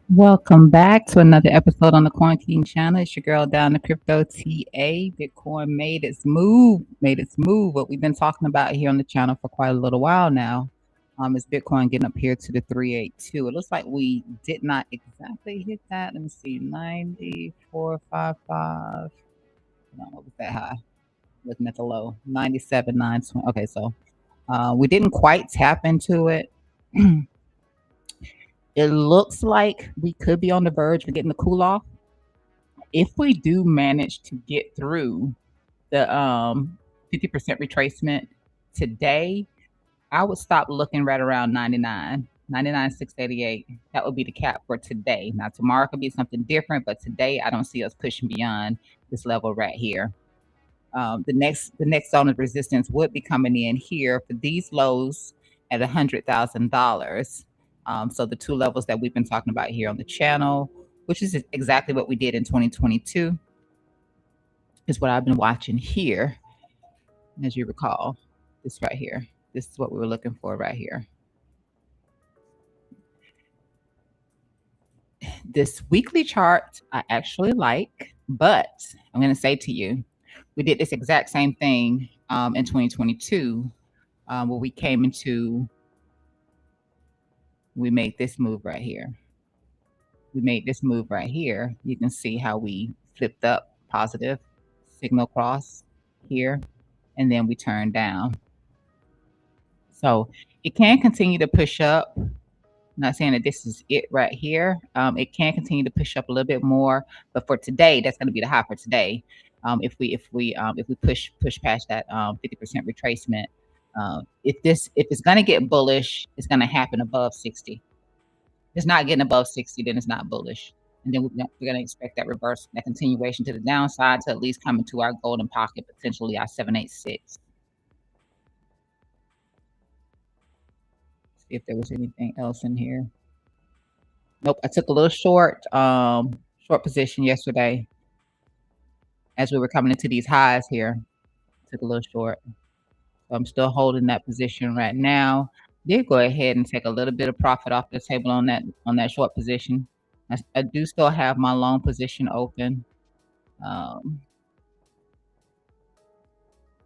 Welcome back to another episode on the Quarantine Channel. It's your girl down the crypto TA. Bitcoin made its move, What we've been talking about here on the channel for quite a little while now. Is Bitcoin getting up here to the 382? It looks like we did not exactly hit that. Let me see, 94.55. No, what was that high? Looking at the low, 97.920. Okay, so we didn't quite tap into it. It looks like we could be on the verge of getting the cool off. If we do manage to get through the 50% retracement today, I would stop looking right around 99.688. That would be the cap for today. Now tomorrow could be something different, but today I don't see us pushing beyond this level right here. The next zone of resistance would be coming in here for these lows at $100,000. So the two levels that we've been talking about here on the channel, which is exactly what we did in 2022, is what I've been watching here. As you recall, this right here. This is what we were looking for right here. This weekly chart I actually like, but I'm going to say to you, we did this exact same thing in 2022 where we made this move right here. You can see how we flipped up positive signal cross here, and then we turned down. So it can continue to push up. I'm not saying that this is it right here. It can continue to push up a little bit more, but for today, that's going to be the high for today. If we push past that 50% retracement, if it's going to get bullish, it's going to happen above 60. If it's not getting above 60, then it's not bullish. And then we're going to expect that reverse, that continuation to the downside to at least come into our golden pocket, potentially our 786. See if there was anything else in here. Nope, I took a little short position yesterday as we were coming into these highs here. Took a little short. So I'm still holding that position right now. Did go ahead and take a little bit of profit off the table on that short position. I do still have my long position open.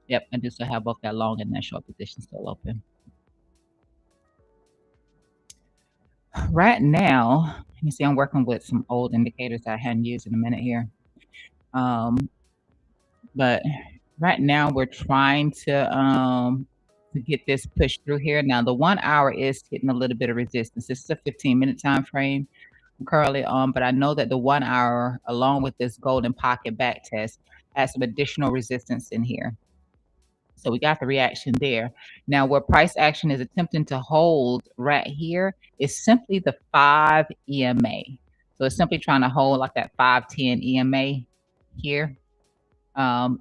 Yep, I do still have both that long and that short position still open. Right now, you see I'm working with some old indicators that I hadn't used in a minute here. But right now we're trying to get this pushed through here. Now the 1 hour is hitting a little bit of resistance. This is a 15-minute time frame I'm currently on, but I know that the 1 hour, along with this golden pocket back test, has some additional resistance in here. So we got the reaction there. Now where price action is attempting to hold right here is simply the 5 EMA. So it's simply trying to hold like that 510 EMA here.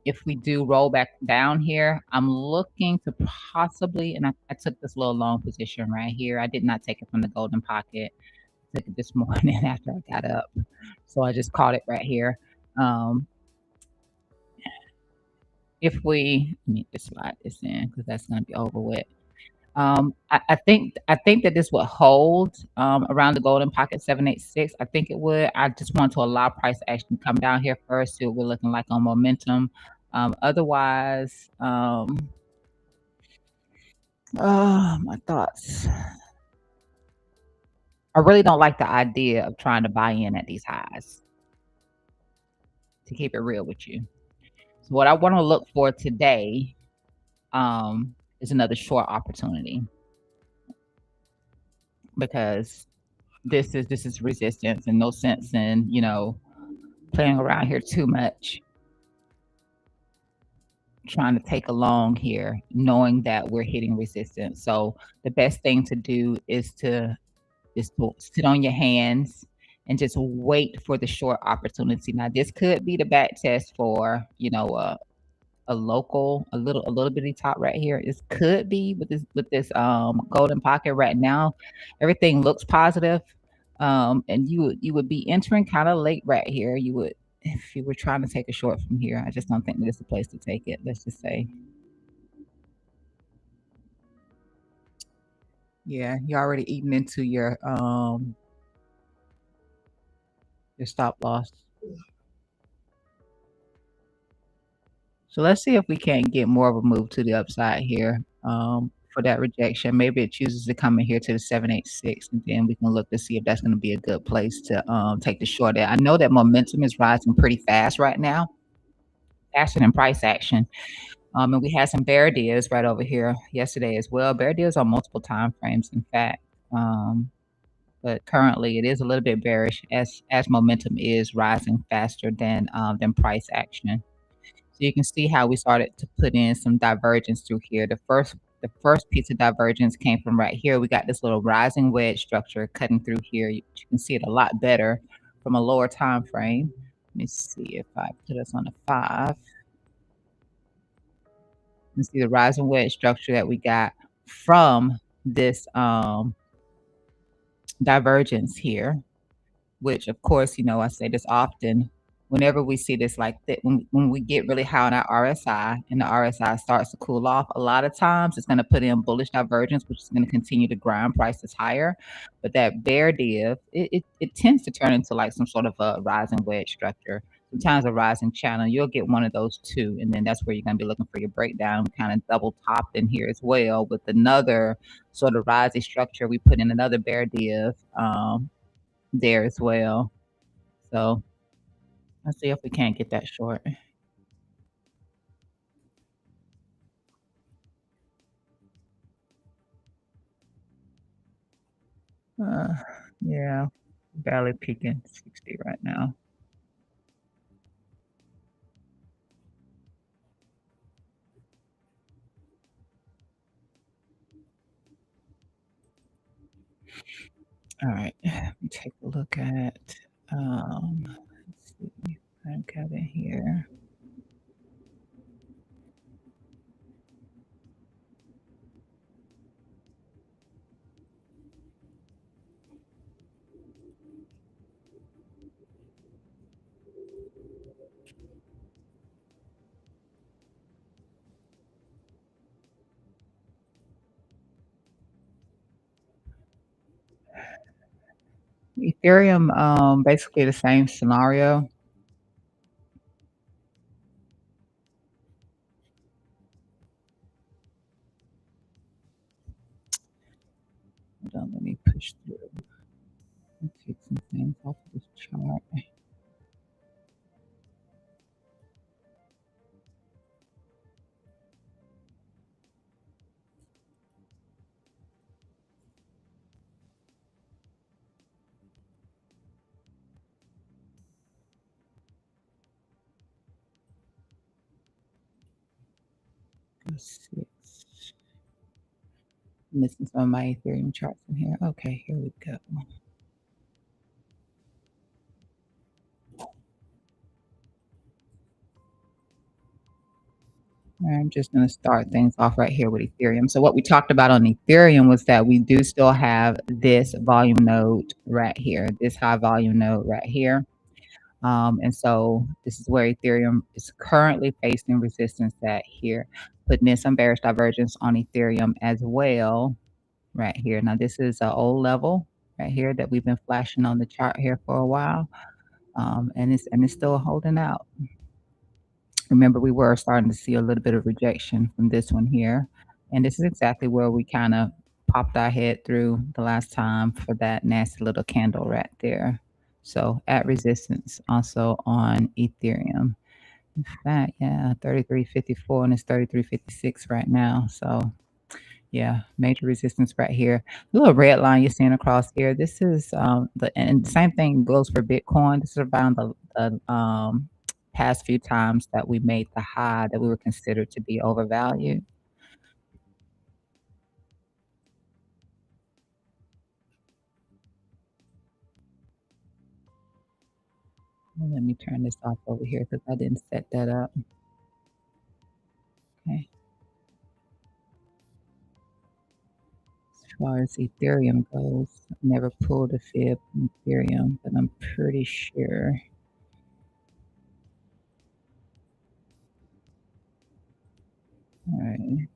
If we do roll back down here, I'm looking to possibly, and I took this little long position right here. I did not take it from the golden pocket. I took it this morning after I got up. So I just caught it right here. If we need to slide this in because that's going to be over with. I think that this would hold around the golden pocket 786. I think it would. I just want to allow price action to come down here first, see what we're looking like on momentum. Otherwise, my thoughts. I really don't like the idea of trying to buy in at these highs, to keep it real with you. So what I want to look for today is another short opportunity, because this is resistance, and no sense in playing around here too much, trying to take along here, knowing that we're hitting resistance. So the best thing to do is to sit on your hands and just wait for the short opportunity. Now this could be the back test for a little bitty top right here. This could be with this golden pocket right now. Everything looks positive. And you would be entering kind of late right here. You would, if you were trying to take a short from here. I just don't think that it's a place to take it. Let's just say, yeah, you're already eating into your Your stop loss. So let's see if we can't get more of a move to the upside here, for that rejection. Maybe it chooses to come in here to the 786, and then we can look to see if that's gonna be a good place to, take the short at. I know that momentum is rising pretty fast right now, faster than price action. And we had some bear deals right over here yesterday as well. Bear deals on multiple time frames, in fact. But currently it is a little bit bearish as momentum is rising faster than price action. So you can see how we started to put in some divergence through here. The first piece of divergence came from right here. We got this little rising wedge structure cutting through here. You can see it a lot better from a lower time frame. Let me see if I put us on a 5. You can see the rising wedge structure that we got from this divergence here. Which, of course, I say this often. Whenever we see this like that, when we get really high on our RSI and the RSI starts to cool off, a lot of times it's going to put in bullish divergence, which is going to continue to grind prices higher. But that bear div, it tends to turn into like some sort of a rising wedge structure. Sometimes a rising channel, you'll get one of those two, and then that's where you're going to be looking for your breakdown. Kind of double topped in here as well with another sort of rising structure. We put in another bear div. There as well. So let's see if we can't get that short. Uh, yeah, barely peaking 60 right now. All right, let me take a look at, let's see, I've got it here. Ethereum, basically the same scenario. Hold on, let me push through. Let me take some things off of this chart. 6. Missing some of my Ethereum charts in here. Okay, here we go. I'm just going to start things off right here with Ethereum. So what we talked about on Ethereum was that we do still have this volume node right here, this high volume node right here. And so this is where Ethereum is currently facing resistance at here, putting in some bearish divergence on Ethereum as well right here. Now this is an old level right here that we've been flashing on the chart here for a while. And it's still holding out. Remember, we were starting to see a little bit of rejection from this one here. And this is exactly where we kind of popped our head through the last time for that nasty little candle right there. So at resistance also on Ethereum. In fact, yeah, 33.54 and it's 33.56 right now. So yeah, major resistance right here. The little red line you're seeing across here. This is and the same thing goes for Bitcoin. This is around the past few times that we made the high that we were considered to be overvalued. Let me turn this off over here because I didn't set that up. Okay. As far as Ethereum goes, I never pulled a fib from Ethereum, but I'm pretty sure. All right.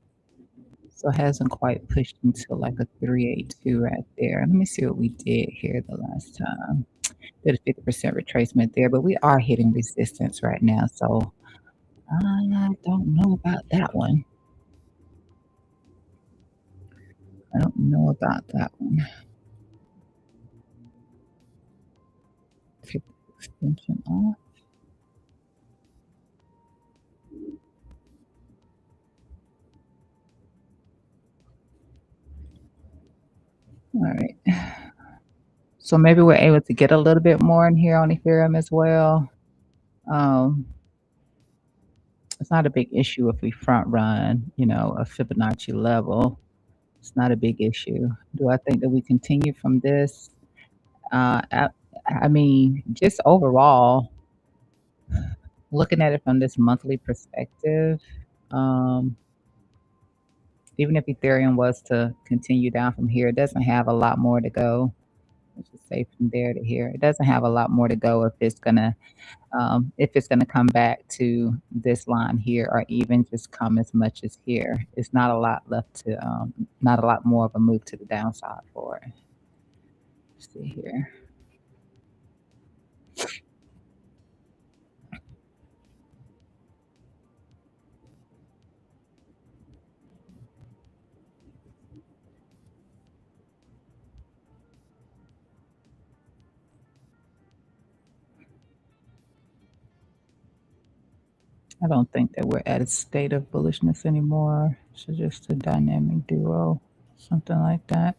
So it hasn't quite pushed until like a 382 right there. Let me see what we did here the last time. Did a 50% retracement there, but we are hitting resistance right now, so I don't know about that one. I don't know about that one. 50 extension off. All right. So maybe we're able to get a little bit more in here on Ethereum as well. Um, it's not a big issue if we front run, a Fibonacci level. It's not a big issue. Do I think that we continue from this? Uh, I, I mean, just overall, looking at it from this monthly perspective, um, even if Ethereum was to continue down from here, it doesn't have a lot more to go. Let's just say from there to here, it doesn't have a lot more to go if it's gonna come back to this line here, or even just come as much as here. It's not a lot left not a lot more of a move to the downside for it. Let's see here. I don't think that we're at a state of bullishness anymore. It's just a dynamic duo, something like that.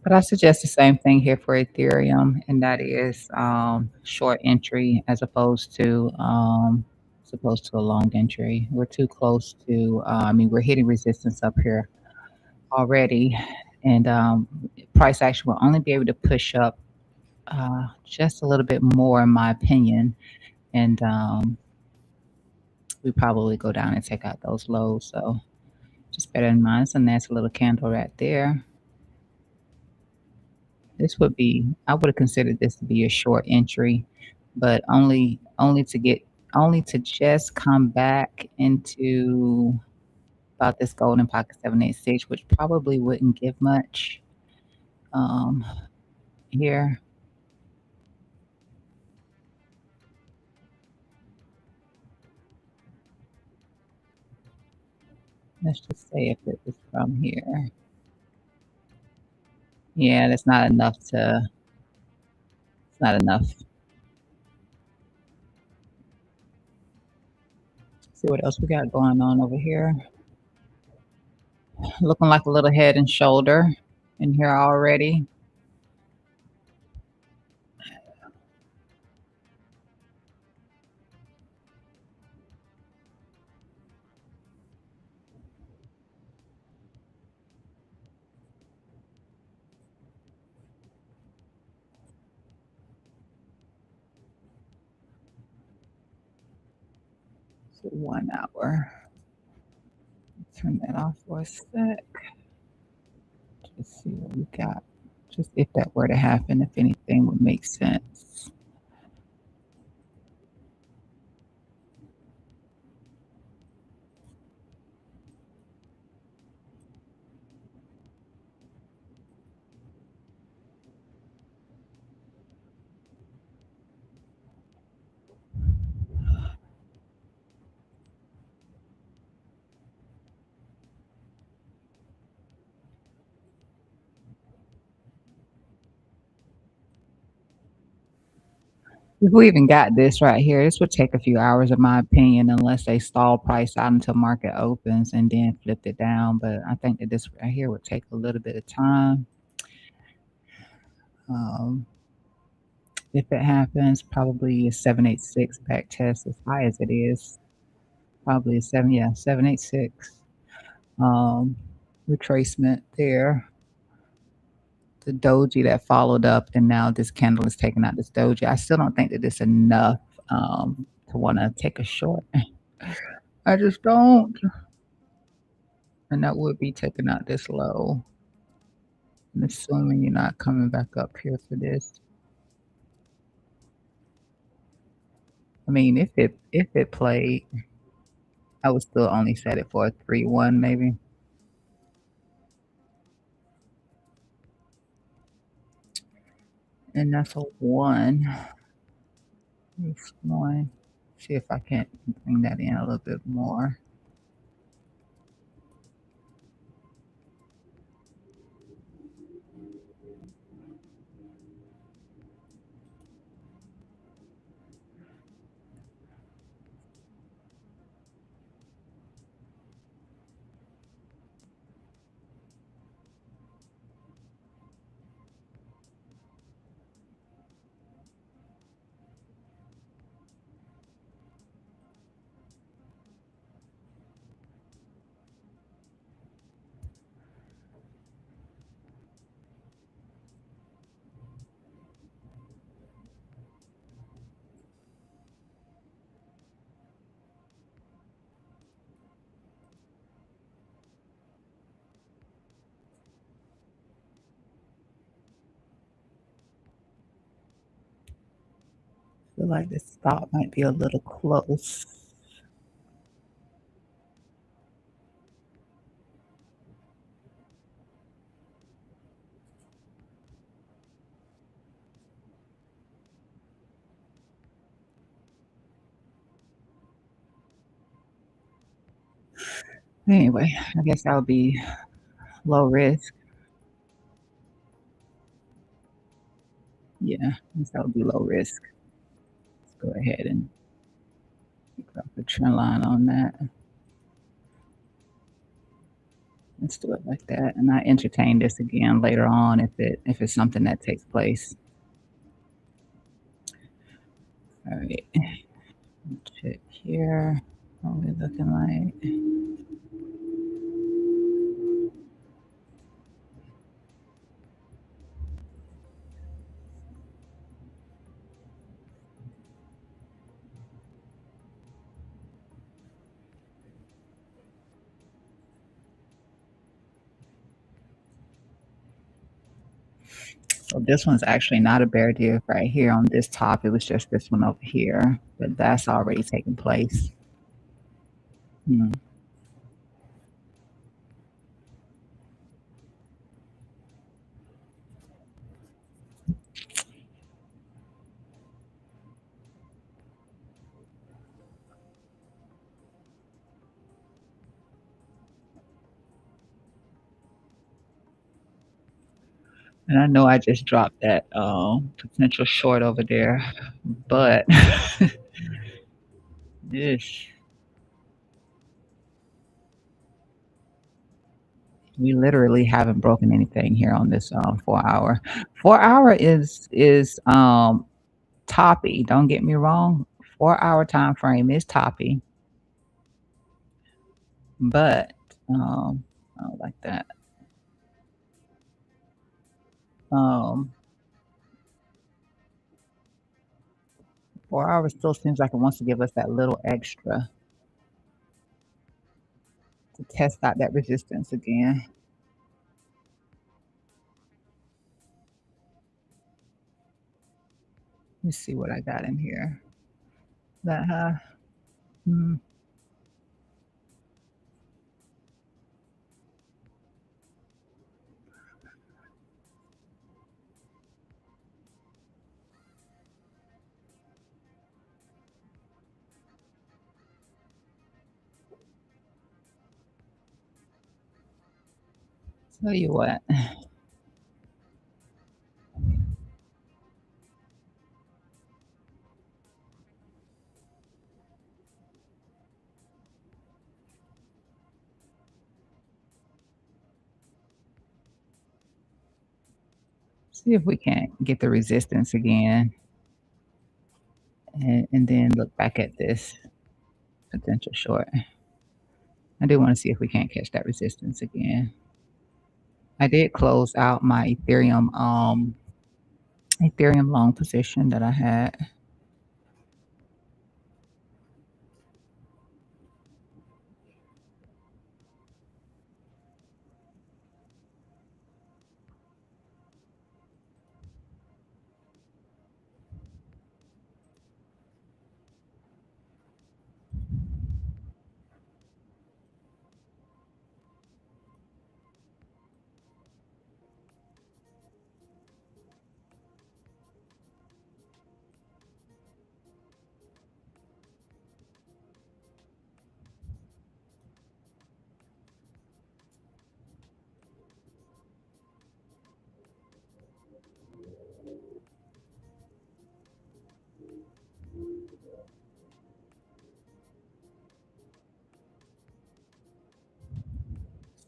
But I suggest the same thing here for Ethereum, and that is short entry as opposed to a long entry. We're too close to. I mean, we're hitting resistance up here already, and price action will only be able to push up just a little bit more, in my opinion, and we probably go down and take out those lows. So just bear in mind, it's a nice little candle right there. I would have considered this to be a short entry, but only to just come back into about this golden pocket 786, which probably wouldn't give much um, here. Let's just say if it was from here. Yeah, that's not enough it's not enough. See what else we got going on over here. Looking like a little head and shoulder in here already. So 1 hour. Turn that off for a sec. Just see what we got. Just if that were to happen, if anything would make sense. If we even got this right here, this would take a few hours, in my opinion, unless they stall price out until market opens and then flip it down. But I think that this right here would take a little bit of time. Um, if it happens, probably a 786 back test, as high as it is. Probably a 786 retracement there. The doji that followed up, and now this candle is taking out this doji. I still don't think that it's enough to want to take a short. I just don't. And that would be taking out this low. I'm assuming you're not coming back up here for this. I mean, if it played, I would still only set it for a 3-1 maybe. And that's a 1. It's 1. See if I can't bring that in a little bit more. Feel like this stop might be a little close. Anyway, I guess that'll be low risk. Yeah, I guess that'll be low risk. Let's go ahead and drop the trend line on that. Let's do it like that, and I entertain this again later on if it's something that takes place. All right, check here. What are we looking like? So this one's actually not a bear div right here on this top. It was just this one over here, but that's already taken place. Hmm. And I know I just dropped that potential short over there, but this we literally haven't broken anything here on this 4 hour. 4 hour is toppy. Don't get me wrong. 4 hour time frame is toppy, but I don't like that. Um, 4 hours still seems like it wants to give us that little extra to test out that resistance again. Let me see what I got in here. That hmm, tell you what. See if we can't get the resistance again, and then look back at this potential short. I do want to see if we can't catch that resistance again. I did close out my Ethereum long position that I had.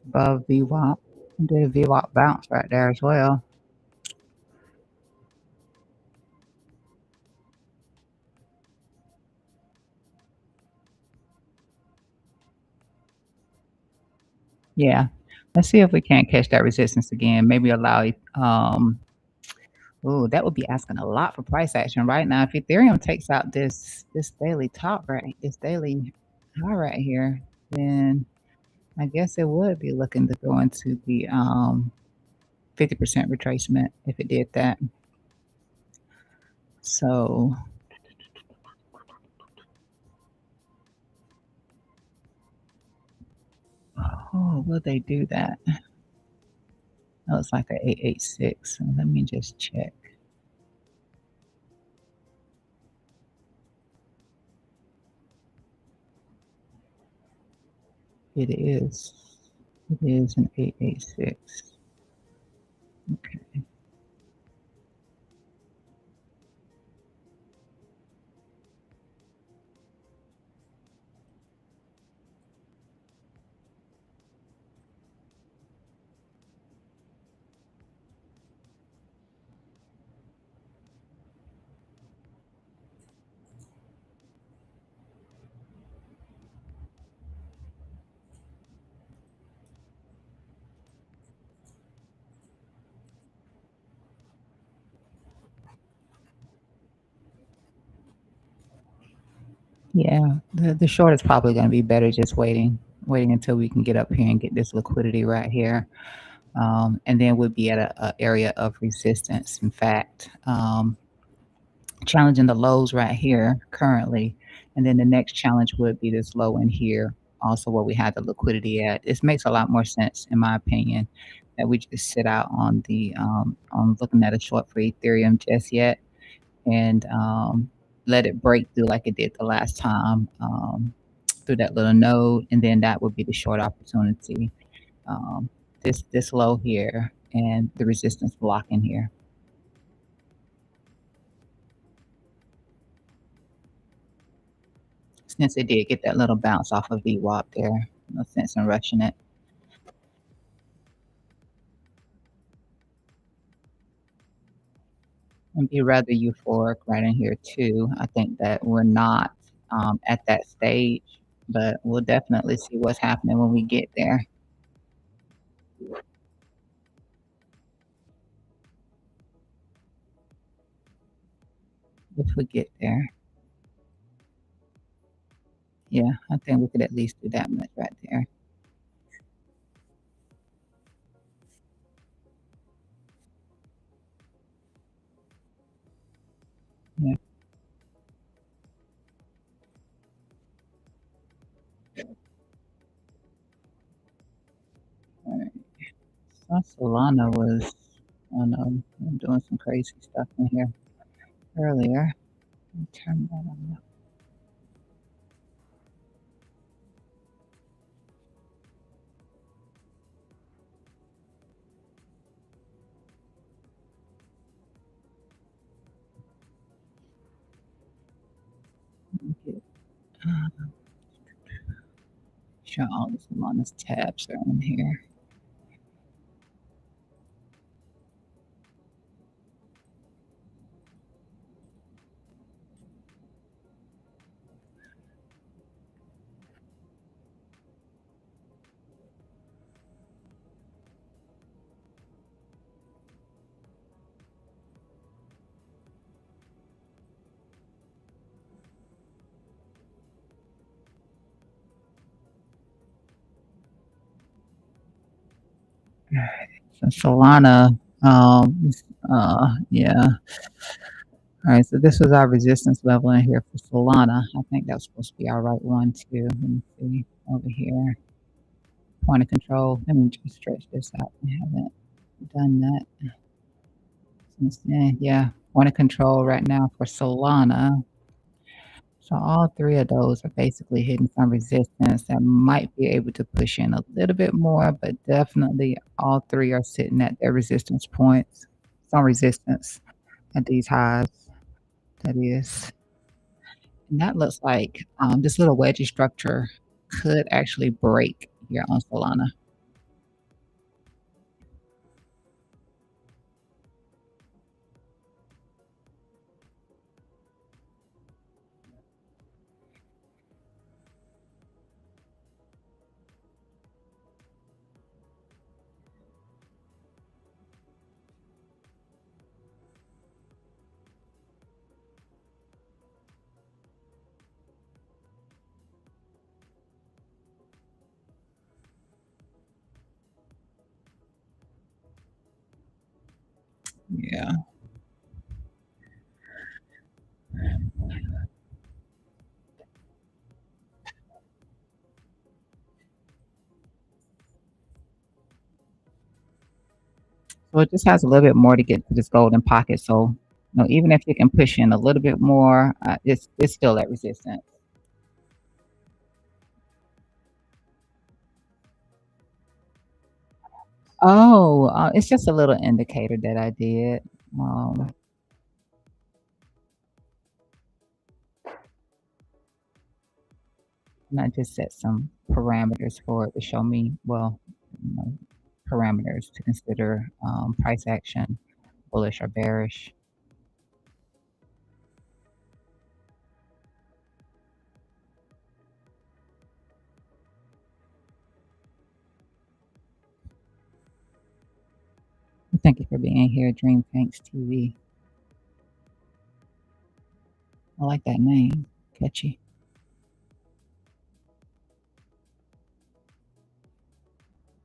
above VWAP. Did a VWAP bounce right there as well. Yeah. Let's see if we can't catch that resistance again. Maybe allow it. Ooh, that would be asking a lot for price action right now. If Ethereum takes out this daily top right, this daily high right here, then I guess it would be looking to go into the 50% retracement if it did that. So, oh, will they do that? That looks like a 886. So let me just check. It is. It is an 886. Okay. Yeah, the short is probably going to be better just waiting until we can get up here and get this liquidity right here. And then we'll be at a area of resistance. In fact, challenging the lows right here currently. And then the next challenge would be this low in here, also where we have the liquidity at. This makes a lot more sense, in my opinion, that we just sit out on looking at a short for Ethereum just yet and let it break through like it did the last time through that little node, and then that would be the short opportunity. Um, this low here and the resistance block in here. Since it did get that little bounce off of VWAP there, no sense in rushing it. And be rather euphoric right in here too. I think that we're not at that stage, but we'll definitely see what's happening when we get there. If we get there. Yeah, I think we could at least do that much right there. Yeah. All right. So Solana was, I don't know, doing some crazy stuff in here earlier. Let me turn that on. Let me get, sure all the Solana's tabs are in here. So Solana, yeah. All right, so this was our resistance level in here for Solana. I think that was supposed to be our right one too. Let me see over here. Point of control. Let me just stretch this out. I haven't done that since then. Yeah, point of control right now for Solana. So all three of those are basically hitting some resistance that might be able to push in a little bit more, but definitely all three are sitting at their resistance points. Some resistance at these highs. That is. And that looks like this little wedgie structure could actually break here on Solana. Yeah. So it just has a little bit more to get to this golden pocket. So, even if it can push in a little bit more, it's still at resistance. Oh, it's just a little indicator that I did. Um, and I just set some parameters for it to show me, well, you know, parameters to consider price action, bullish or bearish. Thank you for being here, Dream Tanks TV. I like that name. Catchy.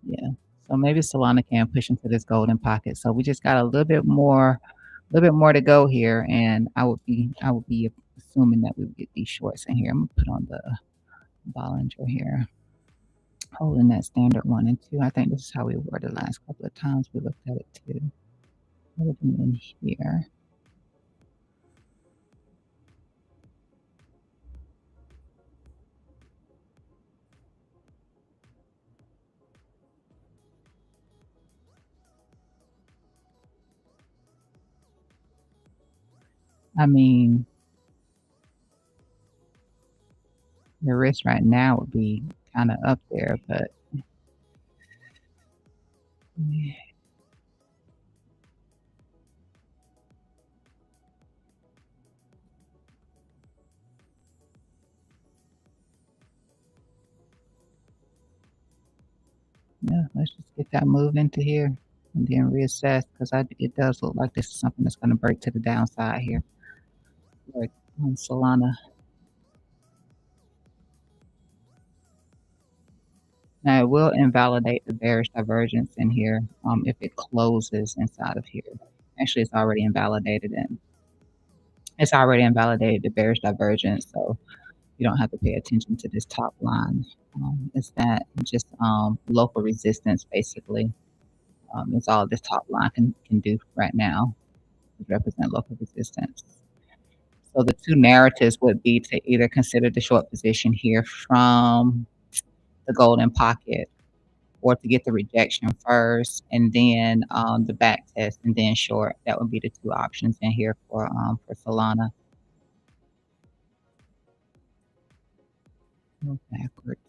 Yeah. So maybe Solana can push into this golden pocket. So we just got a little bit more to go here, and I would be assuming that we would get these shorts in here. I'm gonna put on the Bollinger here, holding that standard 1 and 2. I think this is how we were the last couple of times we looked at it too. What are we in here? I mean, the risk right now would be kind of up there, but yeah, let's just get that move into here and then reassess because it does look like this is something that's going to break to the downside here. Like on Solana. Now it will invalidate the bearish divergence in here if it closes inside of here. Actually, it's already invalidated the bearish divergence, so you don't have to pay attention to this top line. It's that just local resistance basically. It's all this top line can do right now to represent local resistance. So the two narratives would be to either consider the short position here from the golden pocket or to get the rejection first and then the back test and then short. That would be the two options in here for Solana. Go backwards.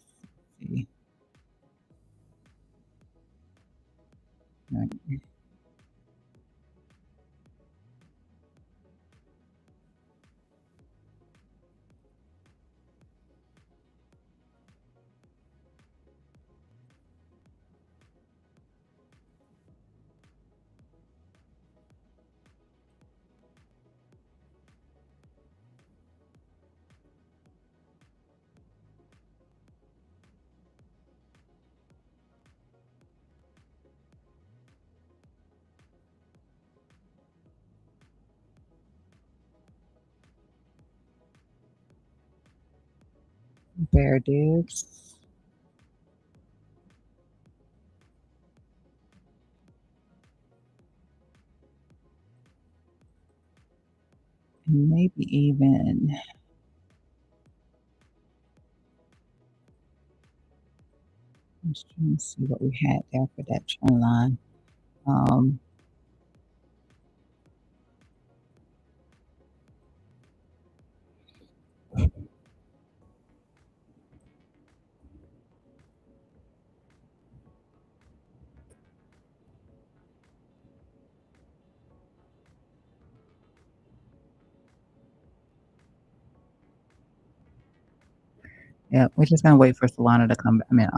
Let's see. Right. Bear divs. And maybe even I'm just trying to see what we had there for that trend line. Um, yeah, we're just gonna wait for Solana to come. I mean,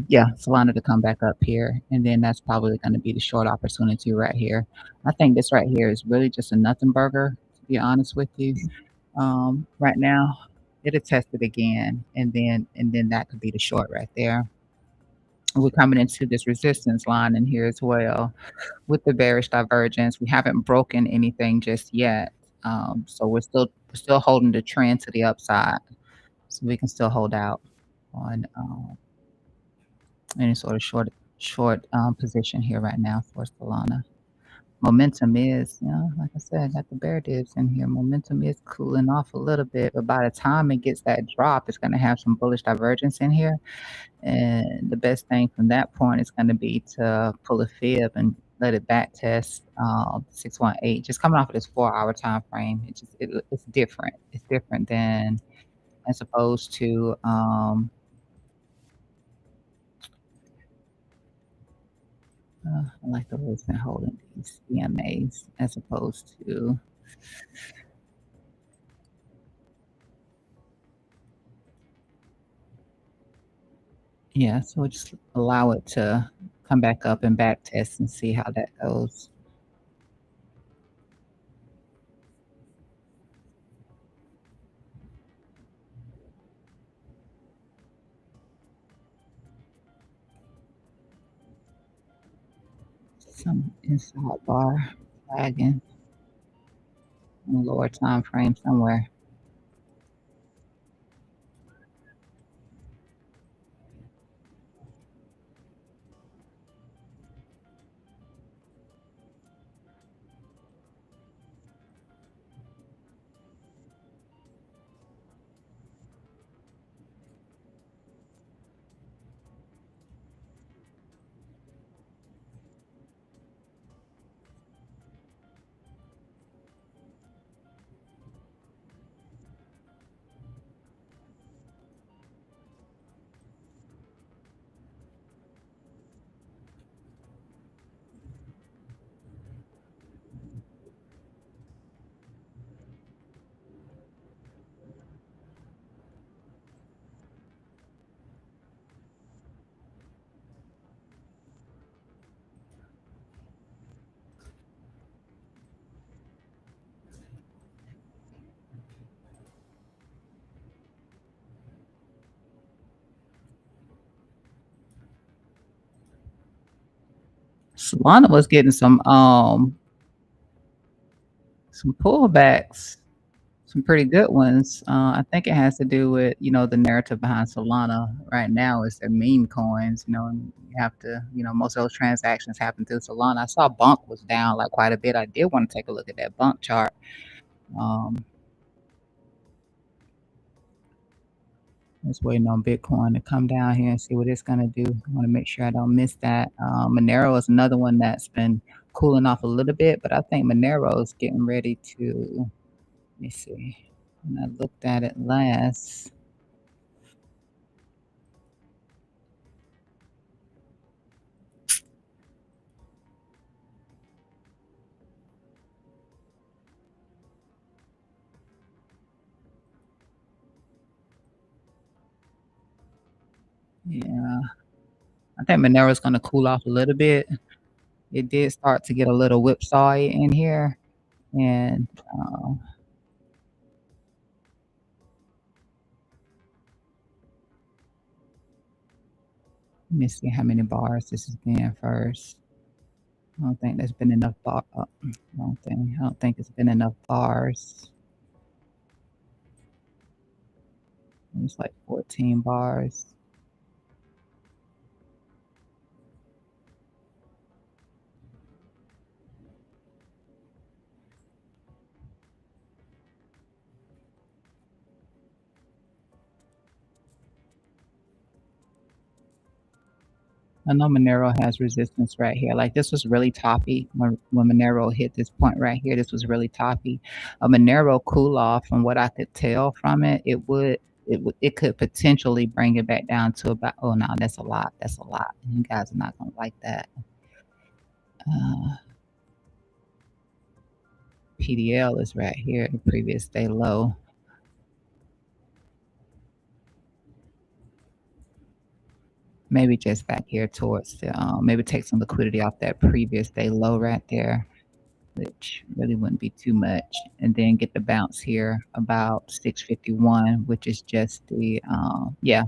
yeah, Solana to come back up here, and then that's probably going to be the short opportunity right here. I think this right here is really just a nothing burger, to be honest with you. Right now, it'll test it again, and then that could be the short right there. We're coming into this resistance line in here as well with the bearish divergence. We haven't broken anything just yet. So we're still holding the trend to the upside. So we can still hold out on any sort of short position here right now for Solana. Momentum is, like I said, I got the bear dips in here. Momentum is cooling off a little bit, but by the time it gets that drop, it's going to have some bullish divergence in here. And the best thing from that point is going to be to pull a fib and let it back test 618. Just coming off of this 4 hour time frame, it's different. It's different than as opposed to I like the way it's been holding these EMAs as opposed to yeah. So just allow it to come back up and back test and see how that goes. Some inside bar lagging in the lower time frame somewhere. Solana was getting some pullbacks, some pretty good ones. I think it has to do with the narrative behind Solana right now is their meme coins. And you have to most of those transactions happen through Solana. I saw Bunk was down like quite a bit. I did want to take a look at that Bunk chart. Um, Just waiting on Bitcoin to come down here and see what it's gonna do. I want to make sure I don't miss that. Monero is another one that's been cooling off a little bit, but I think Monero is getting ready to. Let me see. When I looked at it last, yeah, I think Monero is gonna cool off a little bit. It did start to get a little whipsawy in here, and let me see how many bars this has been first. I don't think there's been enough I don't think it's been enough bars. It's like 14 bars. I know Monero has resistance right here. Like this was really toppy when Monero hit this point right here. This was really toppy. A Monero cool off, from what I could tell from it, it could potentially bring it back down to about. Oh no, that's a lot. That's a lot. You guys are not gonna like that. Uh, PDL is right here, the previous day low. Maybe just back here towards the maybe take some liquidity off that previous day low right there, which really wouldn't be too much, and then get the bounce here about 651, which is just the yeah,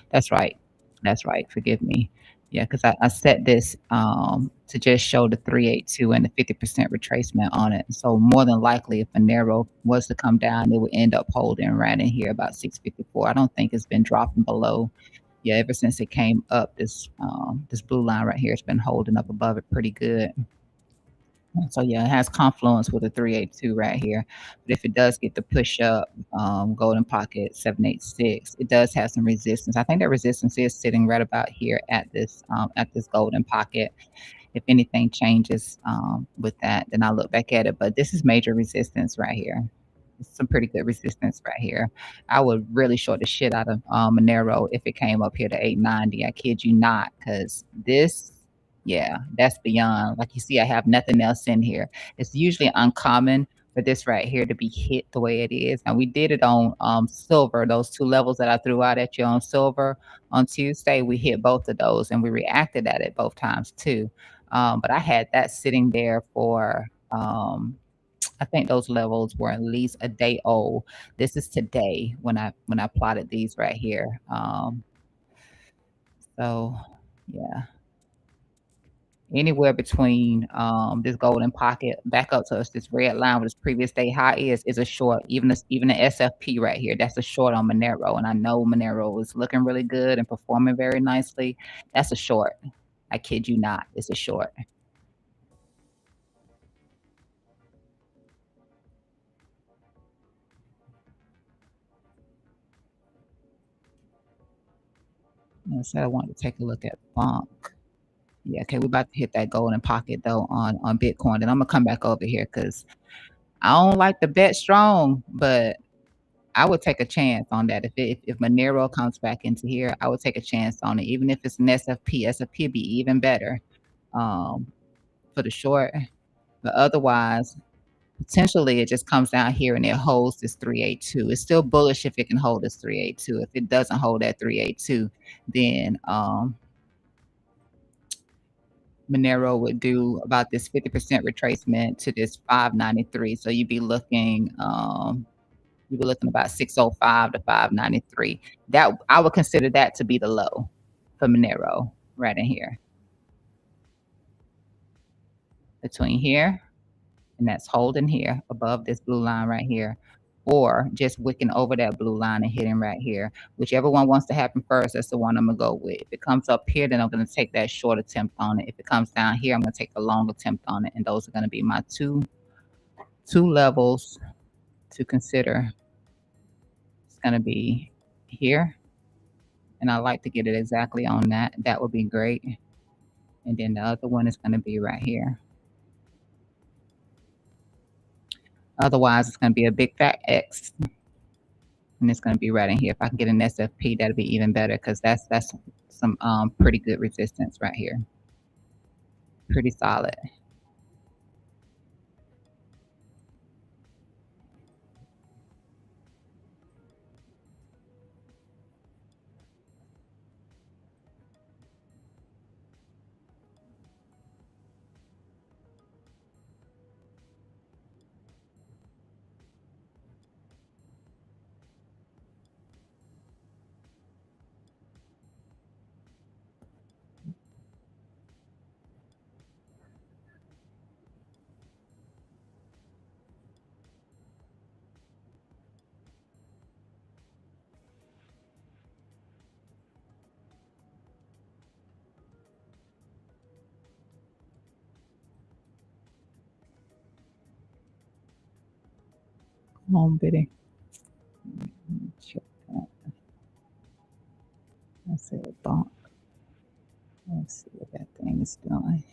that's right. That's right. Forgive me. Yeah, because I set this, to just show the 382 and the 50% retracement on it. So more than likely, if a narrow was to come down, it would end up holding right in here about 654. I don't think it's been dropping below. Yeah, ever since it came up, this blue line right here has been holding up above it pretty good. So yeah, it has confluence with a 382 right here. But if it does get the push up, golden pocket 786, it does have some resistance. I think that resistance is sitting right about here at this golden pocket. If anything changes with that, then I'll look back at it. But this is major resistance right here. It's some pretty good resistance right here. I would really short the shit out of Monero if it came up here to 890. I kid you not, because this, yeah, that's beyond. Like you see, I have nothing else in here. It's usually uncommon for this right here to be hit the way it is. And we did it on silver, those two levels that I threw out at you on silver on Tuesday. We hit both of those and we reacted at it both times too. But I had that sitting there for I think those levels were at least a day old. This is today when I plotted these right here. So yeah, anywhere between this golden pocket back up to us, this red line with this previous day high is a short. Even the SFP right here, that's a short on Monero, and I know Monero is looking really good and performing very nicely. That's a short. I kid you not, it's a short. And so I wanted to take a look at bonk. Yeah, okay, we're about to hit that golden pocket though on Bitcoin. And I'm gonna come back over here because I don't like to bet strong, but I would take a chance on that. If Monero comes back into here, I would take a chance on it, even if it's an SFP. SFP would be even better for the short. But otherwise, potentially it just comes down here and it holds this 382. It's still bullish if it can hold this 382. If it doesn't hold that 382, then Monero would do about this 50% retracement to this 593. So you'd be looking about 605 to 593. That I would consider that to be the low for Monero right in here. Between here and that's holding here above this blue line right here, or just wicking over that blue line and hitting right here. Whichever one wants to happen first, that's the one I'm gonna go with. If it comes up here, then I'm gonna take that short attempt on it. If it comes down here, I'm gonna take the long attempt on it. And those are gonna be my two levels to consider. It's gonna be here, and I like to get it exactly on that. That would be great. And then the other one is gonna be right here. Otherwise, it's gonna be a big fat X. And it's going to be right in here. If I can get an SFP, that'll be even better because that's some pretty good resistance right here. Pretty solid. Come on, Biddy. Check that. Let's see what bump. Let's see what that thing is doing.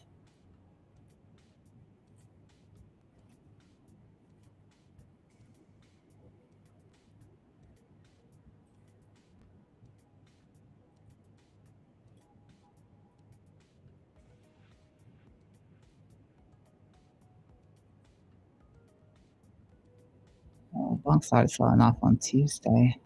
Oh, bump started falling off on Tuesday.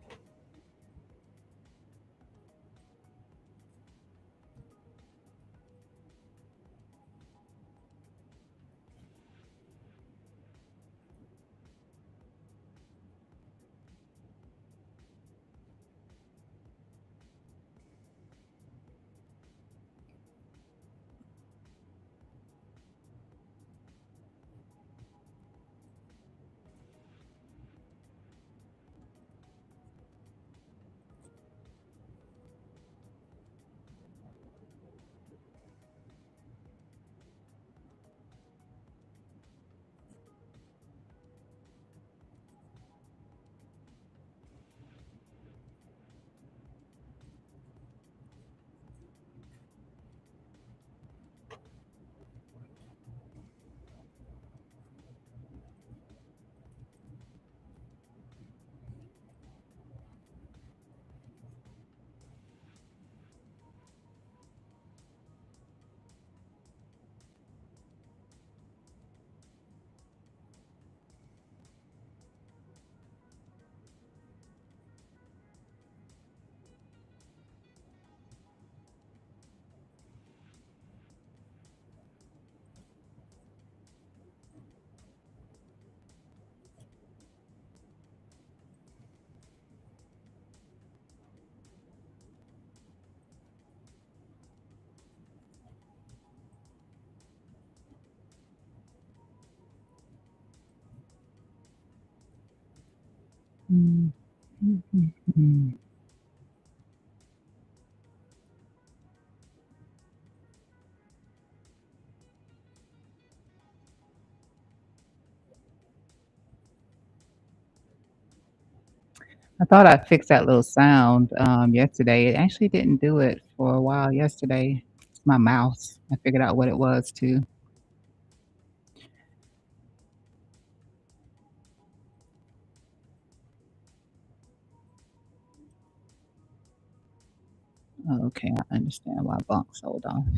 Mm, mhm, mm. I thought I fixed that little sound, yesterday. It actually didn't do it for a while yesterday. It's my mouse. I figured out what it was too. Oh, okay, I understand why bunks. Hold on.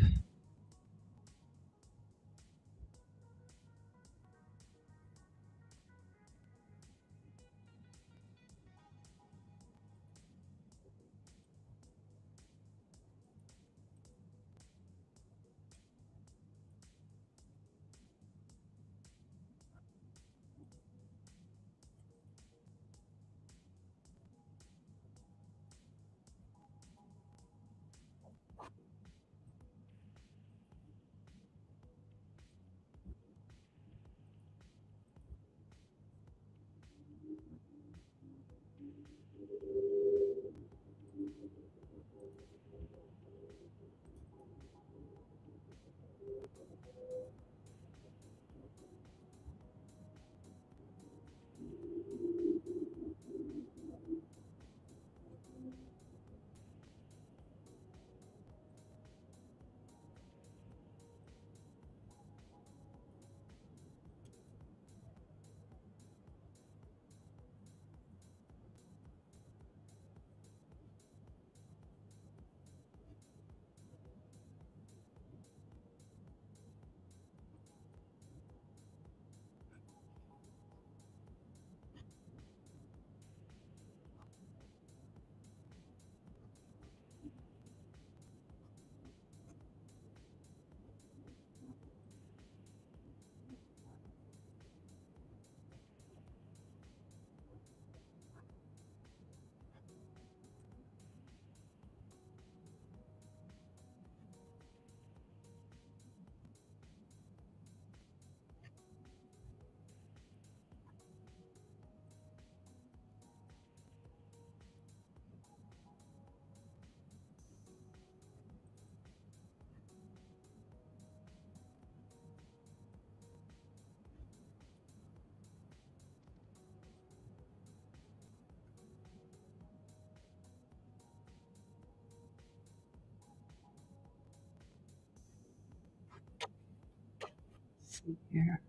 See here.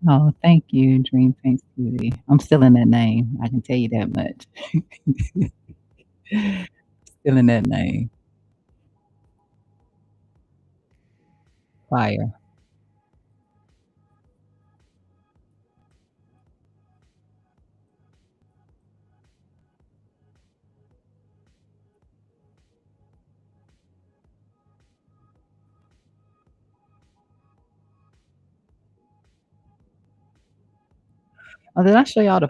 Oh, thank you, Dream Thanks Beauty. I'm still in that name. I can tell you that much. Still in that name. Fire. Oh, did I show y'all the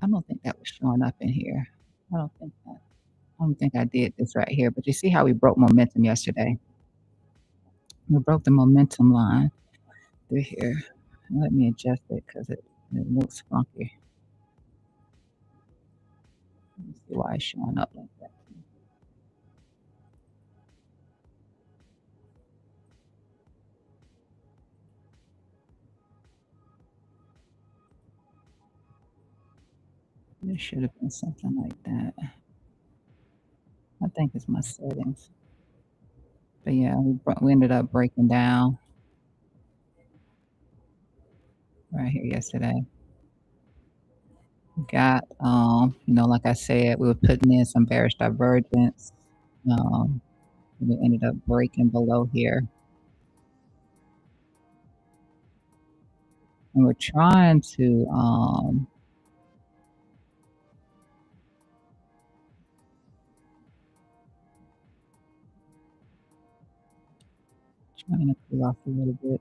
I don't think that was showing up in here. I don't think that I don't think I did this right here, but you see how we broke momentum yesterday? We broke the momentum line through here. Let me adjust it because it looks funky. Let me see why it's showing up like that. It should have been something like that. I think it's my settings. But yeah, we ended up breaking down right here yesterday. Got, like I said, we were putting in some bearish divergence. Um, we ended up breaking below here. And we're trying to cool off a little bit.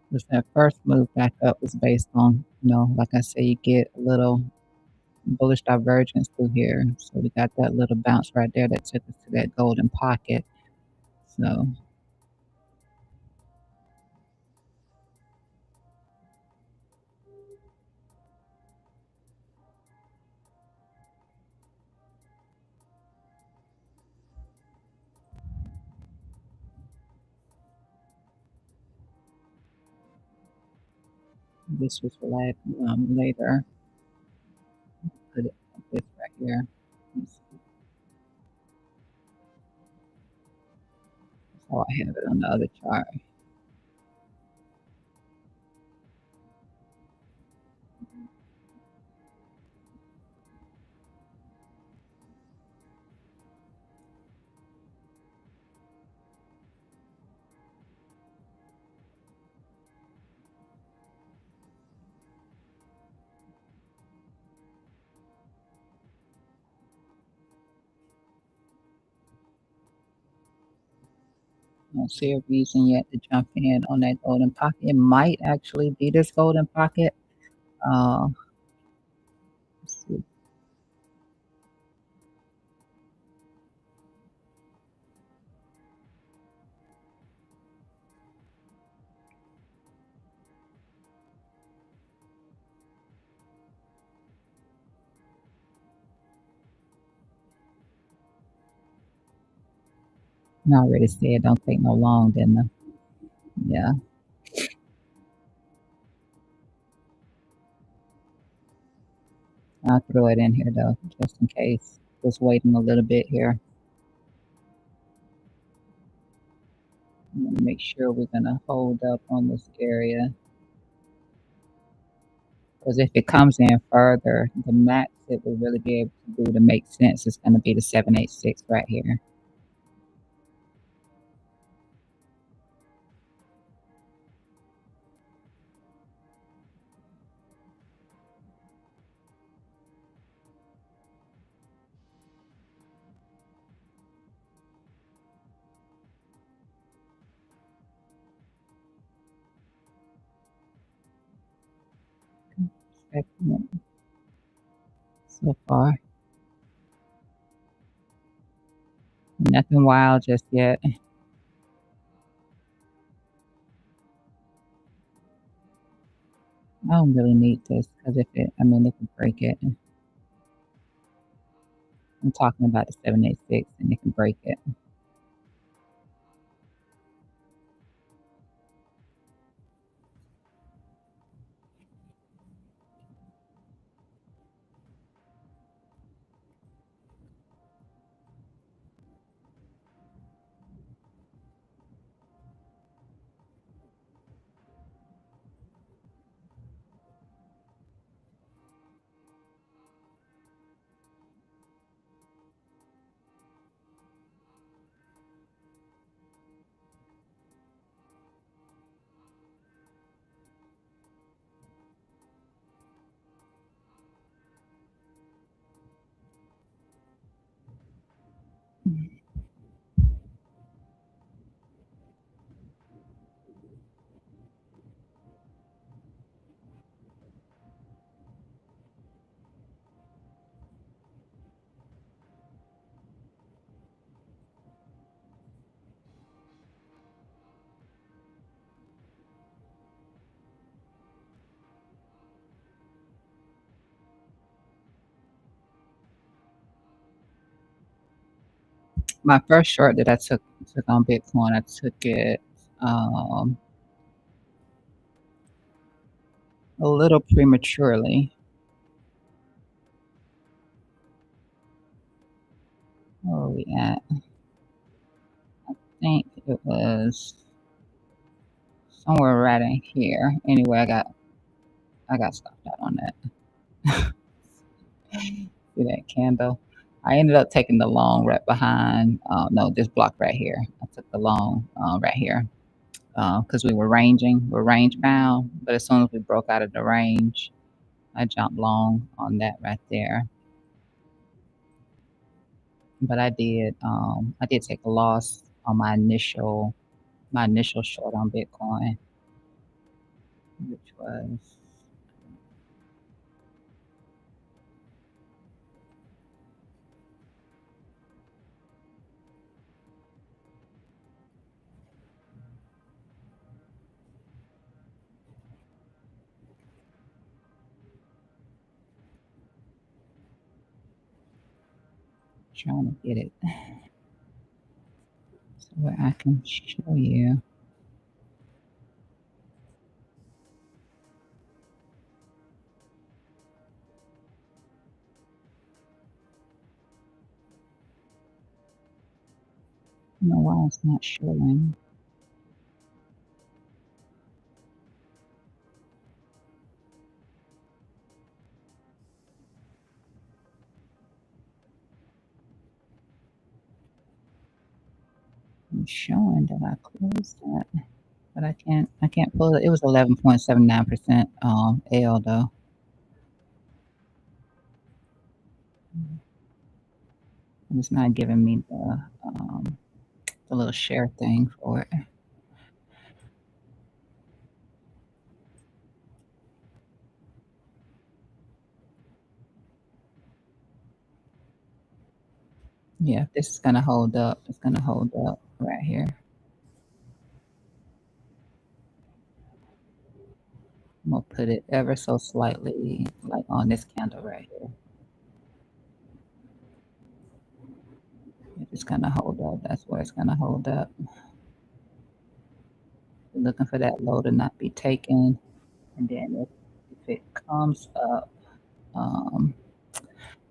Because that first move back up was based on, like I say, you get a little bullish divergence through here. So we got that little bounce right there that took us to that golden pocket. So this was later. Put it like this right here. So I have it on the other chart. I don't see a reason yet to jump in on that golden pocket. It might actually be this golden pocket. Uh, let's see. I already said don't take no long, didn't I? Yeah, I'll throw it in here though, just in case. Just waiting a little bit here. I'm gonna make sure we're gonna hold up on this area. Because if it comes in further, the max it will really be able to do to make sense is gonna be the 786 right here. Excellent so far. Nothing wild just yet. I don't really need this because if it, I mean, it can break it. I'm talking about the 786 and it can break it. My first short that I took on Bitcoin, I took it um, a little prematurely. Where are we at? I think it was somewhere right in here. Anyway, I got stopped out on that. See that candle? I ended up taking the long right behind. No, this block right here. I took the long right here because we were ranging. We're range bound, but as soon as we broke out of the range, I jumped long on that right there. But I did take a loss on my initial short on Bitcoin, which was Trying to get it so where I can show you. I don't know why it's not showing. It's showing that I closed that, but I can't pull it. It was 11.79% L though. And it's not giving me the little share thing for it. Yeah, this is gonna hold up. It's gonna hold up right here. I'm gonna put it ever so slightly like on this candle right here. If it's gonna hold up, that's where it's gonna hold up. We're looking for that low to not be taken. And then if it comes up, um,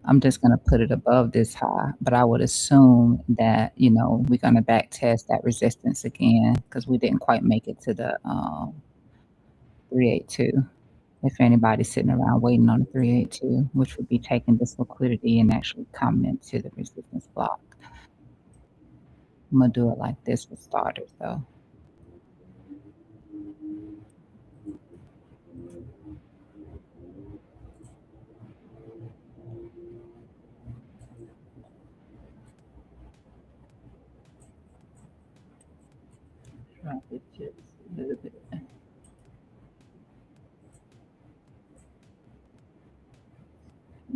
I'm just gonna put it above this high, but I would assume that, we're gonna back test that resistance again because we didn't quite make it to the 382. If anybody's sitting around waiting on the 382, which would be taking this liquidity and actually coming into the resistance block. I'm gonna do it like this for starters though. Drop it just a little bit.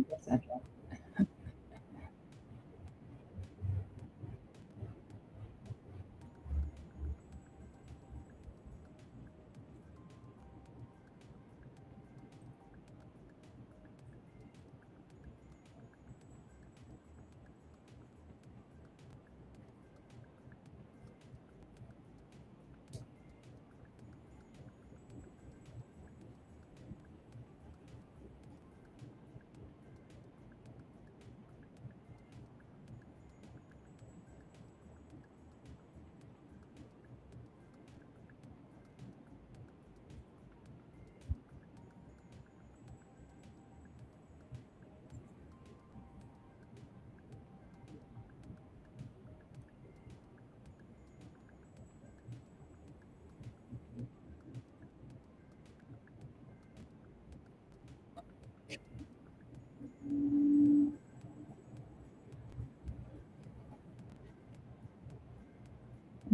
Yes, I dropped.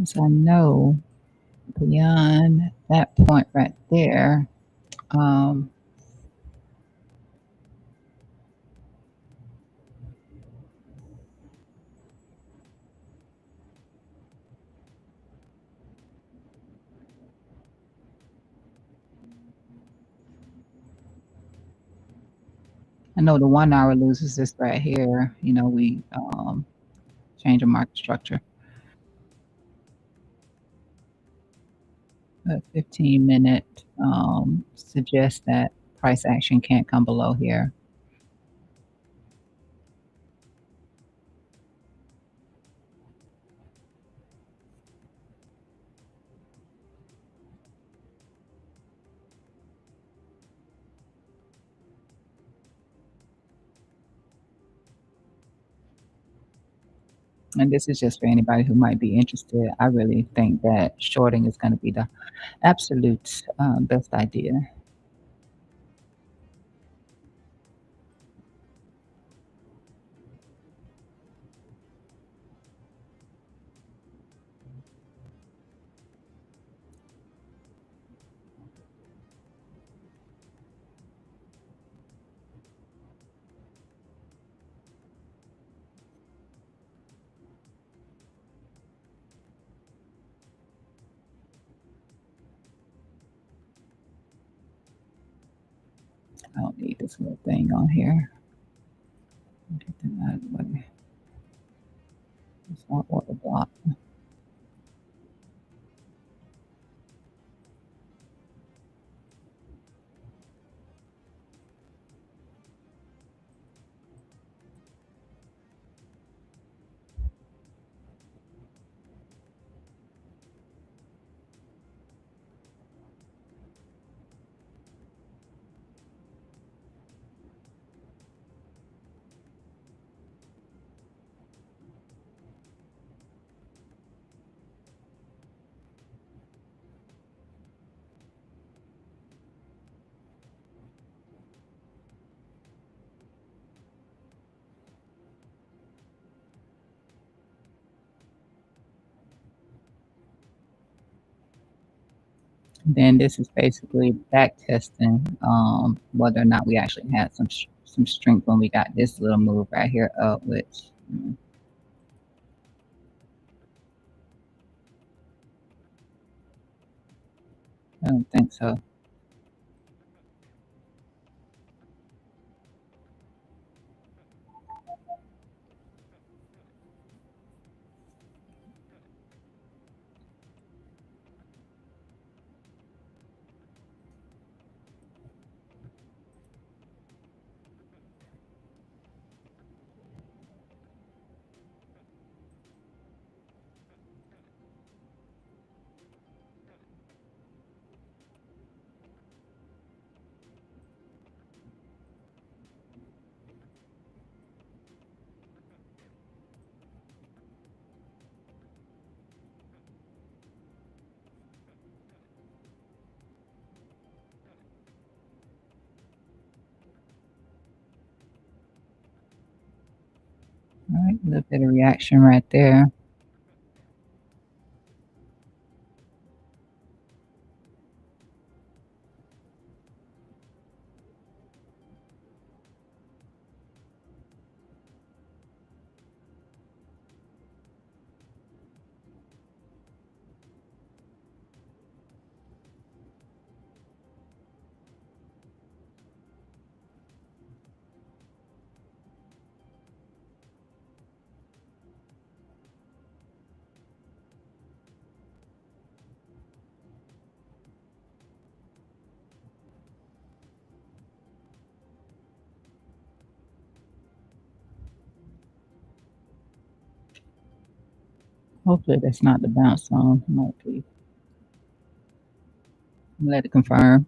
So I know beyond that point right there, um, I know the 1 hour loses this right here. We change the market structure. But 15-minute suggests that price action can't come below here. And this is just for anybody who might be interested. I really think that shorting is going to be the absolute best idea. I don't need this little thing on here. Get that out of the way. It's not order block. Then this is basically back testing, whether or not we actually had some strength when we got this little move right here up, which I don't think so. All right, a little bit of reaction right there. Hopefully that's not the bounce zone. Might be. Let it confirm.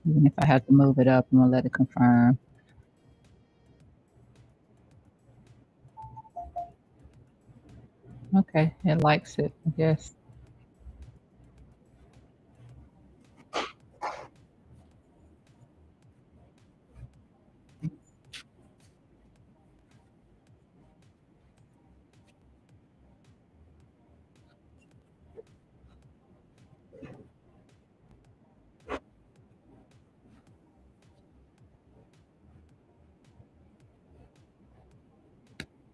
Even if I have to move it up, I'm gonna let it confirm. Okay, it likes it, I guess.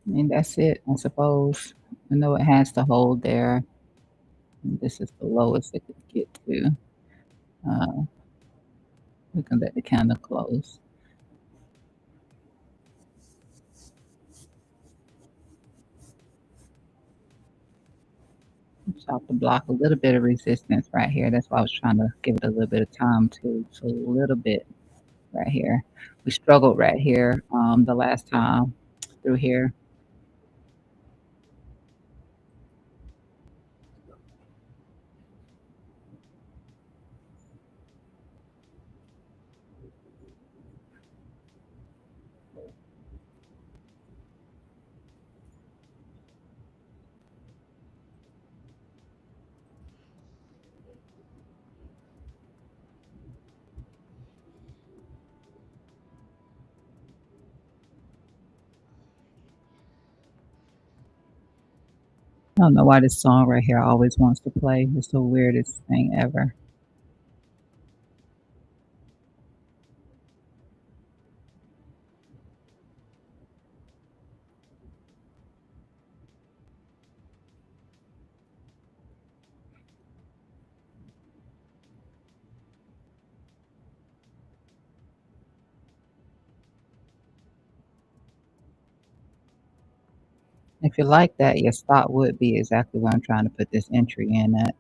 And that's it, I suppose. I know it has to hold there. This is the lowest it could get to. Uh, we can let the candle close. Stop to block a little bit of resistance right here. That's why I was trying to give it a little bit of time to. So a little bit right here. We struggled right here the last time through here. I don't know why this song right here always wants to play. It's the weirdest thing ever. If you like that, your spot would be exactly where I'm trying to put this entry in at.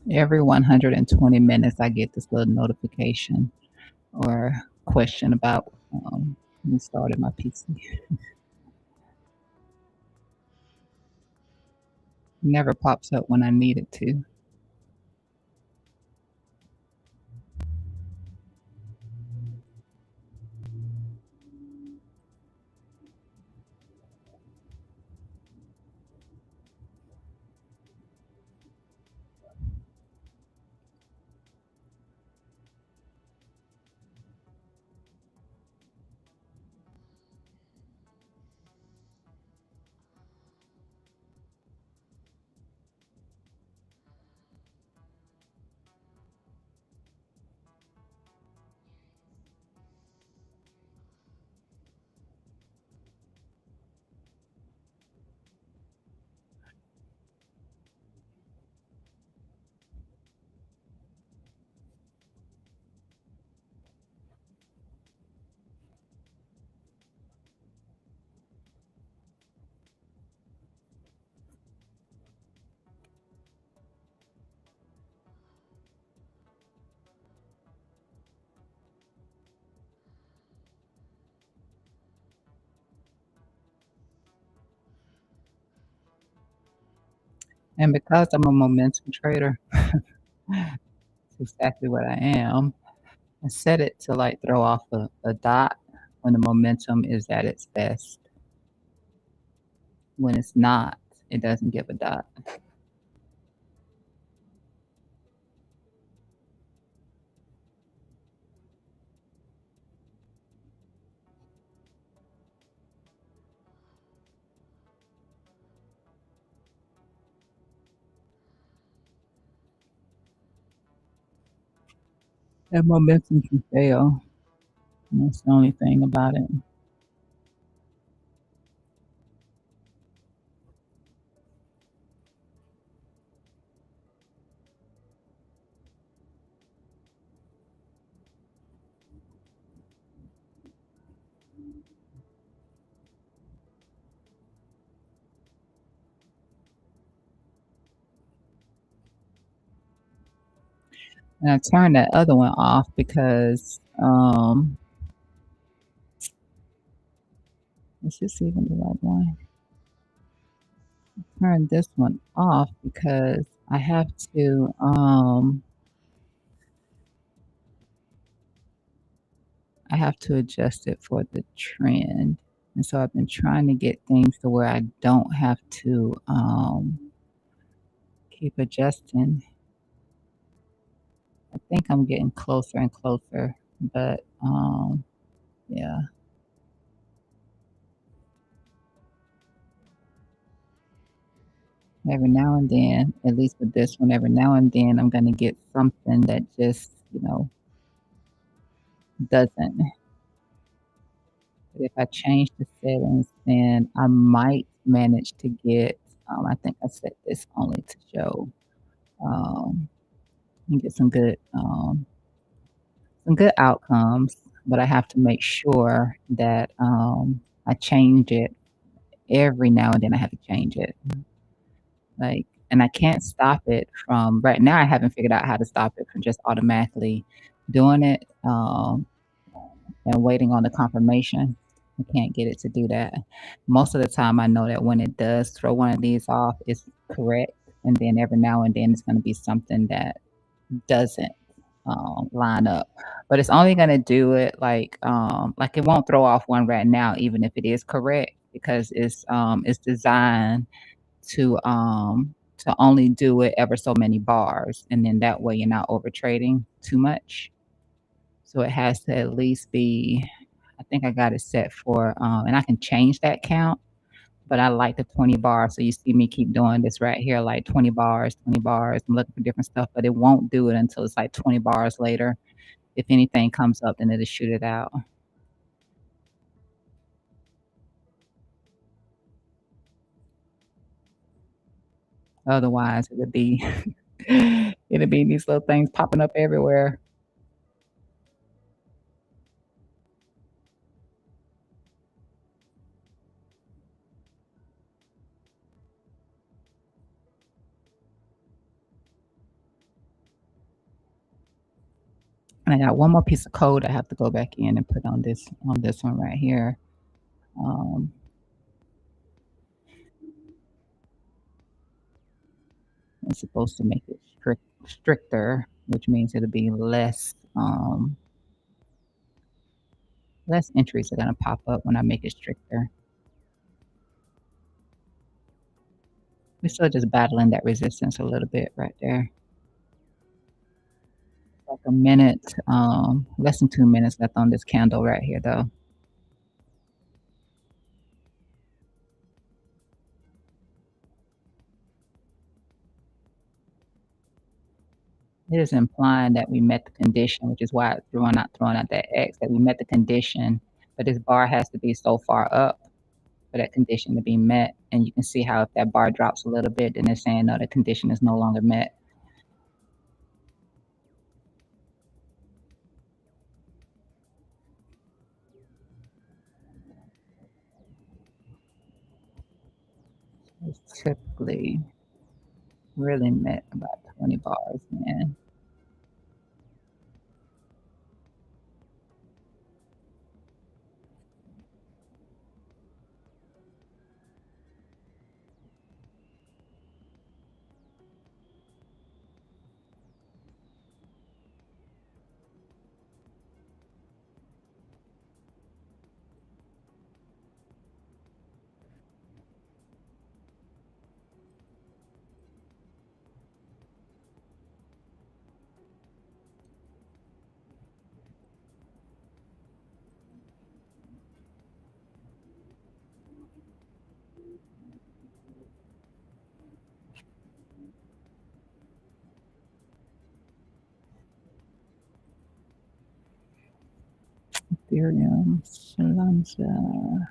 Every 120 minutes, I get this little notification or question about restarting my PC. Never pops up when I need it to. And because I'm a momentum trader, it's exactly what I am. I set it to like throw off a dot when the momentum is at its best. When it's not, it doesn't give a dot. And momentum can fail. And that's the only thing about it. And I turned that other one off because Is this even the right one? Turn this one off because I have to adjust it for the trend. And so I've been trying to get things to where I don't have to keep adjusting. I think I'm getting closer and closer, but yeah. Every now and then, at least with this one, every now and then I'm gonna get something that just, doesn't. But if I change the settings, then I might manage to get, I think I set this only to show, um, and get some good outcomes, but I have to make sure that, I change it every now and then I have to change it. Like, and I can't stop it from right now, I haven't figured out how to stop it from just automatically doing it, and waiting on the confirmation. I can't get it to do that. Most of the time, I know that when it does throw one of these off, it's correct, and then every now and then, it's gonna be something that doesn't, line up. But it's only gonna do it like, it won't throw off one right now, even if it is correct, because it's designed to only do it ever so many bars, and then that way you're not over trading too much. So it has to at least be I think I got it set for, and I can change that count, but I like the 20 bars. So you see me keep doing this right here, like 20 bars, 20 bars. I'm looking for different stuff, but it won't do it until it's like 20 bars later. If anything comes up, then it'll shoot it out. Otherwise, it'll be it'll be these little things popping up everywhere. And I got one more piece of code I have to go back in and put on this one right here. Um, it's supposed to make it stricter, which means it'll be less entries are gonna pop up when I make it stricter. We're still just battling that resistance a little bit right there. Like a minute, less than 2 minutes left on this candle right here, though. It is implying that we met the condition, which is why it's throwing out that X, that we met the condition, but this bar has to be so far up for that condition to be met, and you can see how if that bar drops a little bit, then it's saying, "No, the condition is no longer met." It's typically really met about 20 bars, man. Ethereum, Shalanja.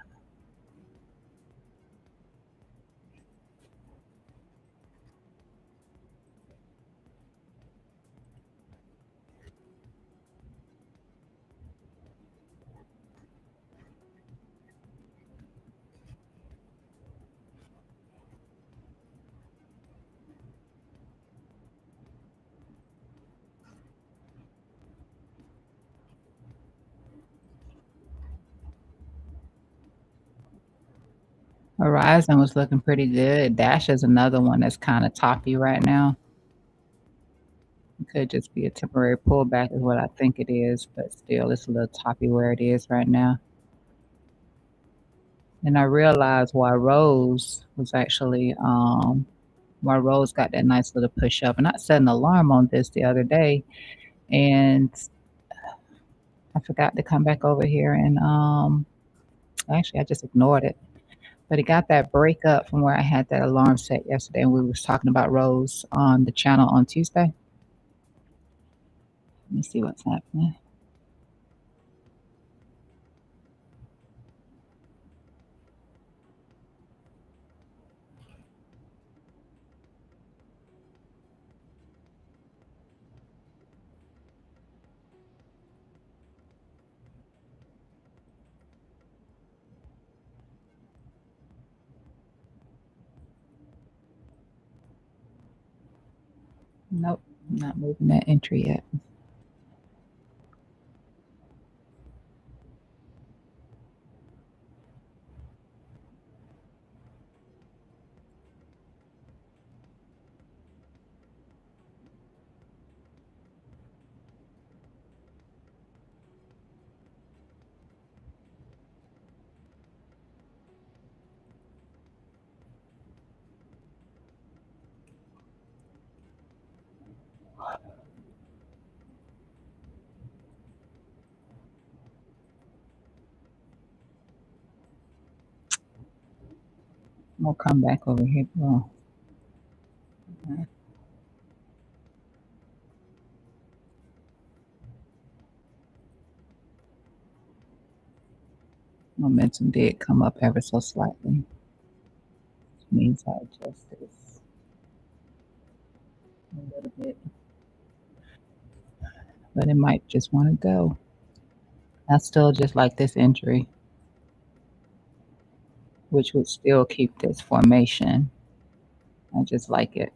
Horizon was looking pretty good. Dash is another one that's kinda toppy right now. It could just be a temporary pullback is what I think it is, but still it's a little toppy where it is right now. And I realized why Rose got that nice little push up. And I set an alarm on this the other day, and I forgot to come back over here and actually I just ignored it. But it got that break up from where I had that alarm set yesterday, and we was talking about Rose on the channel on Tuesday. Let me see what's happening. Nope, not moving that entry yet. We'll come back over here. Well, momentum did come up ever so slightly, which means I adjust this a little bit, but it might just want to go. I still just like this entry, which would still keep this formation. I just like it.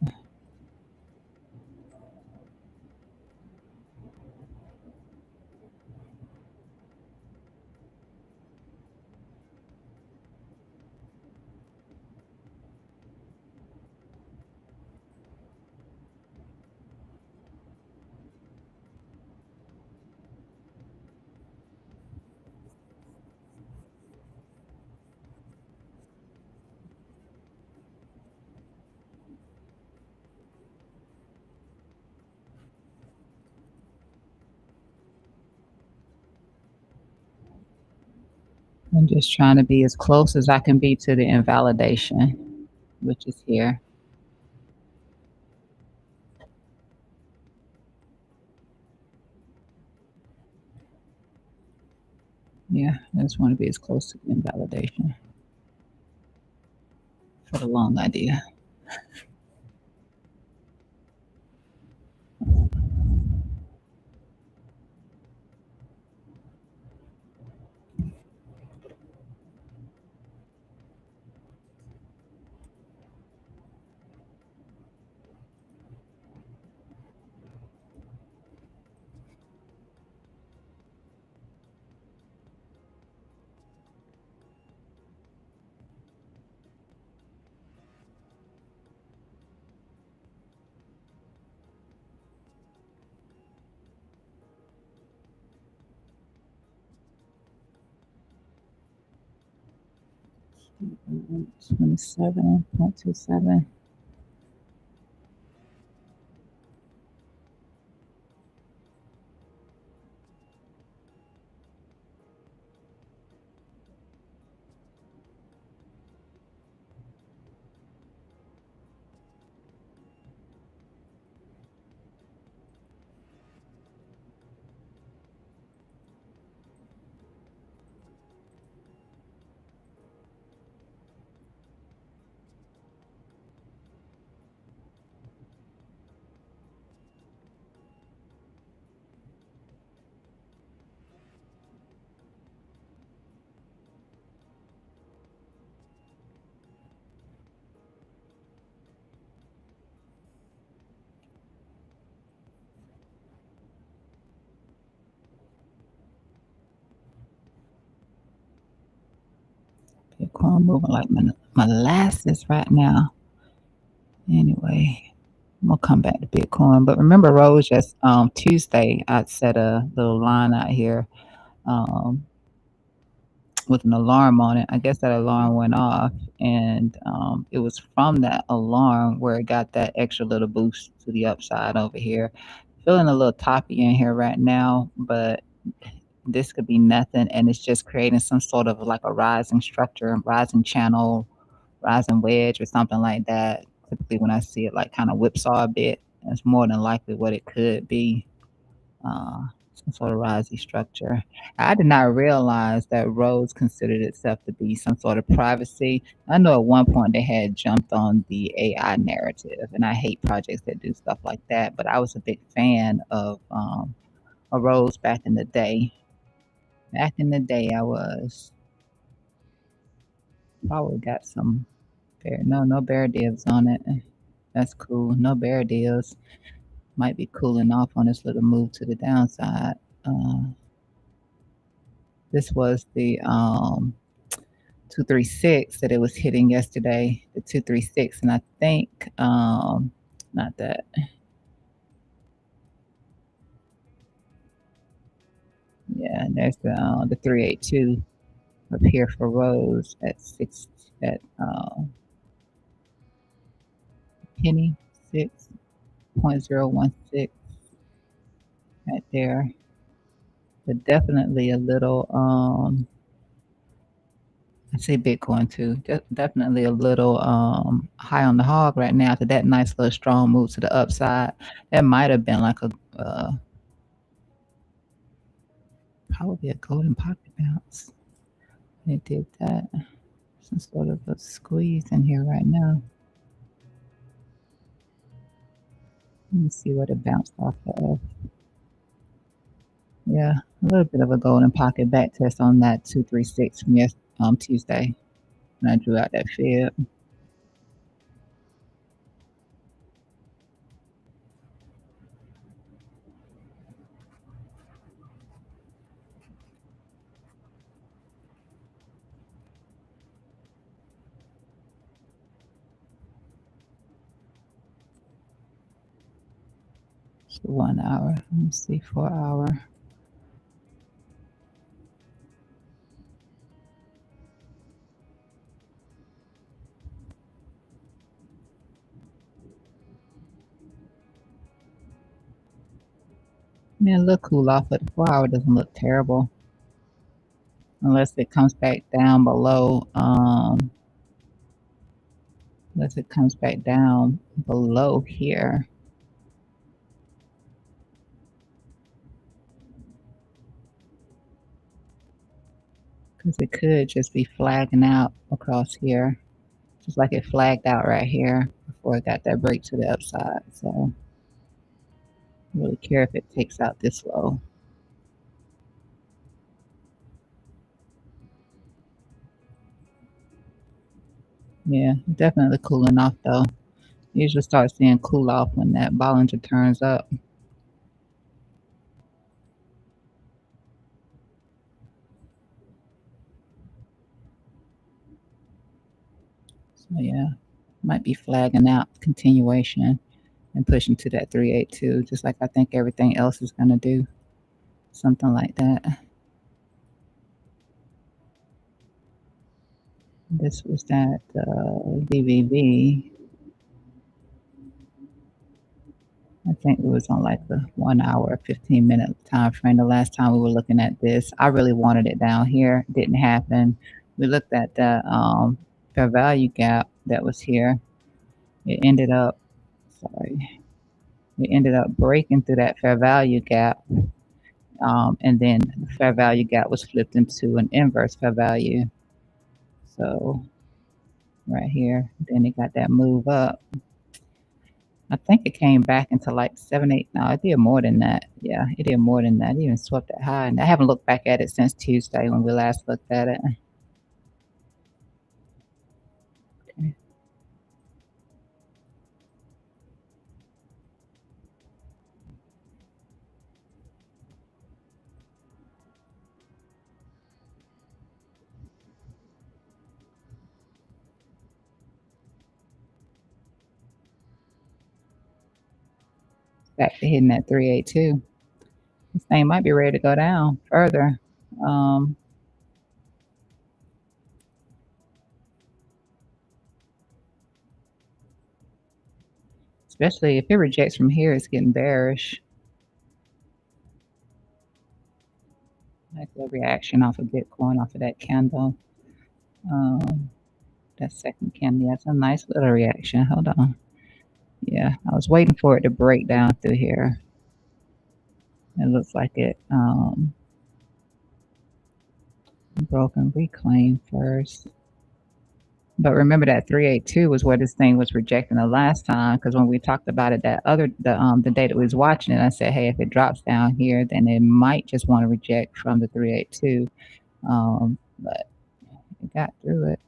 I'm just trying to be as close as I can be to the invalidation, which is here. Yeah, I just want to be as close to the invalidation for the long idea. $27.27. Bitcoin moving like molasses right now. Anyway, I'm gonna come back to Bitcoin. But remember, Rose, just Tuesday, I set a little line out here um, with an alarm on it. I guess that alarm went off, and it was from that alarm where it got that extra little boost to the upside over here. Feeling a little toppy in here right now, but this could be nothing, and it's just creating some sort of like a rising structure, rising channel, rising wedge, or something like that. Typically, when I see it like kind of whipsaw a bit, that's more than likely what it could be. Uh, some sort of rising structure. I did not realize that Rose considered itself to be some sort of privacy. I know at one point they had jumped on the AI narrative, and I hate projects that do stuff like that. But I was a big fan of a Rose back in the day. Back in the day, I was probably got some bear. No bear divs on it. That's cool. No bear deals. Might be cooling off on this little move to the downside. Uh, this was the 236 that it was hitting yesterday. The 236, and I think not that. Yeah, there's the 382 up here for Rose at six at penny 6.016 right there. But definitely a little I see Bitcoin too. Definitely a little high on the hog right now after that nice little strong move to the upside. That might have been like a probably a golden pocket bounce. It did that. Some sort of a squeeze in here right now. Let me see what it bounced off of. Yeah, a little bit of a golden pocket back test on that 236 from Tuesday when I drew out that fib. So 1 hour. Let me see, 4 hour. Man, look cool off, but the 4 hour doesn't look terrible unless it comes back down below. Unless it comes back down below here. Because it could just be flagging out across here. Just like it flagged out right here before it got that break to the upside. So I don't really care if it takes out this low. Yeah, definitely cooling off though. You usually start seeing cool off when that Bollinger turns up. So yeah, might be flagging out continuation and pushing to that 382, just like I think everything else is gonna do. Something like that. This was that BBB. I think it was on like the 1 hour, 15-minute time frame. The last time we were looking at this, I really wanted it down here. Didn't happen. We looked at the fair value gap that was here. It ended up, sorry, it ended up breaking through that fair value gap. And then the fair value gap was flipped into an inverse fair value. So right here, then it got that move up. I think it came back into like 7, 8. No, it did more than that. Yeah, it did more than that. It even swept that high. And I haven't looked back at it since Tuesday when we last looked at it. Okay. back to hitting that 382. This thing might be ready to go down further. Especially if it rejects from here, it's getting bearish. Nice little reaction off of Bitcoin, off of that candle. That second candle, that's a nice little reaction. Hold on. Yeah, I was waiting for it to break down through here. It looks like it broke and reclaimed first. But remember that 382 was where this thing was rejecting the last time, because when we talked about it the day that we was watching it, I said, hey, if it drops down here, then it might just want to reject from the 382. But it got through it.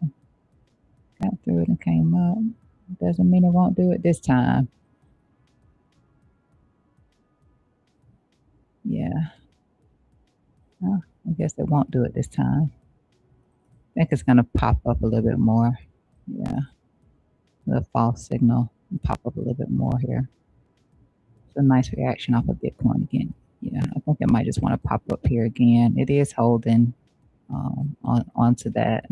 Got through it and came up. Doesn't mean it won't do it this time. Yeah. Well, I guess it won't do it this time. I think it's gonna pop up a little bit more. Yeah. The false signal pop up a little bit more here. It's a nice reaction off of Bitcoin again. Yeah, I think it might just want to pop up here again. It is holding onto that.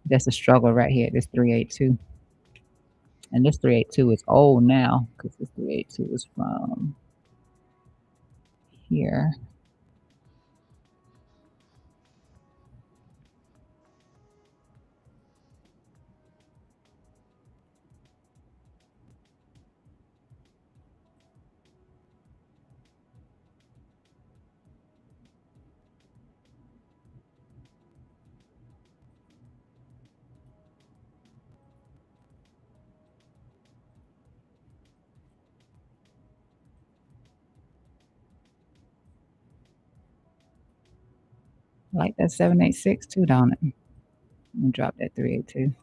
That's a struggle right here. This 382, and this 382 is old now because this 382 is from here. I like that 786 too, don't it? Let me drop that 382.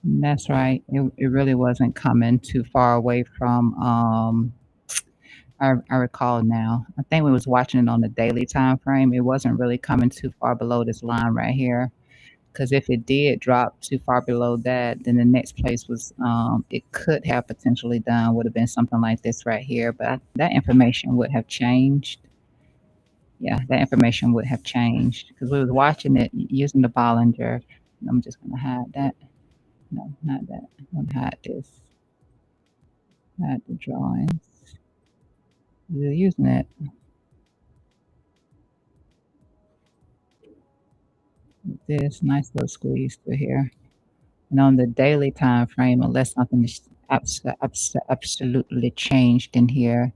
That's right. It really wasn't coming too far away from I recall now. I think we was watching it on the daily time frame. It wasn't really coming too far below this line right here. Because if it did drop too far below that, then the next place was it could have potentially done would have been something like this right here. But that information would have changed. Yeah, that information would have changed because we was watching it using the Bollinger. I'm just gonna hide that. No, not that. I'm gonna hide this. Hide the drawings. We're using it. This nice little squeeze through here. And on the daily time frame, unless something is absolutely changed in here,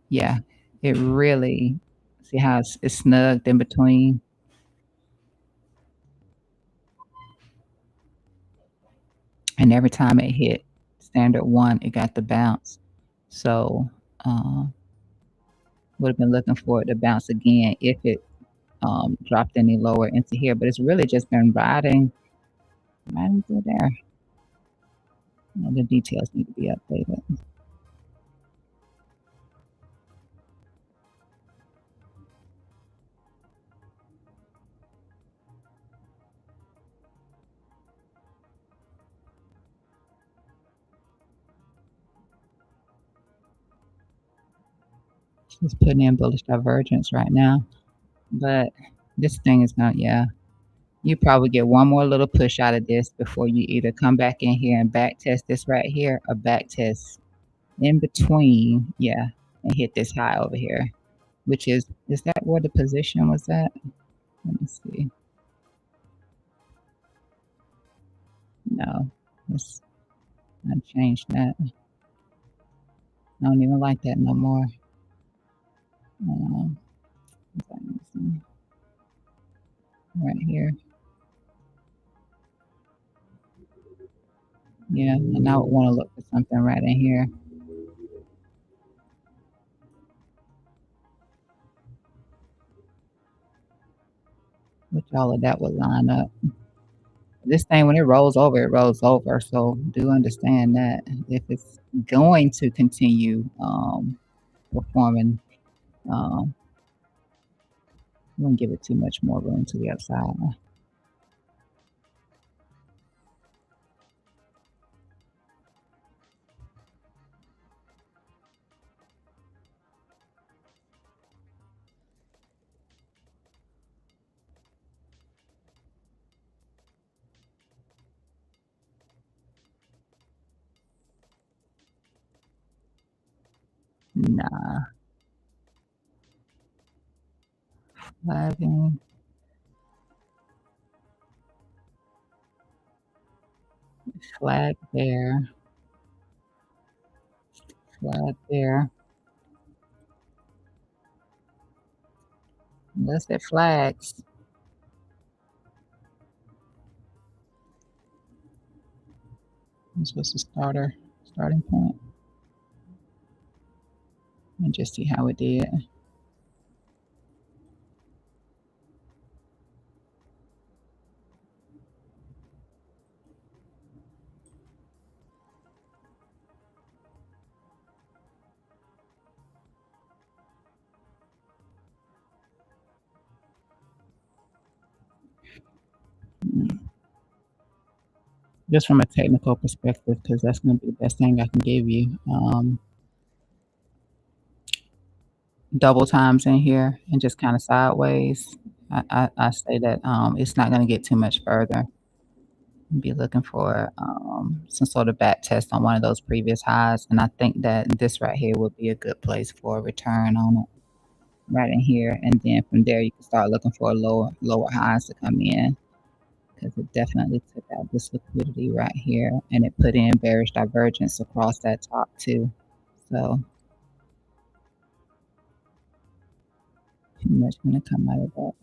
yeah, it really see how it's snugged in between. And every time it hit standard one, it got the bounce. So would have been looking for it to bounce again if it dropped any lower into here. But it's really just been riding through there. You know, the details need to be updated. Just putting in bullish divergence right now. But this thing is not, yeah. You probably get one more little push out of this before you either come back in here and back test this right here or back test in between, yeah, and hit this high over here, which is that where the position was at? Let me see. No, let's not change that. I don't even like that no more. Um, right here. Yeah, and I would want to look for something right in here. Which all of that would line up. This thing, when it rolls over, it rolls over. So do understand that if it's going to continue performing, um, we won't give it too much more room to the upside. Nah, flagging, flag there, flag there. Unless it flags, this was the starting point, and just see how it did. Just from a technical perspective, because that's going to be the best thing I can give you. Double times in here and just kind of sideways. I say that it's not going to get too much further. Be looking for some sort of back test on one of those previous highs, and I think that this right here would be a good place for a return on it, right in here, and then from there you can start looking for lower highs to come in because it definitely took out this liquidity right here, and it put in bearish divergence across that top too. So pretty much going to come out of that.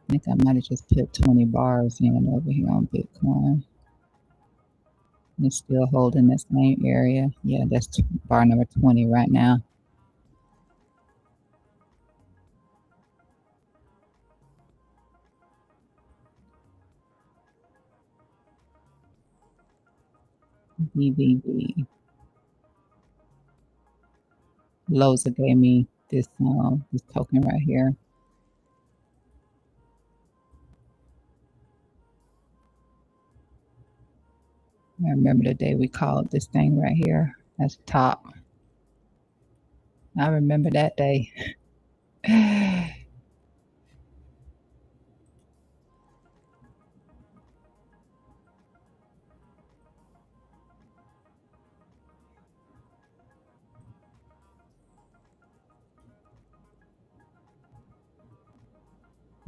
I think I might have just put 20 bars in over here on Bitcoin. It's still holding the same area. Yeah, that's bar number 20 right now. BBB. Loza gave me this token right here. I remember the day we called this thing right here. That's top. I remember that day.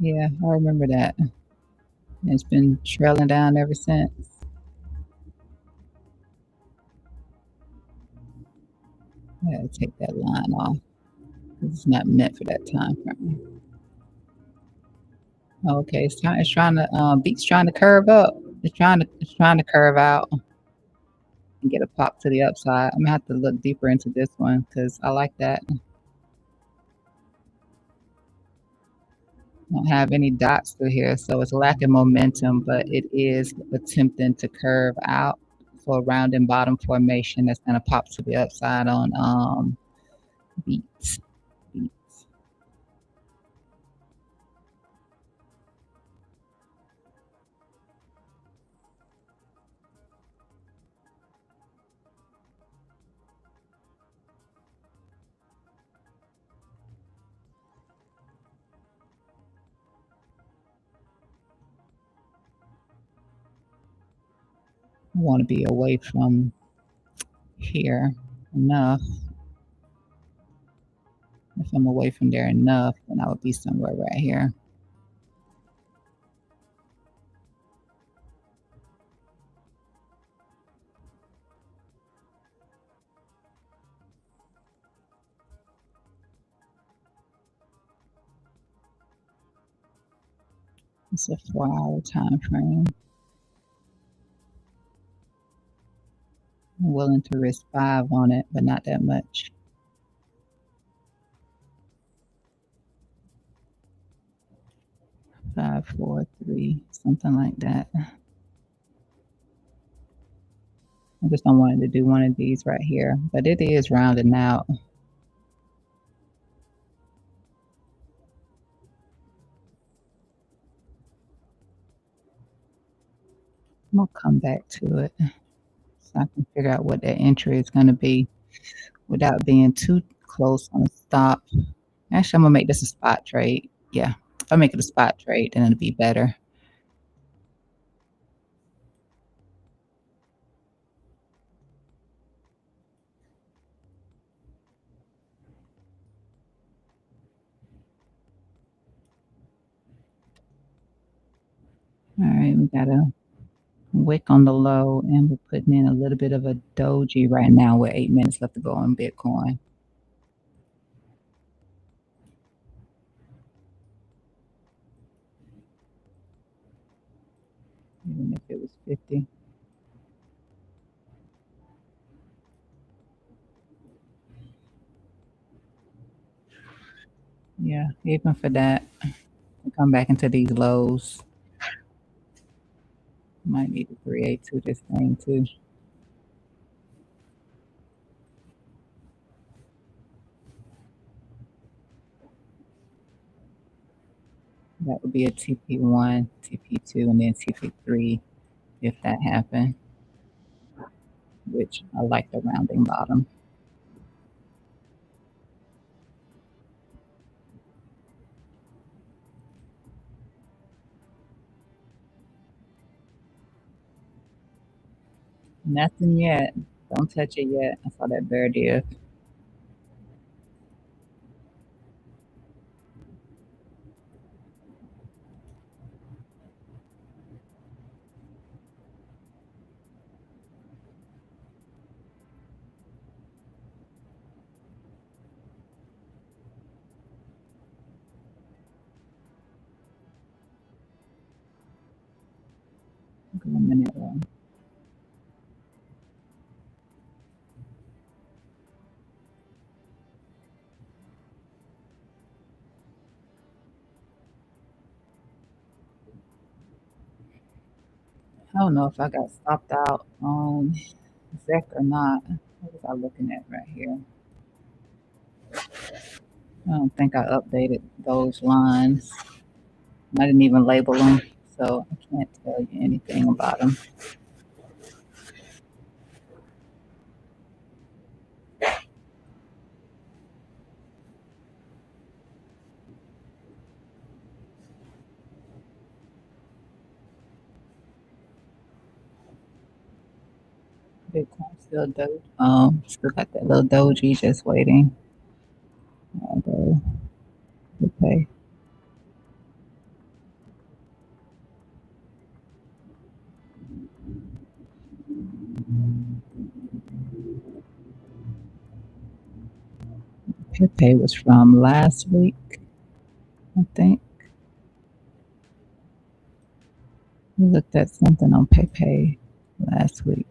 Yeah, I remember that. It's been trailing down ever since. I gotta take that line off. It's not meant for that time frame. Okay, it's trying to beat's trying to curve up. It's trying to curve out and get a pop to the upside. I'm gonna have to look deeper into this one because I like that. Don't have any dots through here, so it's lacking momentum, but it is attempting to curve out for a round and bottom formation that's gonna pop to the upside on beats. Beats. I want to be away from here enough. If I'm away from there enough, then I would be somewhere right here. It's a 4-hour time frame. I'm willing to risk 5 on it, but not that much. 5, 4, 3, something like that. I just don't want it to do one of these right here, but it is rounding out. I'm gonna come back to it so I can figure out what that entry is gonna be without being too close on the stop. Actually, I'm gonna make this a spot trade. Yeah, if I make it a spot trade, then it'll be better. All right, we got a wick on the low, and we're putting in a little bit of a doji right now with 8 minutes left to go on Bitcoin. Even if it was 50. Yeah, even for that, we come back into these lows. Might need to 382 this thing too. That would be a TP1, TP2, and then TP3 if that happened, which I like the rounding bottom. Nothing yet. Don't touch it yet. I saw that bear diff. Go a minute low. I don't know if I got stopped out on Zec or not. What was I looking at right here? I don't think I updated those lines. I didn't even label them, so I can't tell you anything about them. Bitcoin still doge. Still got that little doji just waiting. I'll go okay. Pepe was from last week, I think. We looked at something on Pepe last week.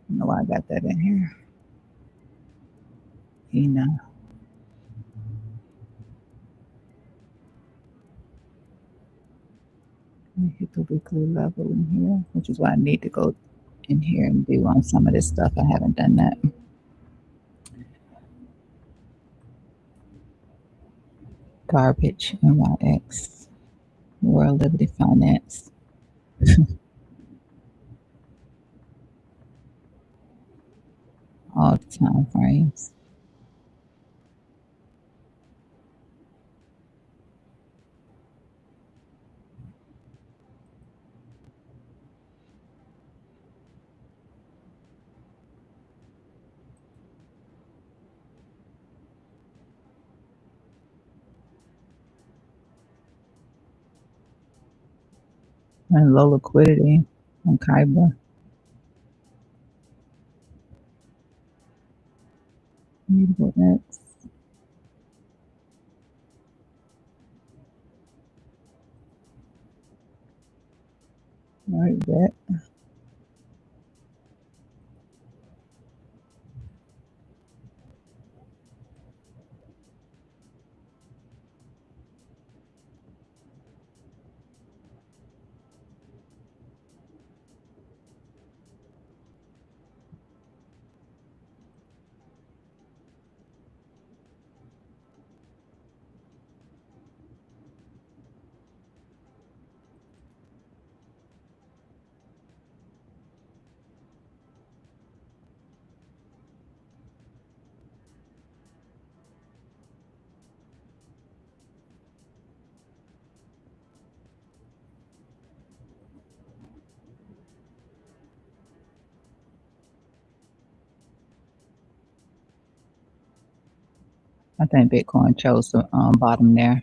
I don't know why I got that in here. You know. Let me hit the weekly level in here, which is why I need to go in here and do on some of this stuff. I haven't done that. Garbage, NYX, World Liberty Finance. All the time frames. And low liquidity on Kyber. Need to go next. Right back. I think Bitcoin chose the bottom there.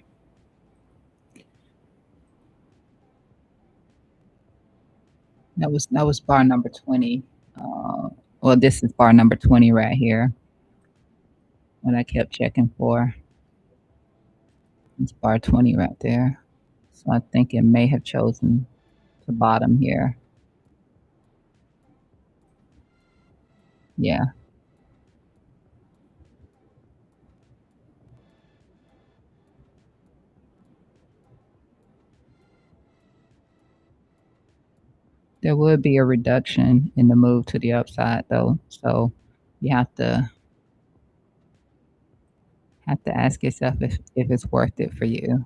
That was bar number 20. Well, this is bar number 20 right here. What I kept checking for. It's bar 20 right there. So I think it may have chosen the bottom here. Yeah, there would be a reduction in the move to the upside though. So you have to ask yourself if it's worth it for you.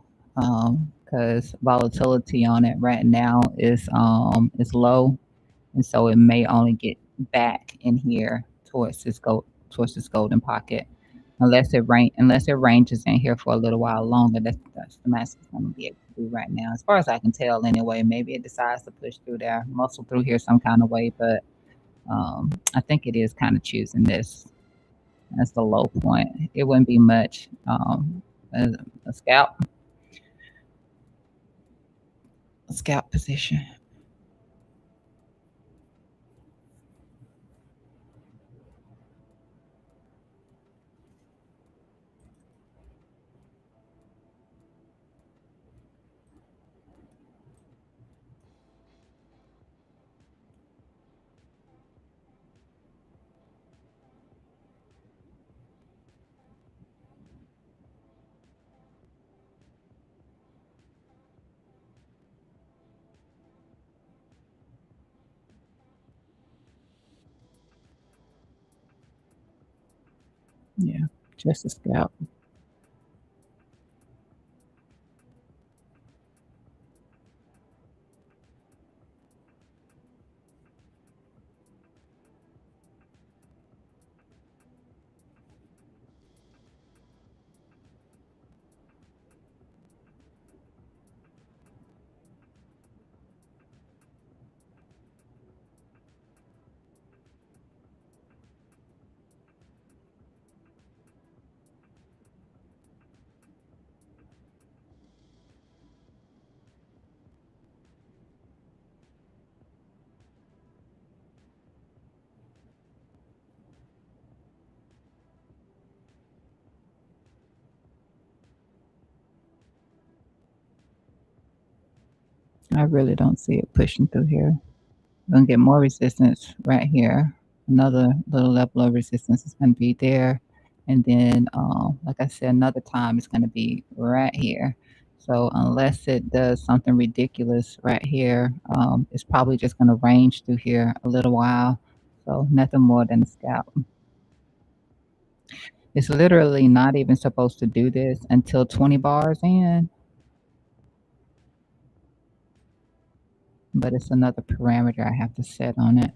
Because volatility on it right now is low, and so it may only get back in here towards this golden pocket, unless it ranges in here for a little while longer. That's the max it's going to be able to do right now, as far as I can tell. Anyway, maybe it decides to push through there, muscle through here some kind of way, but I think it is kind of choosing this as the low point. It wouldn't be much. A, a scalp, a scalp position. Yeah, just a scalp. 'Cause I really don't see it pushing through here. Gonna get more resistance right here. Another little level of resistance is gonna be there. And then, like I said, another time it's gonna be right here. So unless it does something ridiculous right here, it's probably just gonna range through here a little while. So nothing more than a scalp. It's literally not even supposed to do this until 20 bars in, but it's another parameter I have to set on it.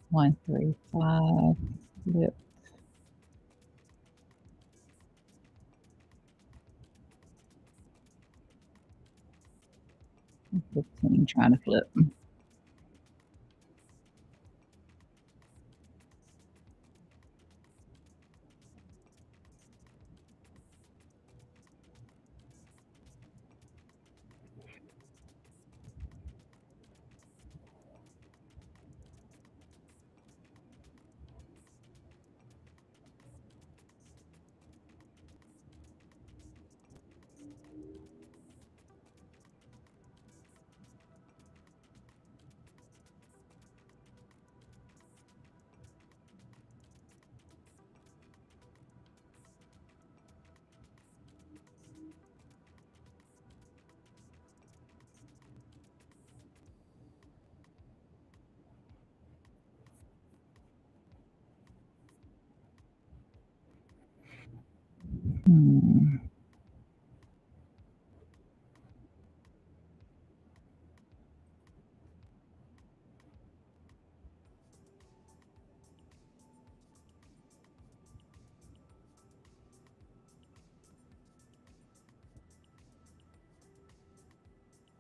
135, flip. 15 trying to flip. Hmm.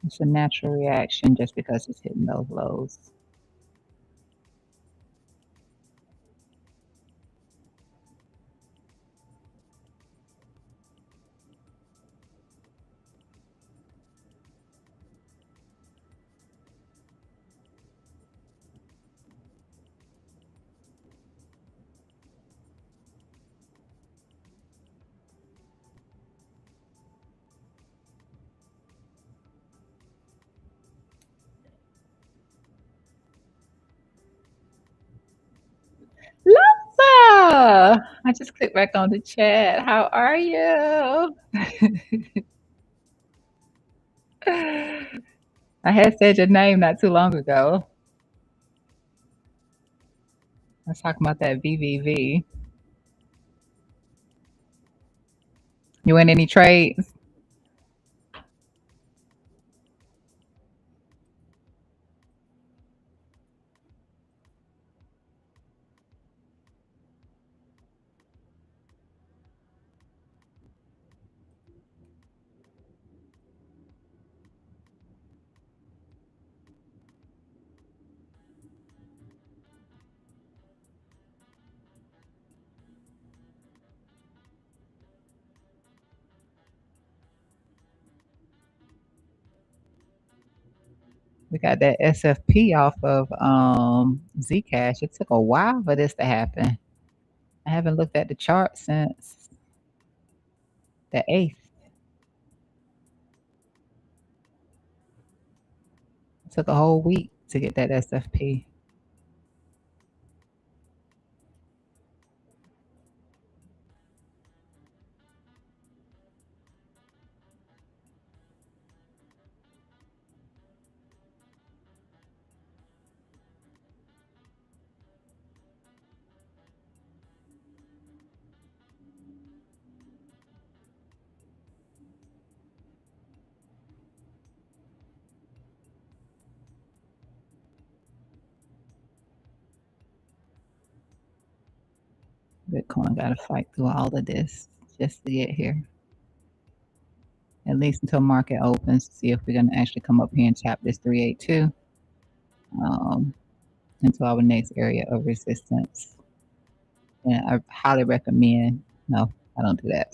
It's a natural reaction just because it's hitting those lows. Lisa! I just clicked back on the chat. How are you? I had said your name not too long ago. I was talking about that VVV. You in any trades? We got that SFP off of Zcash. It took a while for this to happen. I haven't looked at the chart since the 8th. It took a whole week to get that SFP. Bitcoin got to fight through all of this just to get here. At least until market opens, see if we're going to actually come up here and tap this 382 into our next area of resistance. And I highly recommend, no, I don't do that.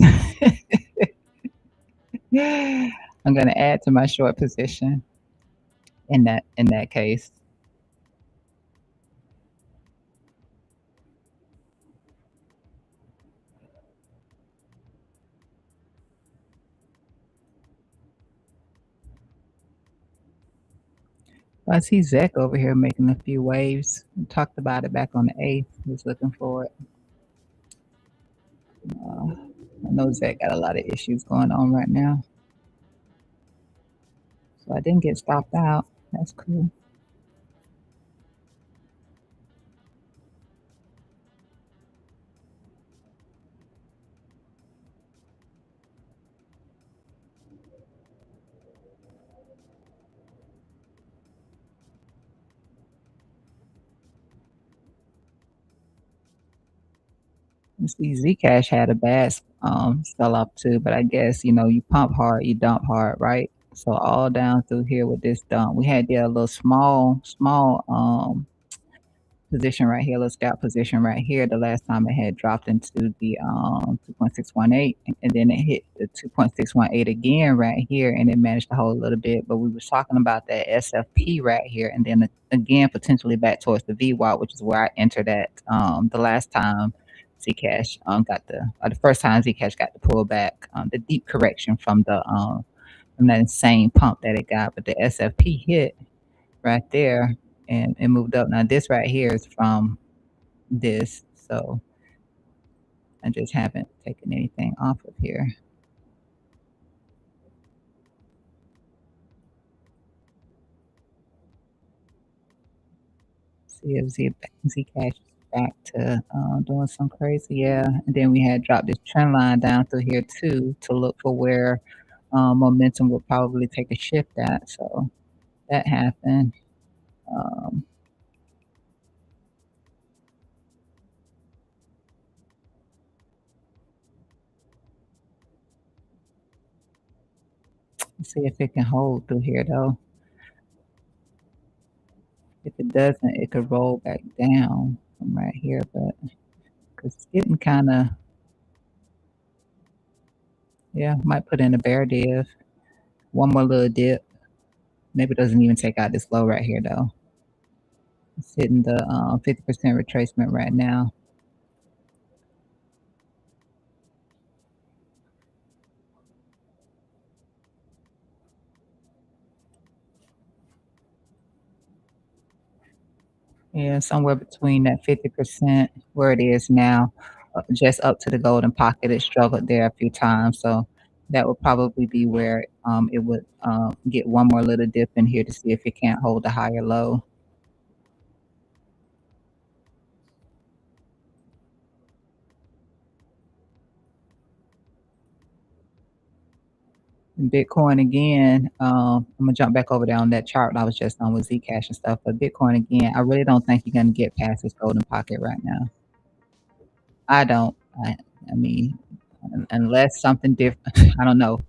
I'm going to add to my short position in that case. I see Zach over here making a few waves. We talked about it back on the 8th. He's looking for it. I know Zach got a lot of issues going on right now. So I didn't get stopped out. That's cool. You see, Zcash had a bad sell off too, but I guess you know you pump hard, you dump hard, right? So all down through here with this dump, we had there a little small position right here, let's scalp position right here. The last time it had dropped into the 2.618, and then it hit the 2.618 again right here, and it managed to hold a little bit. But we was talking about that SFP right here, and then again potentially back towards the VWAP, which is where I entered at the last time Zcash got the first time Zcash got the pullback, the deep correction from that insane pump that it got. But the SFP hit right there and it moved up. Now this right here is from this, so I just haven't taken anything off of here. See if Zcash is back to doing some crazy, yeah. And then we had dropped this trend line down through here too to look for where momentum would probably take a shift at. So that happened. Um, let's see if it can hold through here though. If it doesn't, it could roll back down from right here, but because it's getting kind of, yeah, might put in a bear div. One more little dip. Maybe it doesn't even take out this low right here though. It's hitting the 50% retracement right now. Yeah, somewhere between that 50% where it is now, just up to the golden pocket. It struggled there a few times, so that would probably be where it would get one more little dip in here to see if it can't hold a higher low. Bitcoin again, I'm gonna jump back over there on that chart I was just on with Zcash and stuff. But Bitcoin again, I really don't think you're gonna get past this golden pocket right now. I don't. I mean, unless something different. I don't know.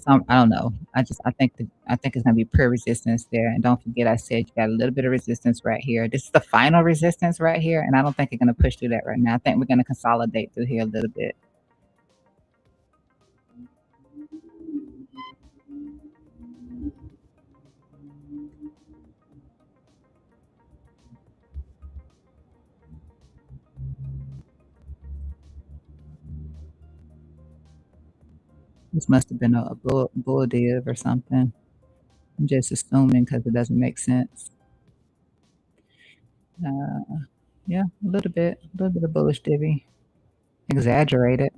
I don't know. I think it's gonna be pure resistance there. And don't forget, I said you got a little bit of resistance right here. This is the final resistance right here, and I don't think you're gonna push through that right now. I think we're gonna consolidate through here a little bit. This must have been a bull div or something. I'm just assuming because it doesn't make sense. Uh, yeah, a little bit of bullish divvy. Exaggerated.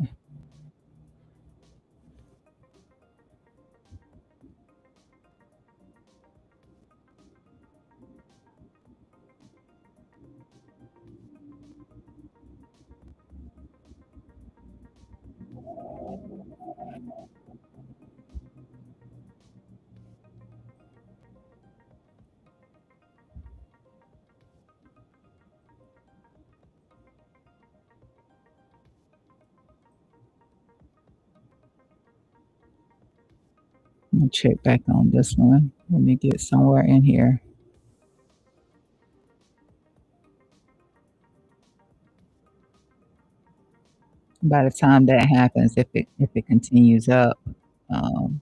Let me check back on this one. Let me get somewhere in here. By the time that happens, if it continues up, um,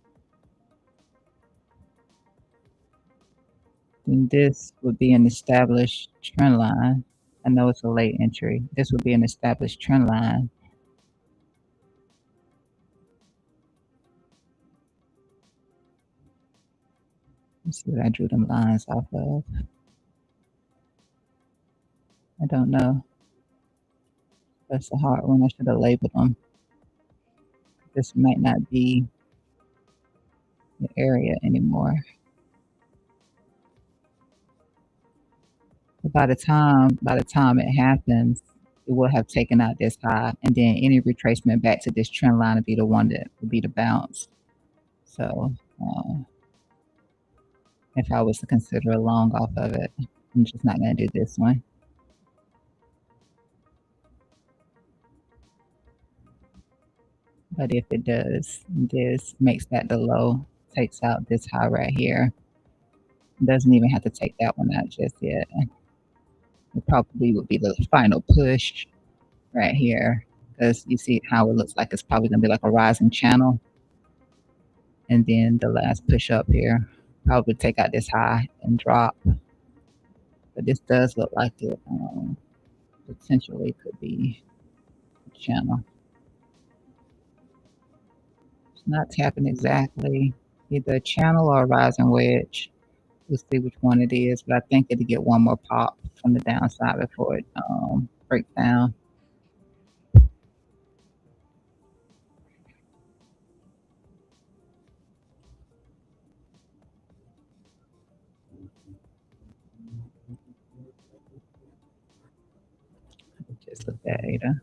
then this would be an established trend line. I know it's a late entry. This would be an established trend line. Let's see what I drew them lines off of. I don't know. That's a hard one. I should have labeled them. This might not be the area anymore. But by the time it happens, it will have taken out this high, and then any retracement back to this trend line would be the one that would be the bounce. So if I was to consider a long off of it, I'm just not going to do this one. But if it does, this makes that the low. takes out this high right here. Doesn't even have to take that one out just yet. It probably would be the final push right here, because you see how it looks like it's probably gonna be like a rising channel. And then the last push up here, probably take out this high and drop. But this does look like it potentially could be a channel. It's not tapping exactly, either a channel or a rising wedge. We'll see which one it is, but I think it'll get one more pop from the downside before it breaks down. Just look at ADA.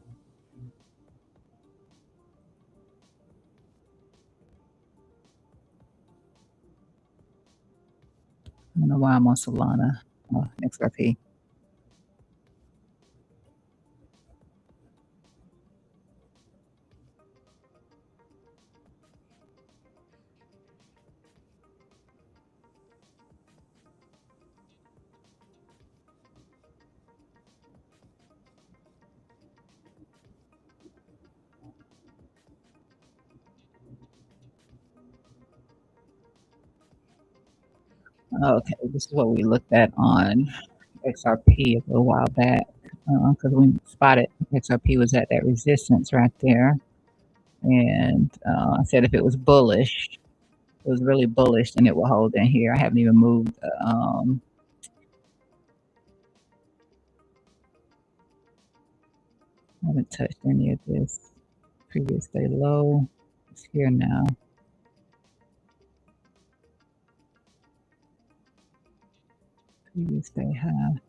I don't know why I'm on Solana. Oh, XRP. Okay, this is what we looked at on XRP a little while back, because we spotted XRP was at that resistance right there. And I said if it was bullish, it was really bullish, then it will hold in here. I haven't even moved. I haven't touched any of this previous day low. It's here now. Previous day high.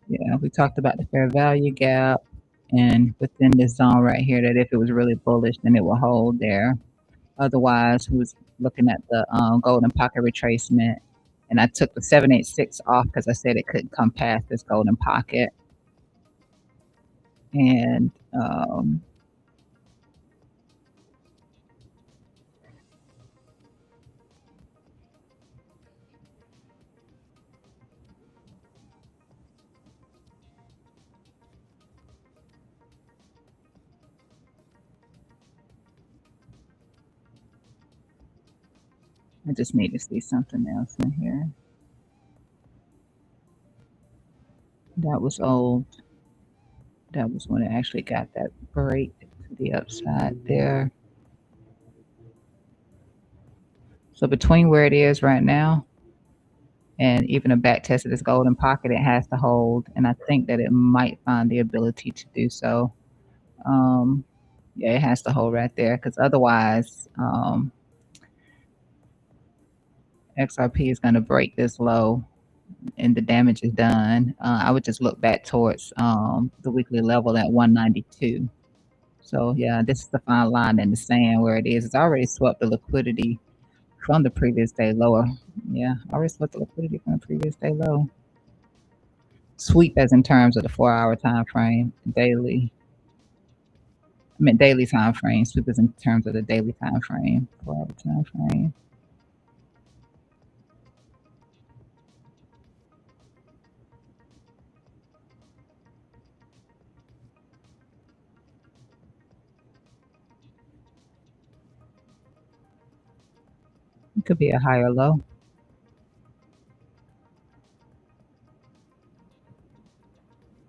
Yeah, we talked about the fair value gap, and within this zone right here, that if it was really bullish, then it will hold there. Otherwise, we was looking at the golden pocket retracement, and I took the 786 off because I said it couldn't come past this golden pocket. And I just need to see something else in here. That was old. That was when it actually got that break to the upside there. So between where it is right now and even a back test of this golden pocket, it has to hold. And I think that it might find the ability to do so. Yeah, it has to hold right there, because otherwise XRP is going to break this low and the damage is done. I would just look back towards the weekly level at 192. So yeah, this is the fine line in the sand where it is. It's already swept the liquidity from the previous day lower. Yeah, already swept the liquidity from the previous day low. Sweep as in terms of the 4-hour time frame, daily. I mean daily time frame. Sweep is in terms of the daily time frame, 4-hour time frame. It could be a higher low.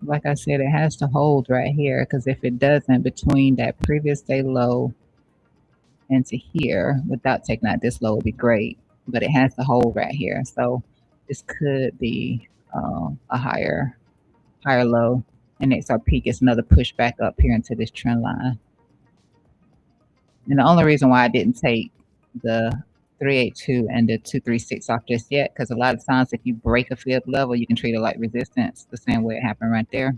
Like I said, it has to hold right here, because if it doesn't, between that previous day low and to here, without taking out this low would be great, but it has to hold right here. So this could be a higher low, and XRP gets another push back up here into this trend line. And the only reason why I didn't take the 382 and the 236 off just yet, because a lot of times if you break a fib level, you can treat it like resistance, the same way it happened right there.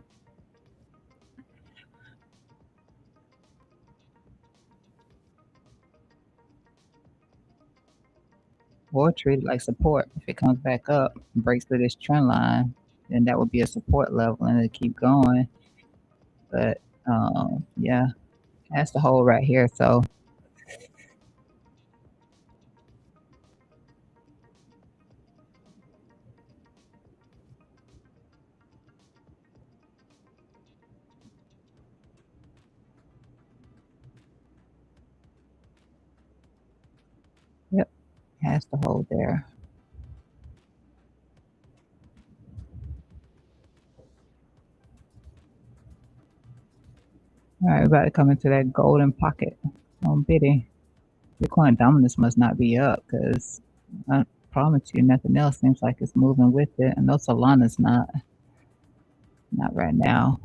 or treat it like support. If it comes back up and breaks through this trend line, then that would be a support level and it'll keep going. But yeah, that's the hole right here. So yep, has to hold there. All right, we're about to come into that golden pocket on Biddy. Bitcoin dominance must not be up because I promise you nothing else seems like it's moving with it. I know Solana's not right now.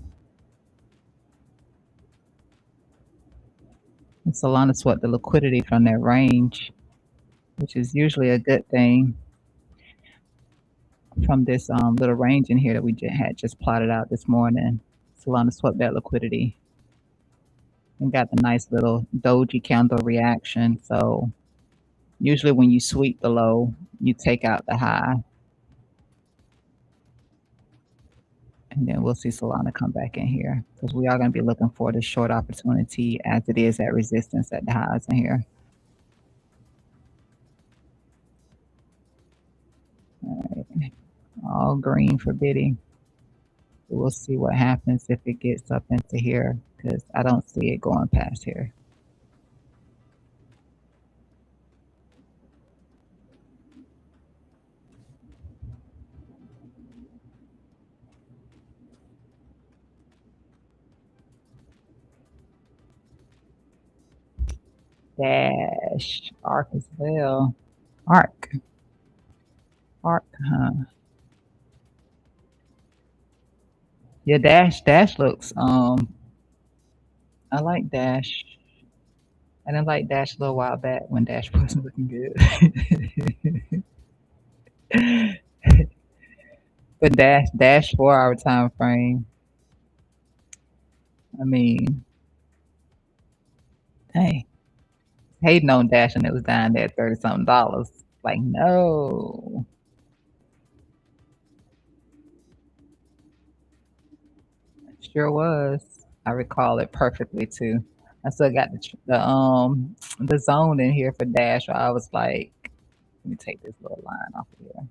And Solana swept the liquidity from their range, which is usually a good thing from this little range in here that we had just plotted out this morning. Solana swept that liquidity and got the nice little doji candle reaction. So usually when you sweep the low, you take out the high. And then we'll see Solana come back in here because we are going to be looking for the short opportunity as it is at resistance at the highs in here. All right. All green for Biddy. We'll see what happens if it gets up into here because I don't see it going past here. Dash. Arc as well. Arc. Arc, huh? Yeah, Dash looks I like Dash. I didn't like Dash a little while back when Dash wasn't looking good. But Dash 4 hour time frame. I mean, hey, hating on Dash and it was down there at $30 something. Like, no. Sure was. I recall it perfectly too. I still got the zone in here for Dash. Where I was like, let me take this little line off of here.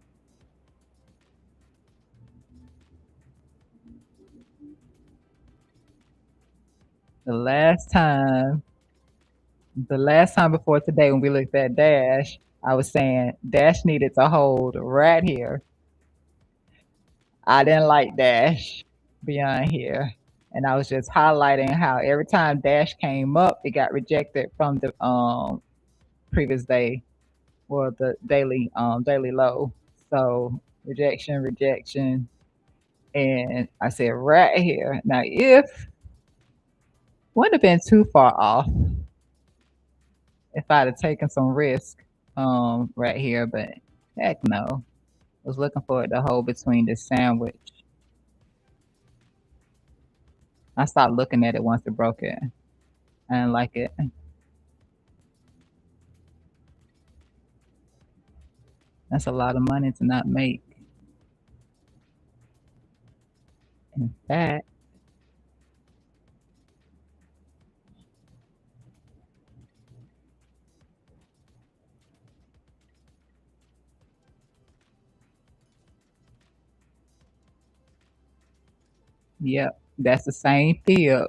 The last time before today when we looked at Dash, I was saying Dash needed to hold right here. I didn't like Dash beyond here. And I was just highlighting how every time Dash came up, it got rejected from the previous day or the daily low. So rejection. And I said right here. Now if wouldn't have been too far off if I'd have taken some risk right here, but heck no. I was looking for it to hold between the sandwich. I stopped looking at it once it broke it. I didn't like it. That's a lot of money to not make. In fact, yep, that's the same field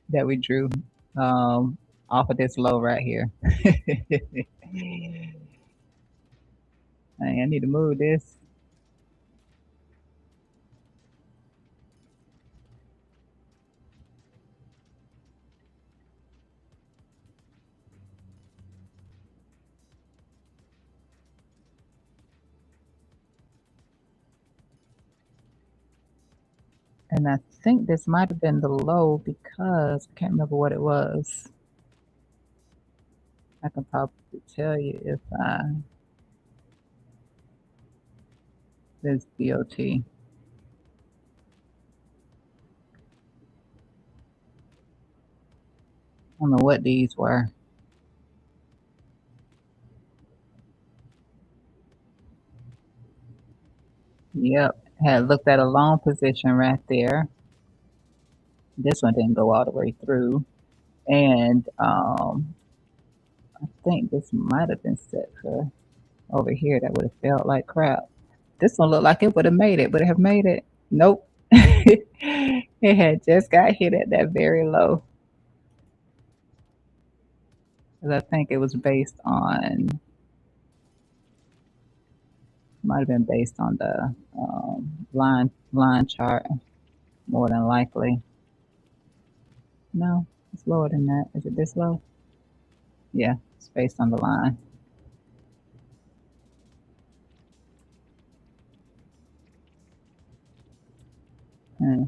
that we drew off of this low right here. I need to move this. And I think this might have been the low because I can't remember what it was. I can probably tell you if there's BOT. I don't know what these were. Yep. Had looked at a long position right there. This one didn't go all the way through. And I think this might have been set for over here. That would have felt like crap. This one looked like it would have made it. Would it have made it? Nope. It had just got hit at that very low. 'Cause I think it was based on, might have been based on the line chart more than likely. No, it's lower than that. Is it this low? Yeah, it's based on the line. Hmm.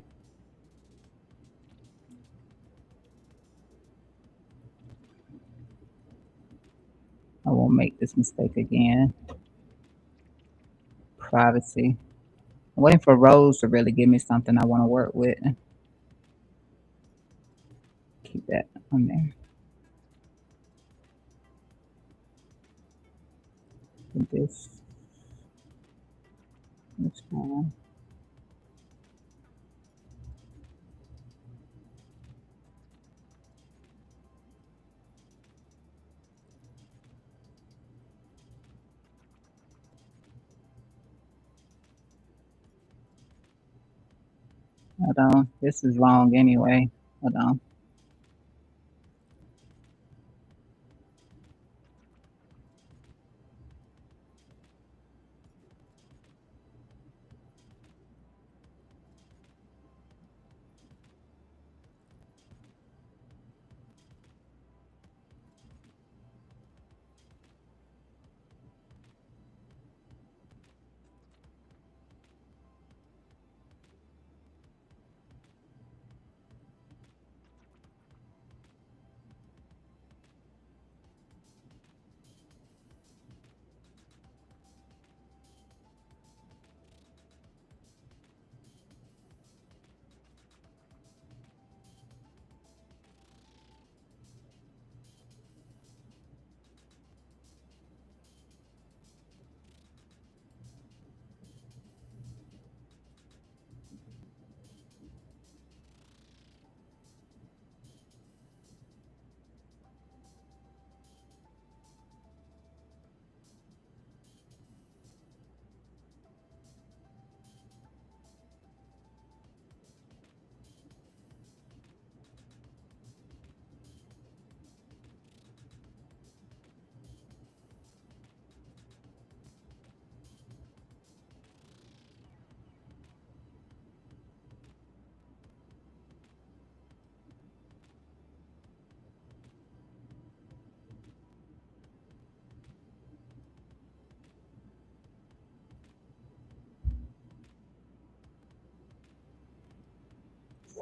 I won't make this mistake again. Privacy. I'm waiting for Rose to really give me something I want to work with. Keep that on there. Put this one. Hold on. This is long anyway. Hold on.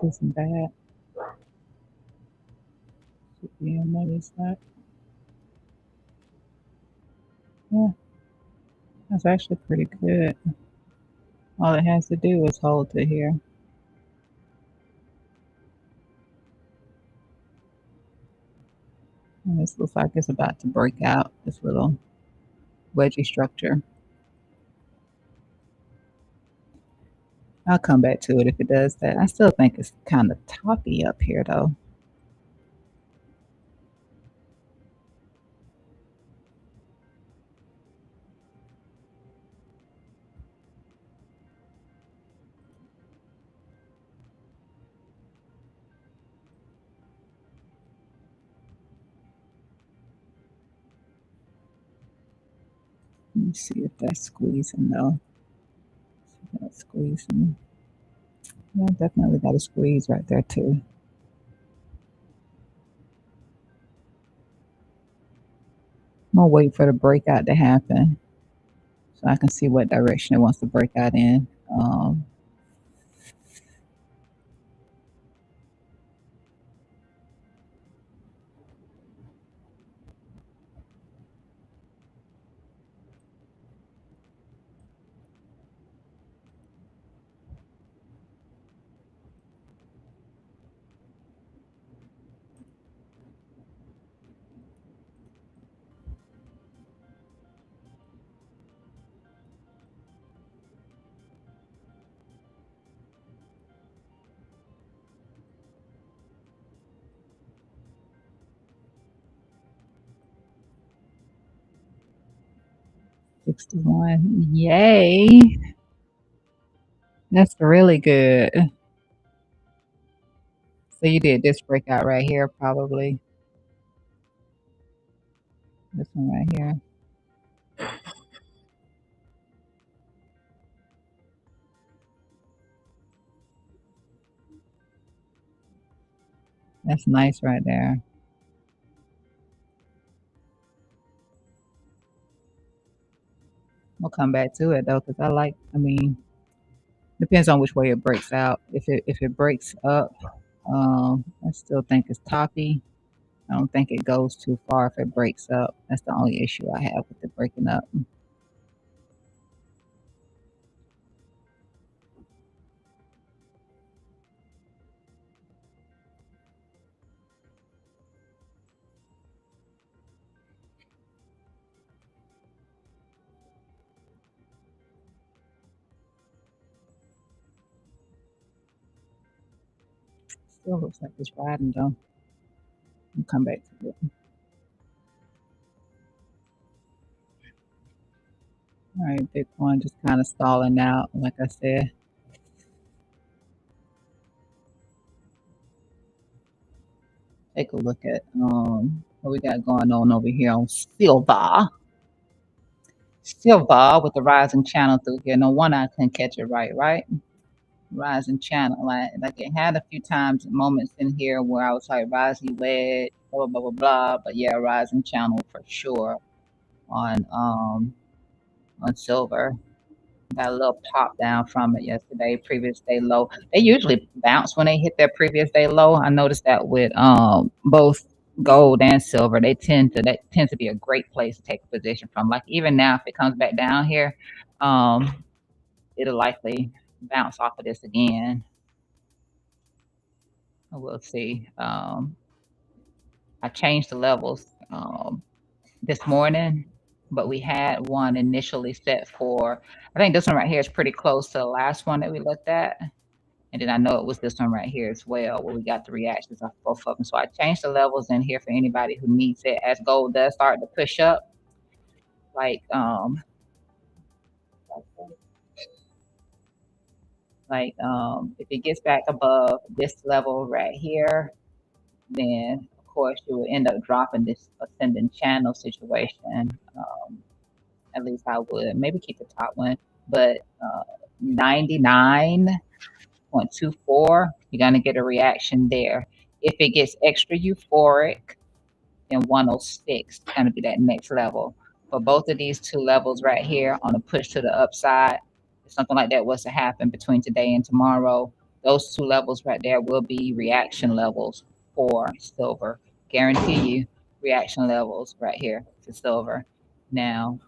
This isn't bad. Yeah, maybe it's not. Yeah, that's actually pretty good. All it has to do is hold to here. And this looks like it's about to break out this little wedgie structure. I'll come back to it if it does that. I still think it's kind of toppy up here though. Let me see if that's squeezing though. That's squeezing. Yeah, definitely got a squeeze right there too. I'm gonna wait for the breakout to happen so I can see what direction it wants to break out in. 61. Yay. That's really good. So you did this breakout right here, probably. This one right here. That's nice right there. We'll come back to it though, because I mean, depends on which way it breaks out. If it breaks up, I still think it's toppy. I don't think it goes too far if it breaks up. That's the only issue I have with it breaking up. Still looks like it's riding though. We'll come back to it. All right, Bitcoin just kind of stalling out, like I said. Take a look at what we got going on over here on silver. Silver with the rising channel through here. No wonder I couldn't catch it right? Rising channel. Like it had a few times moments in here where I was like rising wedge, blah blah blah blah blah. But yeah, rising channel for sure on silver. Got a little pop down from it yesterday, previous day low. They usually bounce when they hit their previous day low. I noticed that with both gold and silver. That tends to be a great place to take a position from. Like even now, if it comes back down here, um, it'll likely bounce off of this again. We'll see. I changed the levels this morning, but we had one initially set for, I think this one right here is pretty close to the last one that we looked at. And then I know it was this one right here as well, where we got the reactions of both of them. So I changed the levels in here for anybody who needs it as gold does start to push up. Like, if it gets back above this level right here, then of course you will end up dropping this ascending channel situation. At least I would maybe keep the top one, but 99.24, you're gonna get a reaction there. If it gets extra euphoric, then 106 is gonna be that next level. For both of these two levels right here on a push to the upside, if something like that was to happen between today and tomorrow, those two levels right there will be reaction levels for silver. Guarantee you reaction levels right here for silver. Now,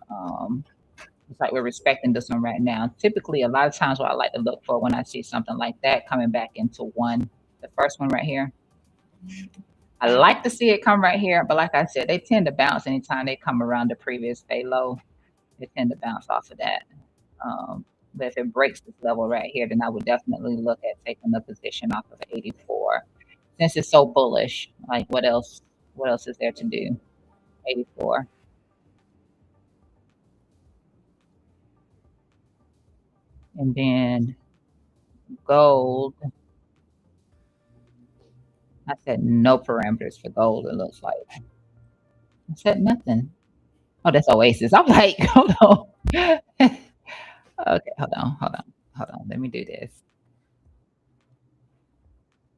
it's like we're respecting this one right now. Typically, a lot of times what I like to look for when I see something like that coming back into one, the first one right here, I like to see it come right here, but like I said, they tend to bounce anytime they come around the previous day low. They tend to bounce off of that. But if it breaks this level right here, then I would definitely look at taking the position off of 84. Since it's so bullish, like what else? What else is there to do? 84. And then gold. I said no parameters for gold, it looks like. I said nothing. Oh, that's Oasis. I'm like, hold on. Okay, hold on. Let me do this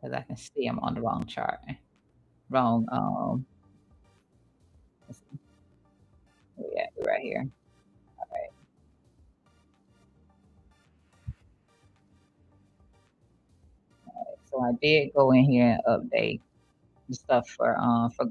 because I can see I'm on the wrong chart. Wrong. Let's see. Where we at? We're right here. All right. So I did go in here and update the stuff for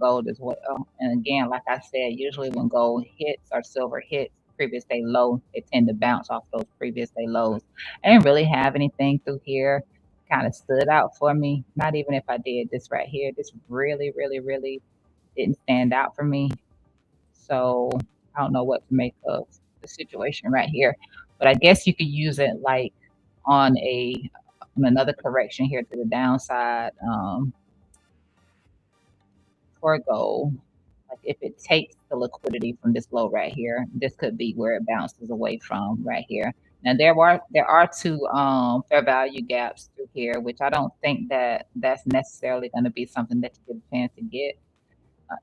gold as well. And again, like I said, usually when gold hits or silver hits previous day low, they tend to bounce off those previous day lows. I didn't really have anything through here kind of stood out for me. Not even if I did this right here. This really didn't stand out for me. So I don't know what to make of the situation right here. But I guess you could use it like on a on another correction here to the downside. For gold, like if it takes the liquidity from this low right here. This could be where it bounces away from right here. Now there are two fair value gaps through here, which I don't think that that's necessarily going to be something that you get a chance to get.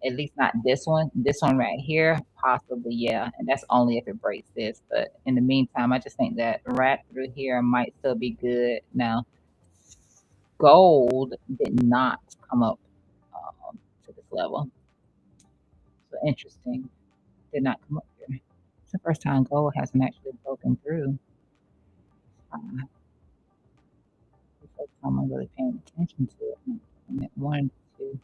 At least not this one. This one right here, possibly, yeah. And that's only if it breaks this. But in the meantime, I just think that right through here might still be good. Now, gold did not come up to this level. So interesting. Did not come up here. It's the first time gold hasn't actually broken through. The first time I'm really paying attention to it. I'm at 1, 2.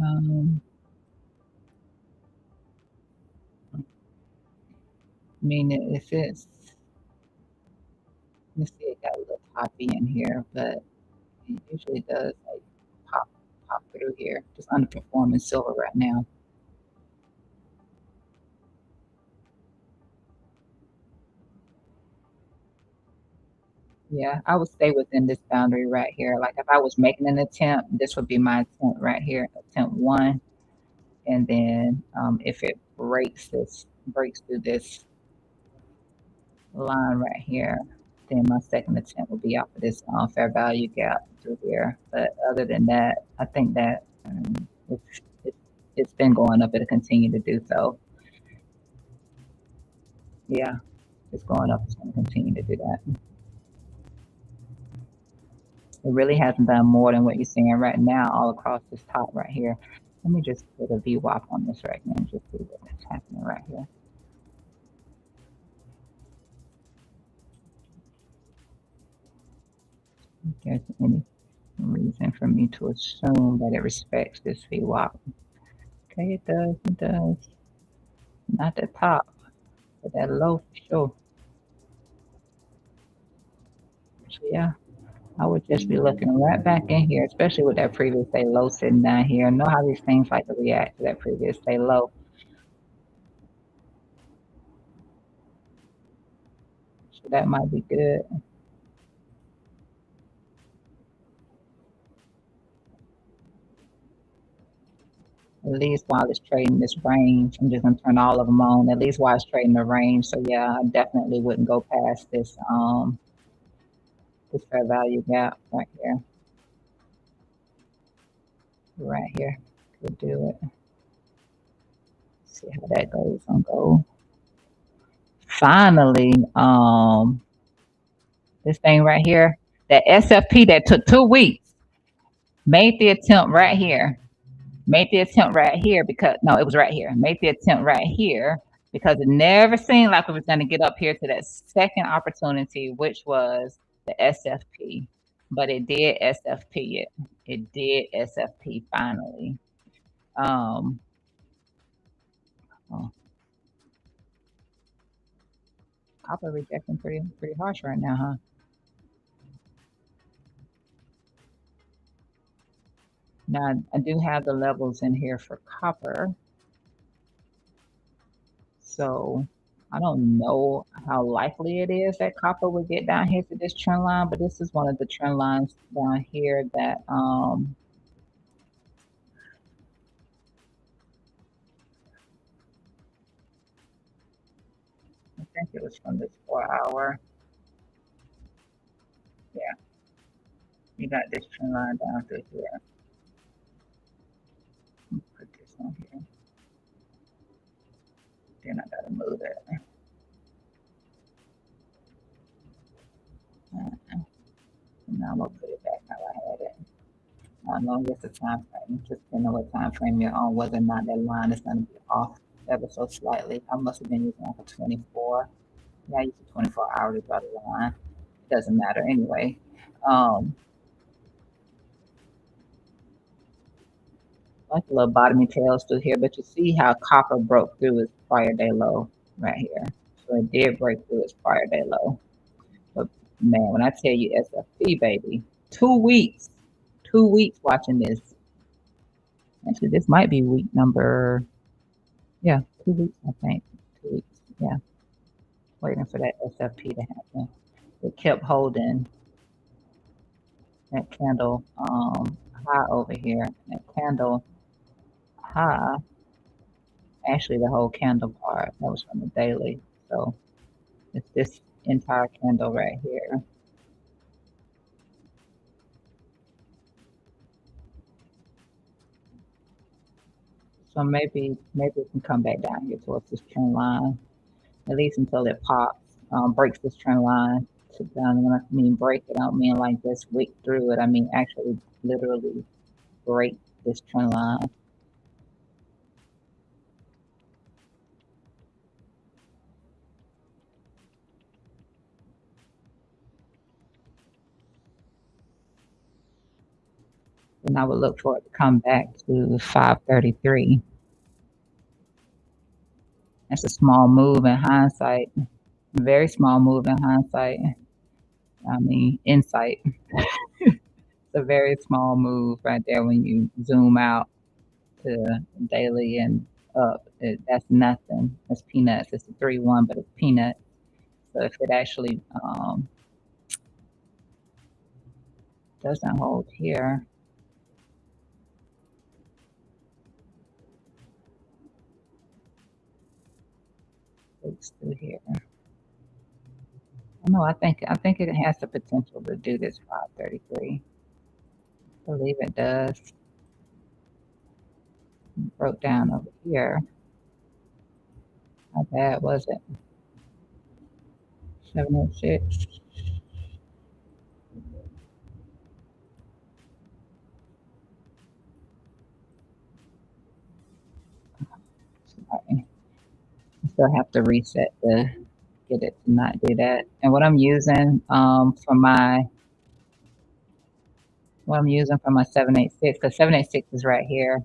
I mean, if it's, let's see, it got a little toppy in here, but it usually does like pop through here. Just underperforming silver right now. Yeah, I would stay within this boundary right here. Like if I was making an attempt, this would be my attempt right here, attempt 1. And then if it breaks through this line right here, then my second attempt will be off of this fair value gap through here. But other than that, I think that it's been going up. It'll continue to do so. Yeah, it's going up. It's going to continue to do that. It really hasn't done more than what you're seeing right now all across this top right here. Let me just put a VWAP on this right now and just see what's happening right here. If there's any reason for me to assume that it respects this VWAP. Okay, it does, it does. Not the top, but that low for sure. So yeah, I would just be looking right back in here, especially with that previous day low sitting down here. Know how these things like to react to that previous day low. So that might be good. At least while it's trading this range, I'm just gonna turn all of them on. At least while it's trading the range. So yeah, I definitely wouldn't go past this fair value gap right here. Right here. Could do it. See how that goes on gold. Finally, this thing right here, that SFP that took 2 weeks, made the attempt right here. Made the attempt right here because no, it was right here. Made the attempt right here because it never seemed like it was going to get up here to that second opportunity, which was the SFP. But it did SFP it. It did SFP finally. Oh, copper rejecting pretty harsh right now, huh? Now I do have the levels in here for copper. So I don't know how likely it is that copper would get down here to this trend line, but this is one of the trend lines down here that I think it was from this 4 hour. Yeah, you got this trend line down through here. Put this on here. Then I gotta move it. Now I'm gonna put it back how I had it. I know it's a time frame, just depending on what time frame you're on, whether or not that line is gonna be off ever so slightly. I must have been using like a 24. Yeah, I use a 24 hour to draw the line. It doesn't matter anyway. Um, like a little bottomy tails through here, but you see how copper broke through its prior day low right here. So it did break through its prior day low. But man, when I tell you SFP, baby, 2 weeks, 2 weeks watching this. Actually, this might be week number, yeah, 2 weeks, I think. 2 weeks, yeah. Waiting for that SFP to happen. It kept holding that candle high over here. That candle high, actually the whole candle part, that was from the daily. So it's this entire candle right here. So maybe it can come back down here towards this trend line, at least until it pops, breaks this trend line to down. When I mean break it, I don't mean like just wick through it. I mean actually literally break this trend line. And I would look for it to come back to 533. That's a small move in hindsight. Very small move in hindsight. I mean, insight. It's a very small move right there when you zoom out to daily and up. That's nothing. That's peanuts. It's a 3-1, but it's peanuts. So if it actually doesn't hold here, it's through here. No, I think it has the potential to do this 533. I believe it does. Broke down over here. How bad was it? 706. Sorry. I still have to reset to get it to not do that. And what I'm using for my 786, because 786 is right here.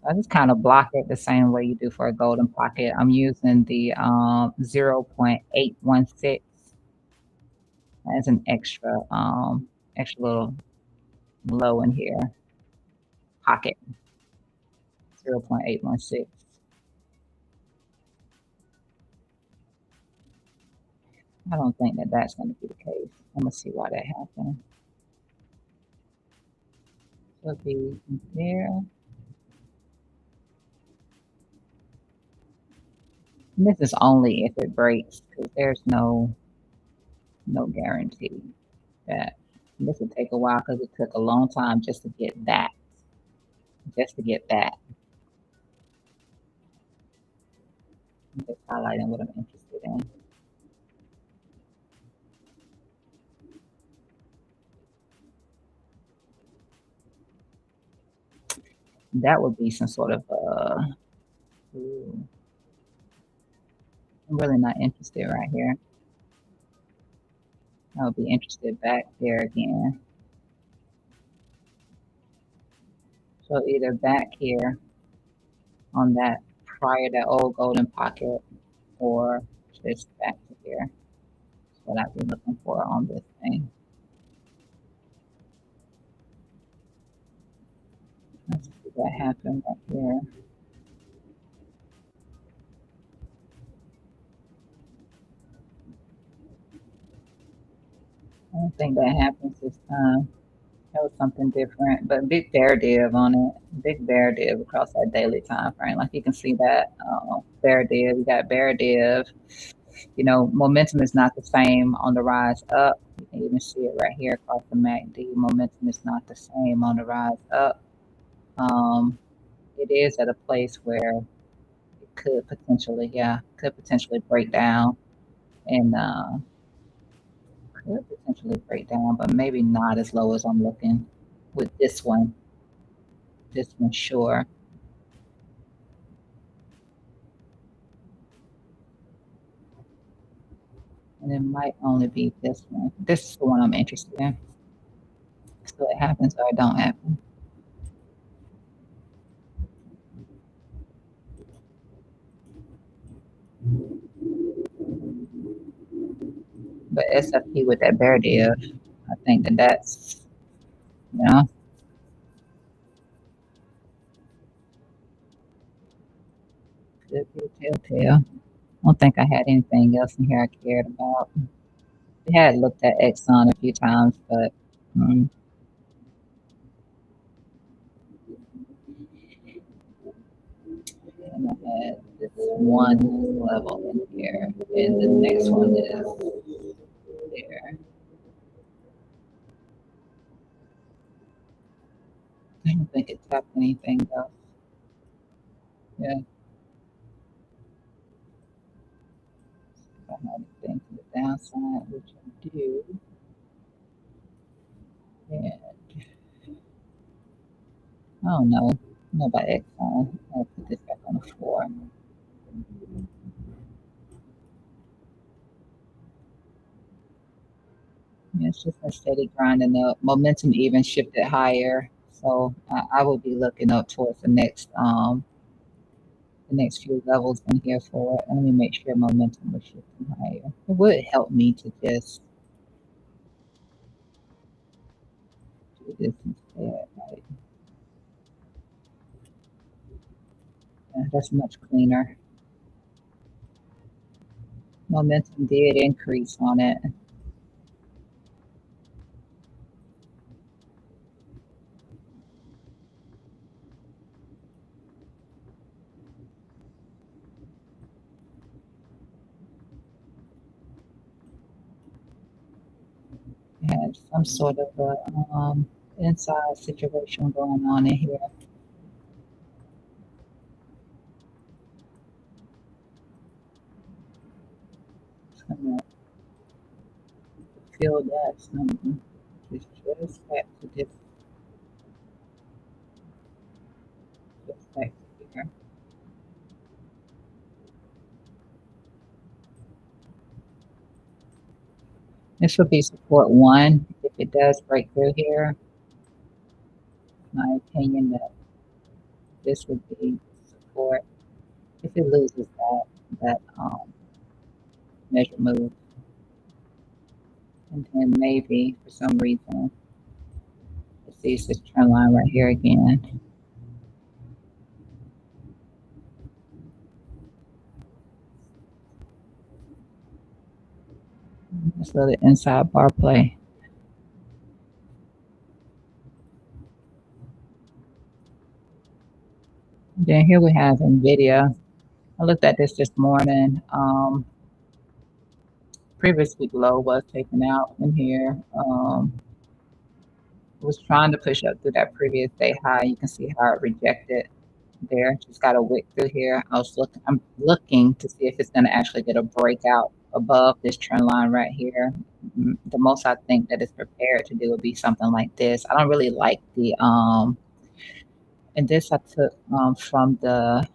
So I just kind of block it the same way you do for a golden pocket. I'm using the 0.816 as an extra little low in here. Pocket 0.816. I don't think that that's going to be the case. I'm gonna see why that happened. It'll be there. And this is only if it breaks, because there's no guarantee that this will take a while because it took a long time just to get that. Just to get that. I'm just highlighting what I'm interested in. That would be some sort of ooh, I'm really not interested right here. I would be interested back there again. So either back here on that prior that old golden pocket or just back to here. That's what I'd be looking for on this thing. Let's see what happened right here. I don't think that happens this time. That was something different, but big bear div on it. Big bear div across that daily time frame. Like you can see that bear div. You got bear div. You know, momentum is not the same on the rise up. You can even see it right here across the MACD. Momentum is not the same on the rise up. It is at a place where it could potentially break down and could potentially break down, but maybe not as low as I'm looking with this one. This one, sure. And it might only be this one. This is the one I'm interested in. So it happens or it don't happen. But SFP with that bear div, I think that's, you know, could be a telltale. I don't think I had anything else in here I cared about. We had looked at Exxon a few times, but mm, And I had this one level in here, and the next one is there. I don't think it tapped anything though. Yeah, if I had anything to the downside, which I do. And I don't know. I don't know about Exxon. I'll put this back on the floor. Yeah, it's just a steady grinding up. Momentum even shifted higher. So I would be looking up towards the next few levels in here for it. And let me make sure momentum was shifting higher. It would help me to just do this instead. Right? Yeah, that's much cleaner. Momentum did increase on it. It had some sort of a inside situation going on in here. It's gonna feel that something. Just back to this, just back to here. This would be support one. If it does break through here, my opinion that this would be support. If it loses that measure move, and then maybe for some reason it sees this trend line right here again. This little inside bar play. Then here we have Nvidia. I looked at this morning. Previous week low was taken out in here. Was trying to push up through that previous day high. You can see how it rejected there. Just got a wick through here. I'm looking to see if it's going to actually get a breakout above this trend line right here. The most I think that it's prepared to do would be something like this. I don't really like the and this I took from the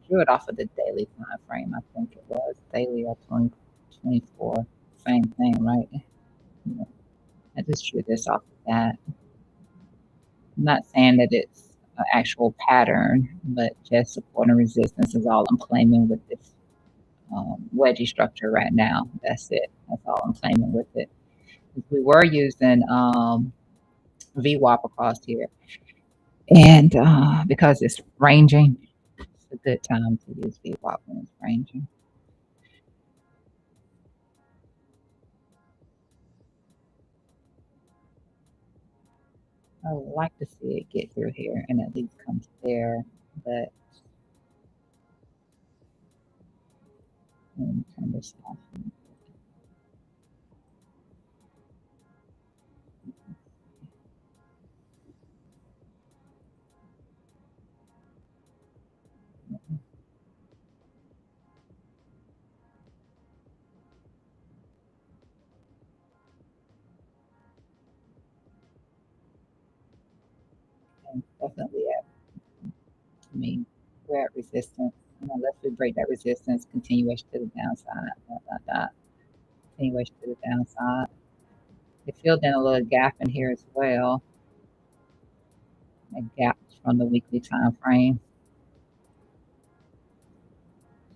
drew it off of the daily time frame. I think it was daily or 2024. Same thing, right? Yeah. I just drew this off of that. I'm not saying that it's an actual pattern, but just support and resistance is all I'm claiming with this wedgie structure right now. That's it. That's all I'm claiming with it. We were using VWAP across here, and because it's ranging, it's a good time to use VWAP when it's ranging. I would like to see it get through here and at least come to there, but let me turn this off. And definitely I mean, we're at resistance. Unless we break that resistance, continuation to the downside, continuation to the downside. It filled in a little gap in here as well. A gap from the weekly time frame.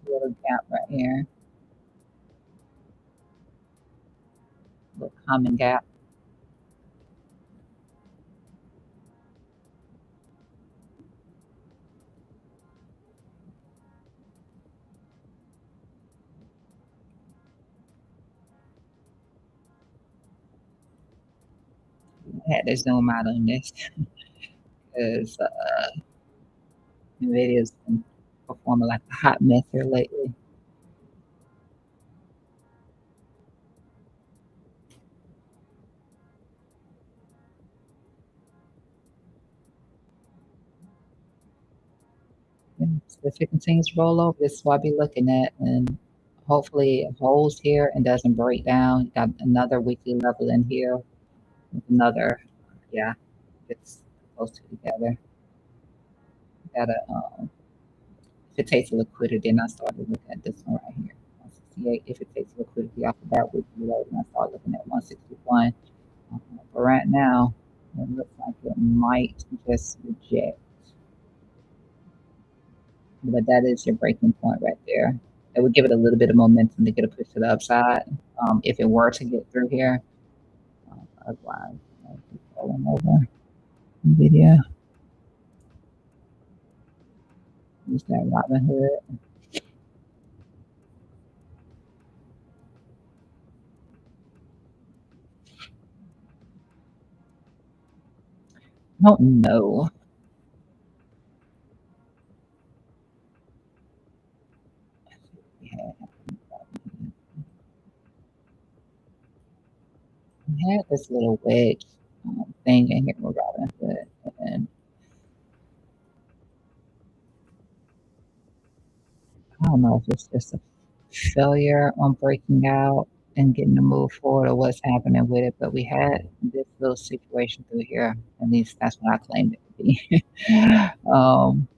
A little gap right here. A little common gap. I had to zoom out on this because NVIDIA's been performing like a hot mess here lately. Yeah, so if it continues to roll over, this is what I'll be looking at, and hopefully it holds here and doesn't break down. Got another weekly level in here with another, yeah, it's close to together. Gotta, if it takes a liquidity, and I started looking at this one right here, 168. If it takes liquidity off of that weekly low, and I start looking at 161. But right now, it looks like it might just reject. But that is your breaking point right there. It would give it a little bit of momentum to get a push to the upside if it were to get through here. Otherwise, I'll keep rolling over. NVIDIA. Use that Robinhood. I don't know. Yeah, we had this little wedge thing in here with Robinhood, and I don't know if it's just a failure on breaking out and getting to move forward or what's happening with it, but we had this little situation through here. At least that's what I claimed it to be. um,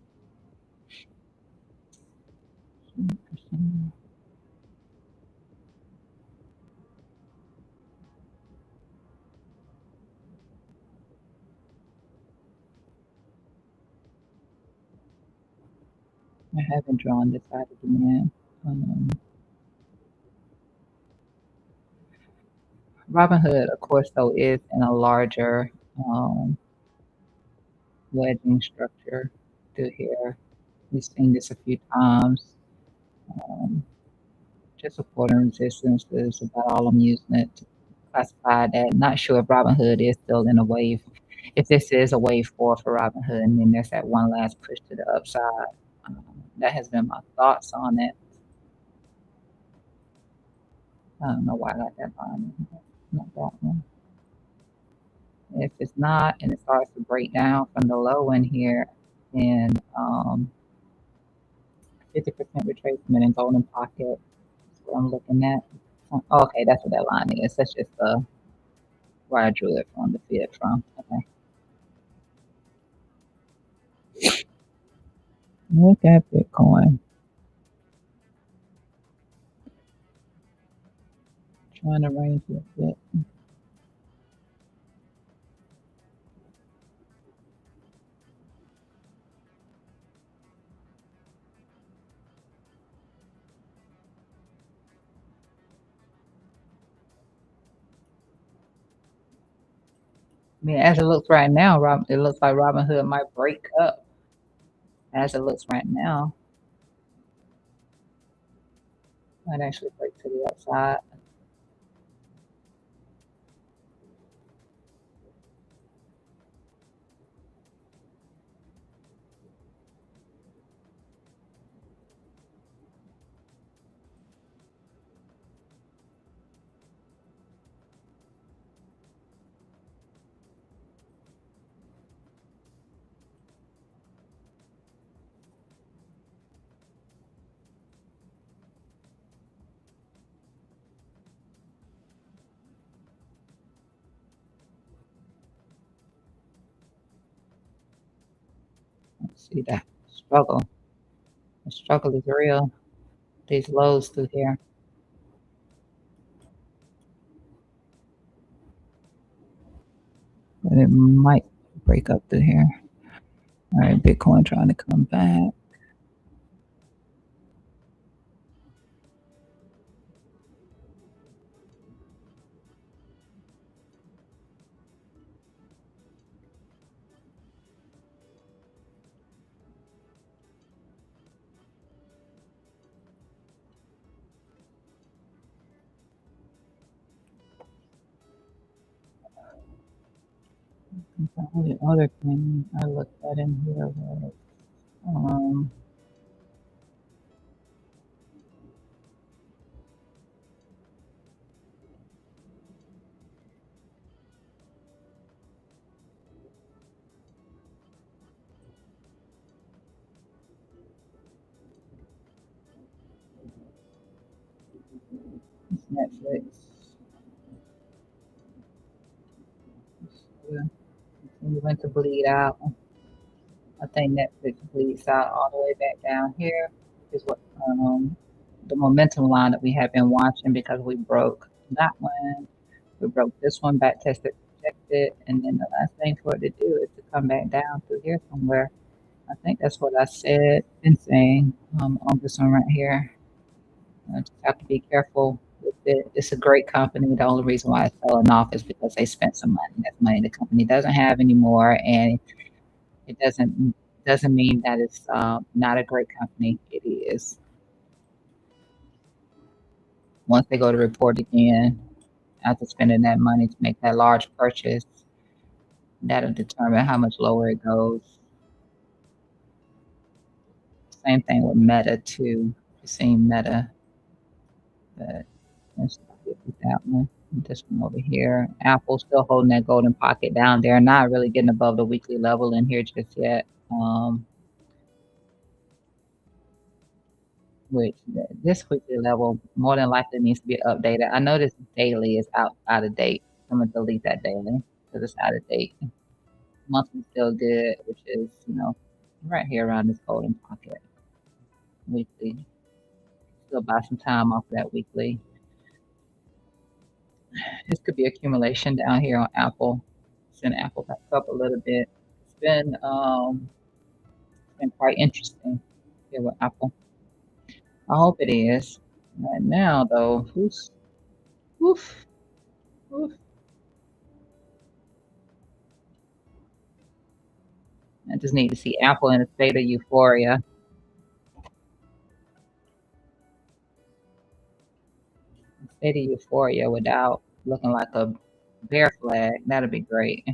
I haven't drawn this out again. Um, Robinhood, of course, though, is in a larger um, wedging structure through here. We've seen this a few times. Um, just support and resistance is about all I'm using it to classify that. Not sure if Robinhood is still in a wave. If this is a wave four for Robinhood, and then there's that one last push to the upside. That has been my thoughts on it. I don't know why I got that line in here. Not that one. If it's not, and it starts to break down from the low in here, then 50% retracement and golden pocket is what I'm looking at. Oh, okay, that's what that line is. That's just where I drew it from, the fib from. Okay. Look at Bitcoin. Trying to range it a bit. I mean, as it looks right now, it looks like Robinhood might break up. As it looks right now, might actually break to the upside. Let's see that struggle. The struggle is real. These lows through here. But it might break up through here. All right, Bitcoin trying to come back. The only other thing I looked at in here was Um, it's Netflix. Yeah, continuing to bleed out. I think Netflix bleeds out all the way back down here is what the momentum line that we have been watching because we broke that one. We broke this one, back tested, rejected, and then the last thing for it to do is to come back down through here somewhere. I think that's what I said, been saying on this one right here. I just have to be careful with it. It's a great company. The only reason why it's selling off is because they spent some money. That's money the company doesn't have anymore, and it doesn't mean that it's not a great company. It is. Once they go to report again, after spending that money to make that large purchase, that'll determine how much lower it goes. Same thing with Meta too. You're seeing Meta, but let's get with that one. This one over here. Apple still holding that golden pocket down there, not really getting above the weekly level in here just yet. Which this weekly level more than likely needs to be updated. I know this daily is out of date. I'm gonna delete that daily because it's out of date. Monthly still good, which is right here around this golden pocket. Weekly still buy some time off of that weekly. This could be accumulation down here on Apple. Send Apple back up a little bit. It's been quite interesting here with Apple. I hope it is. Right now though, oof, oof. I just need to see Apple in a state of euphoria. A state of euphoria without looking like a bear flag. That'd be great.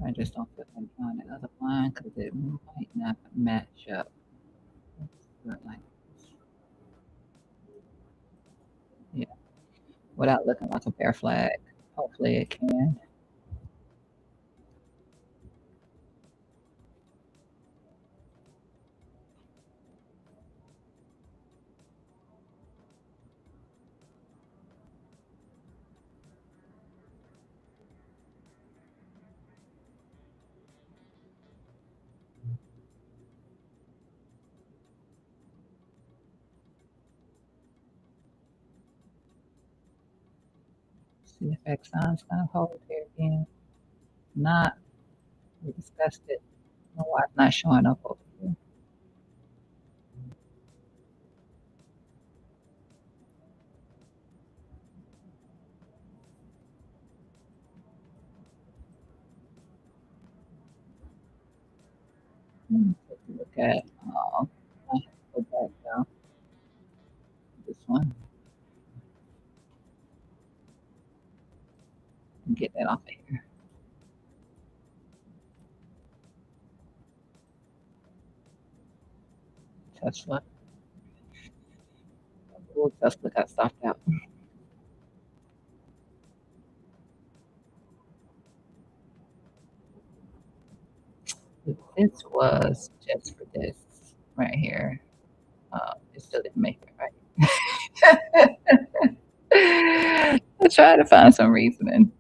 I just don't feel like trying the other line because it might not match up. Let's do it like this. Yeah, without looking like a bear flag. Hopefully it can. See if Exxon's gonna hold here again. Not. We discussed it. I don't know why it's not showing up over here. Let me take a look at. I have to go back down this one and get that off of here. Tesla. Oh, Tesla got stopped out. If this was just for this right here, it still didn't make it right. I try to find some reasoning.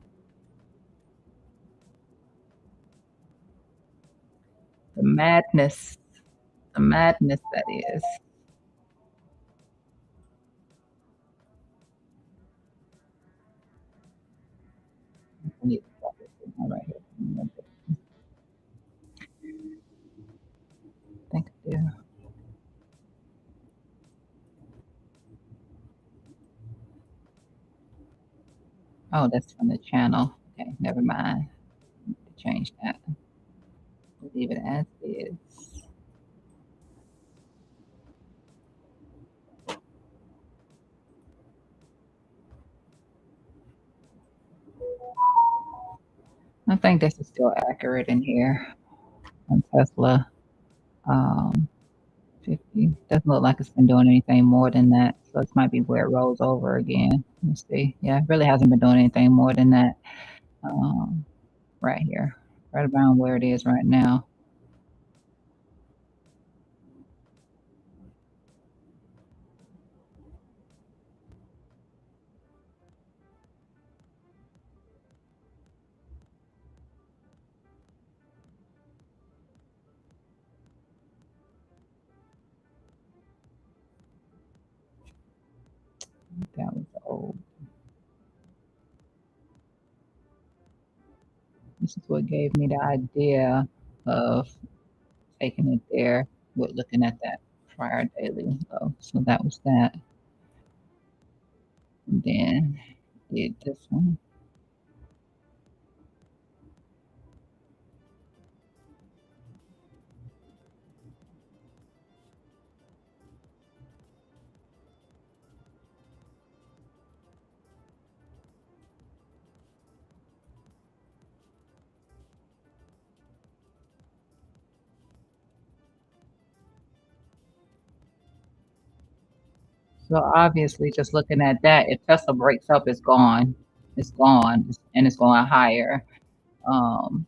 The madness, the madness that is. I need to stop this one right here. I think I do. Oh, that's from the channel. Okay, never mind. Change that. Leave it as is. I think this is still accurate in here on Tesla. Um, 50 doesn't look like it's been doing anything more than that. So this might be where it rolls over again. Let's see. Yeah, it really hasn't been doing anything more than that. Um, right here, right around where it is right now. That was old. This is what gave me the idea of taking it there with looking at that prior daily low. So that was that. And then did this one. So obviously, just looking at that, if Tesla breaks up, it's gone. It's gone, and it's going higher. Um,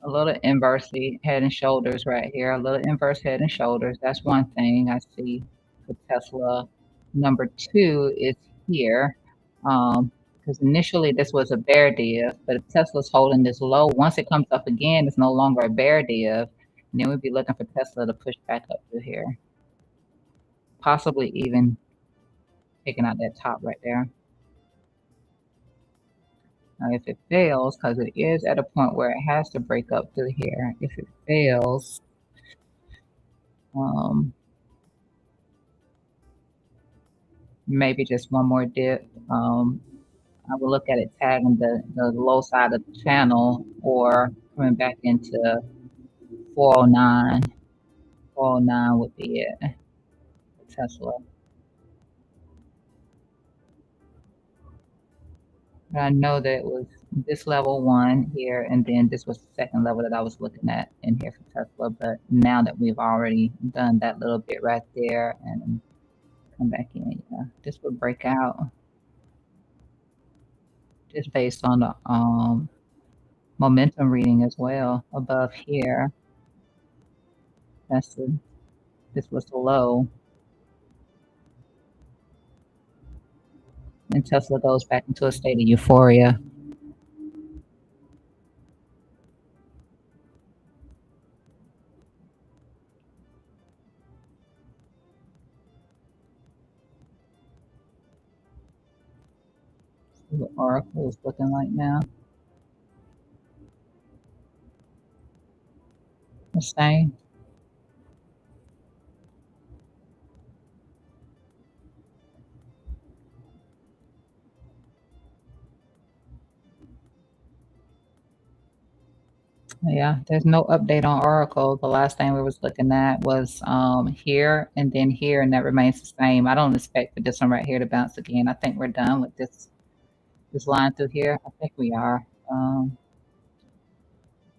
a little inversely head and shoulders right here. A little inverse head and shoulders. That's one thing I see for Tesla. Number two is here. Because initially this was a bear div, but if Tesla's holding this low, once it comes up again, it's no longer a bear div. And then we'd be looking for Tesla to push back up to here, possibly even taking out that top right there. Now, if it fails, because it is at a point where it has to break up through here, if it fails, um, maybe just one more dip. I would look at it tagging the low side of the channel or coming back into 409. 409 would be it for Tesla. But I know that it was this level one here, and then this was the second level that I was looking at in here for Tesla. But now that we've already done that little bit right there and come back in, yeah, this would break out just based on the momentum reading as well above here. That's the this was the low, and Tesla goes back into a state of euphoria. See what Oracle is looking like now. The same. Yeah, there's no update on Oracle. The last thing we was looking at was here and then here, and that remains the same. I don't expect for this one right here to bounce again. I think we're done with this line through here. I think we are.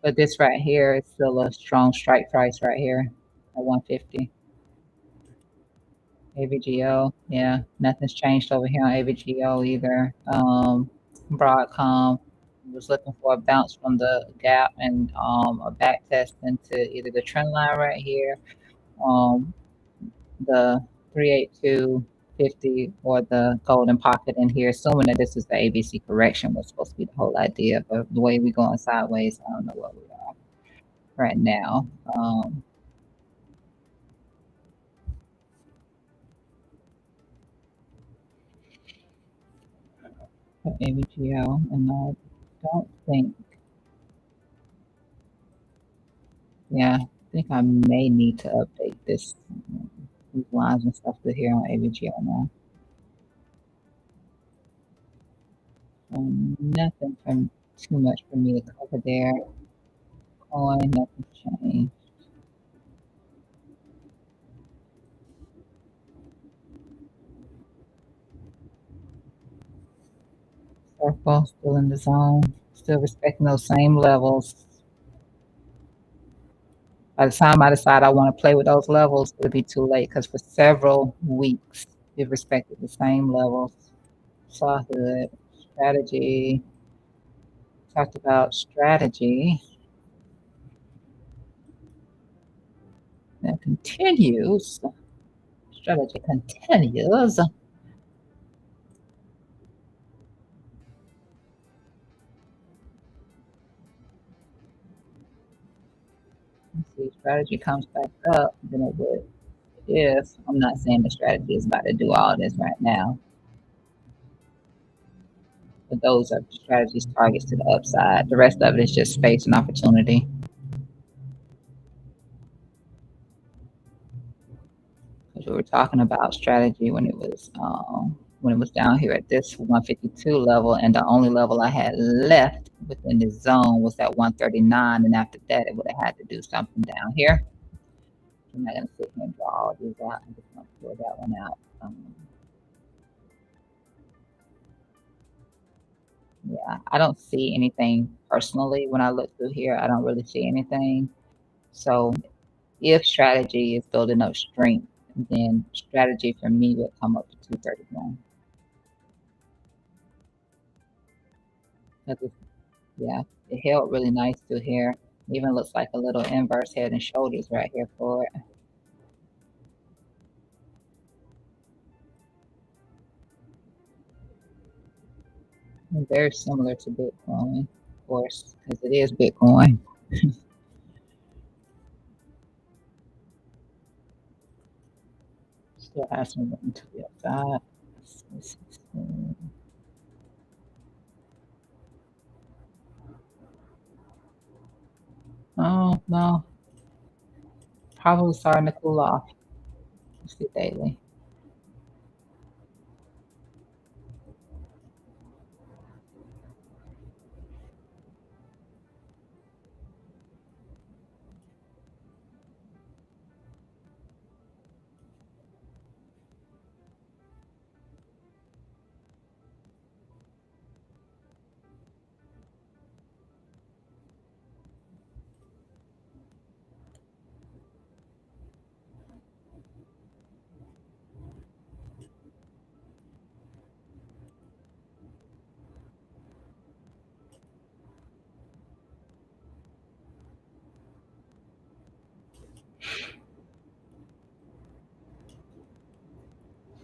But this right here is still a strong strike price right here at 150. AVGO, yeah, nothing's changed over here on AVGO either. Broadcom was looking for a bounce from the gap and a back test into either the trend line right here, um, the 38250 or the golden pocket in here, assuming that this is the ABC correction was supposed to be the whole idea, but the way we're going sideways, I don't know what we are right now. For AVGO, and I don't think, yeah, I think I may need to update these lines and stuff to here on AVGO now. Nothing from too much for me to cover there. Coin, nothing's changed. Circle still in the zone. Still respecting those same levels. By the time I decide I wanna play with those levels, it'll be too late because for several weeks, it respected the same levels. Saw hood, strategy, talked about strategy, that continues. Strategy continues. Let's see, strategy comes back up, then it would if I'm not saying the strategy is about to do all this right now, but those are strategies targets to the upside. The rest of it is just space and opportunity. Because we were talking about strategy when it was down here at this 152 level, and the only level I had left within this zone was that 139, and after that, it would have had to do something down here. I'm not gonna sit here and draw all these out. I'm just gonna pull that one out. Yeah, I don't see anything personally when I look through here. I don't really see anything. So if strategy is building up strength, then strategy for me would come up to 231. Because yeah, it held really nice through here. Even looks like a little inverse head and shoulders right here for it. And very similar to Bitcoin, of course, because it is Bitcoin. Still has me looking to the upside. Oh no, probably starting to cool off. Let's see daily.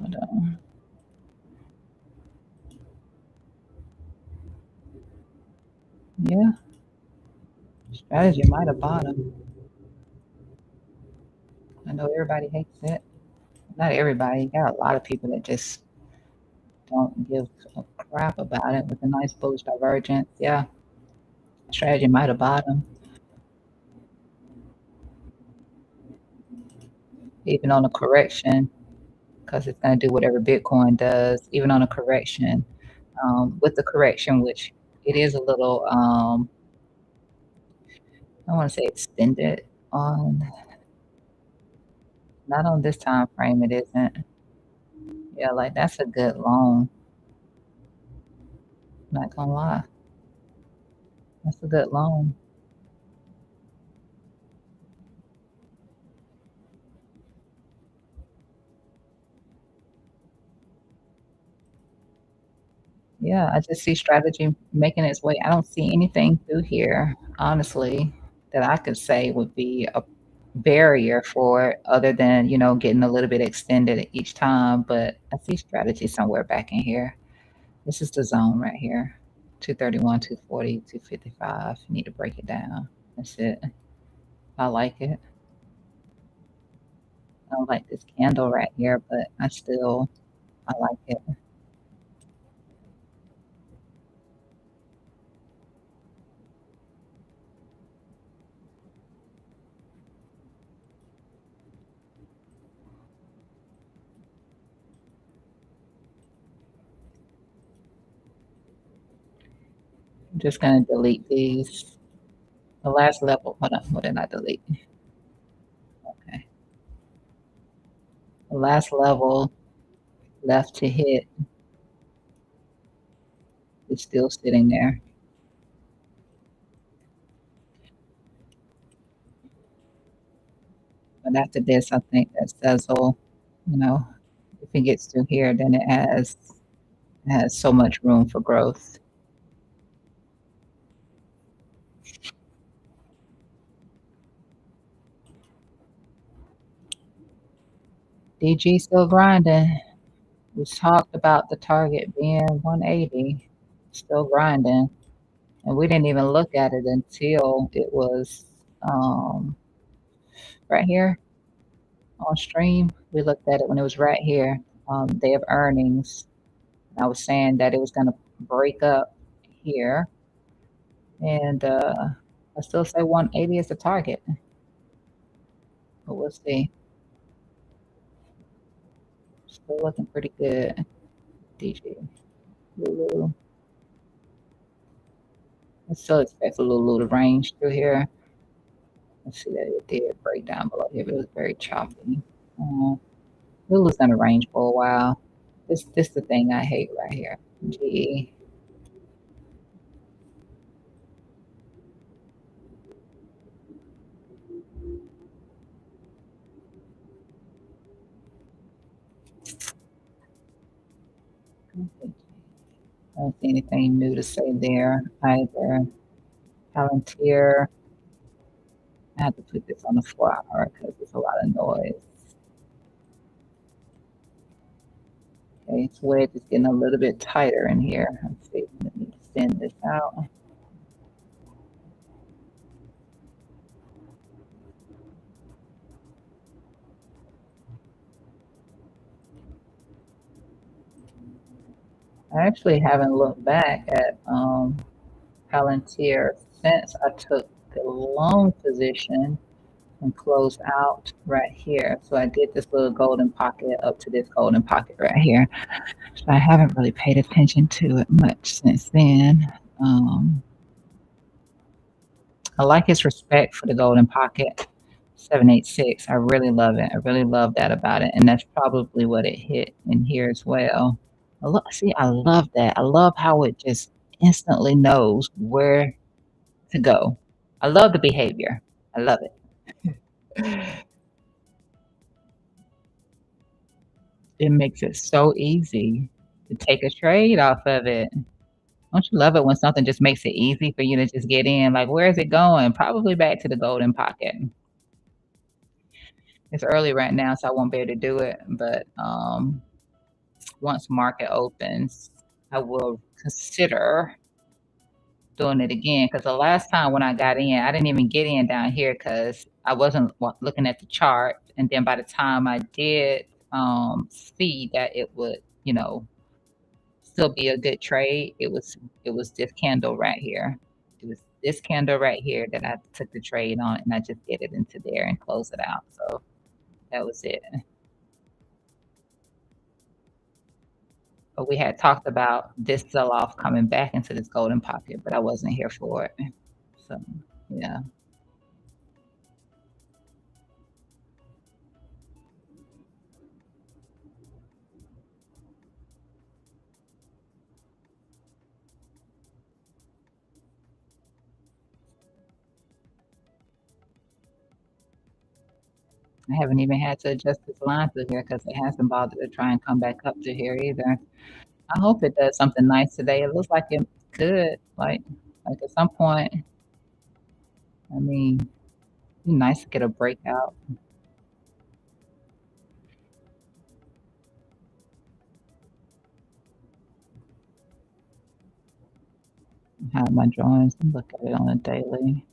Hold on. Yeah, strategy might have bottomed. I know everybody hates it. Not everybody. You got a lot of people that just don't give a crap about it with a nice bullish divergence. Yeah, strategy might have bottomed. Even on a correction, because it's going to do whatever Bitcoin does, even on a correction. With the correction, which it is a little, I want to say extended on, not on this time frame, it isn't. Yeah, like that's a good long, not gonna lie. That's a good long. Yeah, I just see strategy making its way. I don't see anything through here, honestly, that I could say would be a barrier for it other than, getting a little bit extended each time. But I see strategy somewhere back in here. This is the zone right here. 231, 240, 255. You need to break it down. That's it. I like it. I don't like this candle right here, but I like it. I'm just gonna delete these. The last level, hold on, what did I delete? Okay. The last level left to hit is still sitting there. But after this, I think that Sezzle, you know, if it gets through here, then it has so much room for growth. DG still grinding. We talked about the target being 180, still grinding, and we didn't even look at it until it was right here on stream. We looked at it when it was right here on day of earnings. I was saying that it was going to break up here, and I still say 180 is the target, but we'll see. Still looking pretty good. DG Lulu. I still expect Lulu to range through here. Let's see that it did break down below here, but it was very choppy. Lulu's gonna range for a while. This the thing I hate right here. GE. I don't see anything new to say there either. Palantir. I have to put this on the 4 hour because there's a lot of noise. Okay, its wedge is getting a little bit tighter in here. Let's see. Let me extend this out. I actually haven't looked back at Palantir since I took the long position and closed out right here. So I did this little golden pocket up to this golden pocket right here. So I haven't really paid attention to it much since then. Um, I like his respect for the golden pocket. 786. I really love it. I really love that about it. And that's probably what it hit in here as well. See, I love that. I love how it just instantly knows where to go. I love the behavior. I love it. It makes it so easy to take a trade off of it. Don't you love it when something just makes it easy for you to just get in? Like, where is it going? Probably back to the golden pocket. It's early right now, so I won't be able to do it. But once market opens, I will consider doing it again. Because the last time when I got in, I didn't even get in down here because I wasn't looking at the chart. And then by the time I did see that it would, still be a good trade, it was this candle right here. It was this candle right here that I took the trade on, and I just get it into there and close it out. So that was it. But we had talked about this sell-off coming back into this golden pocket, but I wasn't here for it. So, yeah. I haven't even had to adjust this line through here because it hasn't bothered to try and come back up to here either. I hope it does something nice today. It looks like it could, like at some point. I mean, it'd be nice to get a breakout. Have my drawings and look at it on a daily.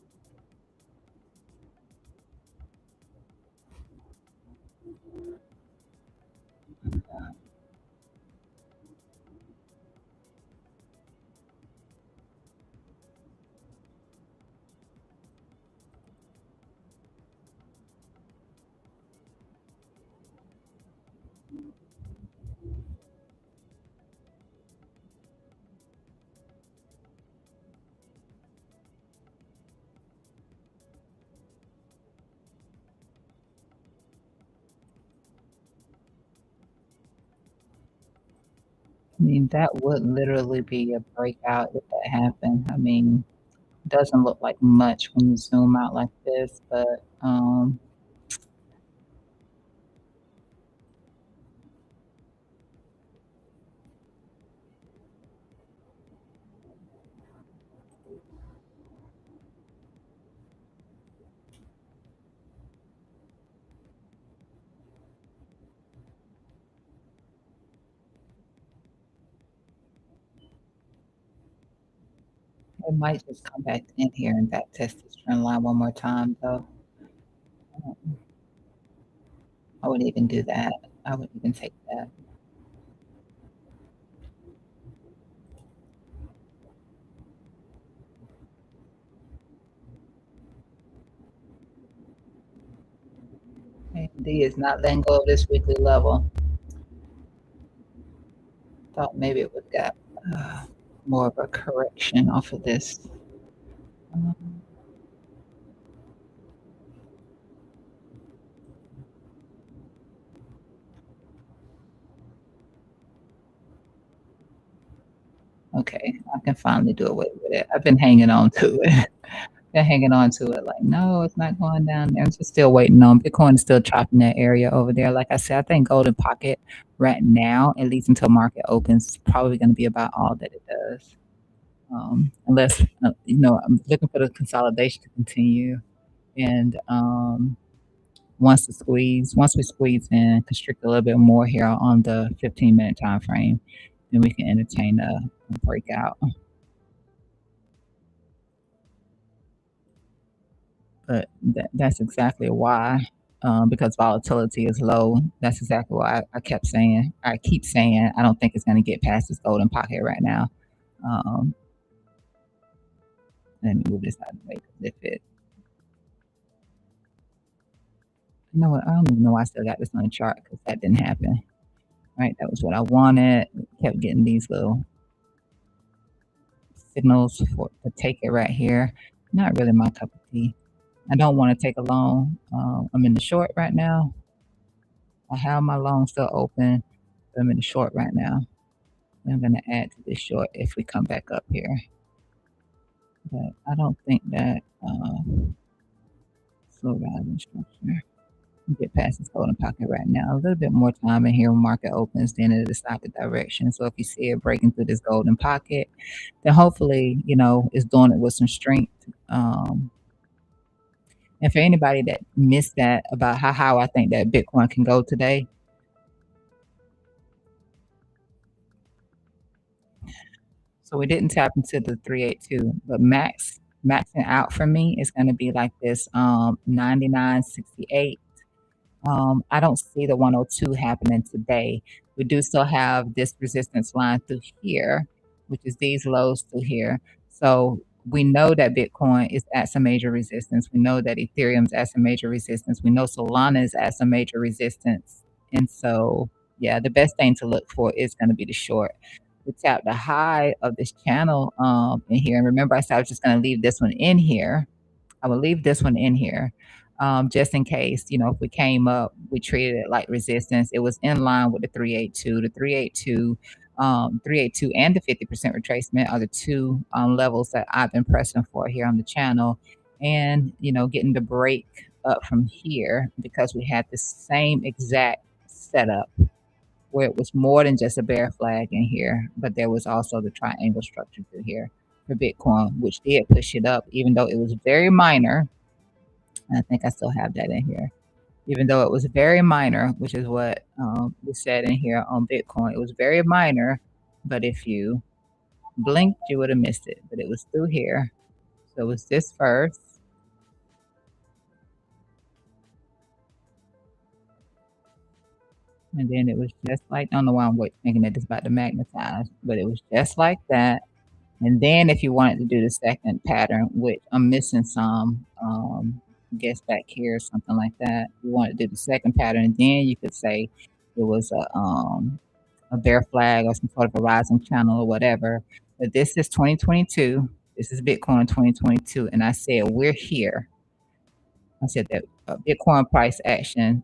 I mean, that would literally be a breakout if that happened. I mean, it doesn't look like much when you zoom out like this, but It might just come back in here and back test this trend line one more time, though. I wouldn't even do that. I wouldn't even take that. AMD is not letting go of this weekly level. Thought maybe it would got more of a correction off of this. Um, okay, I can finally do away with it. I've been hanging on to it. Been hanging on to it like, no, it's not going down there. I'm just still waiting on Bitcoin is still chopping that area over there. Like I said, I think golden pocket right now, at least until market opens, is probably going to be about all that it does. Unless I'm looking for the consolidation to continue, and once we squeeze in, constrict a little bit more here on the 15-minute time frame, then we can entertain a breakout. But that's exactly why, because volatility is low. That's exactly why I kept saying, I keep saying, I don't think it's going to get past this golden pocket right now. Um, Let me move this out of the way. 'Cause if it, you know what? I don't even know why I still got this on the chart because that didn't happen. Right? That was what I wanted. Kept getting these little signals for to take it right here. Not really my cup of tea. I don't want to take a long. I'm in the short right now. I have my long still open. But I'm in the short right now. I'm going to add to this short if we come back up here. But I don't think that slow rising structure. Get past this golden pocket right now. A little bit more time in here when market opens, then it'll decide the direction. So if you see it breaking through this golden pocket, then hopefully, it's doing it with some strength. And for anybody that missed that about how I think that Bitcoin can go today, so we didn't tap into the 382, but maxing out for me is going to be like this 99.68. I don't see the 102 happening today. We do still have this resistance line through here, which is these lows through here. So we know that Bitcoin is at some major resistance. We know that Ethereum's at some major resistance. We know Solana is at some major resistance. And so, yeah, the best thing to look for is going to be the short. We tap the high of this channel in here. And remember, I said I was just going to leave this one in here. I will leave this one in here just in case, if we came up, we treated it like resistance. It was in line with the 382. The 382 and the 50% retracement are the two levels that I've been pressing for here on the channel. And, getting the break up from here because we had the same exact setup where it was more than just a bear flag in here, but there was also the triangle structure through here for Bitcoin, which did push it up, even though it was very minor. I think I still have that in here. Even though it was very minor, which is what we said in here on Bitcoin, it was very minor, but if you blinked, you would have missed it. But it was through here. So it was this first. And then it was just like, I don't know why I'm thinking that it's about to magnetize, but it was just like that. And then if you wanted to do the second pattern, which I'm missing some, guess back here or something like that. You want to do the second pattern, and then you could say it was a bear flag or some sort of a rising channel or whatever. But this is 2022. This is Bitcoin 2022, and I said we're here. I said that Bitcoin price action.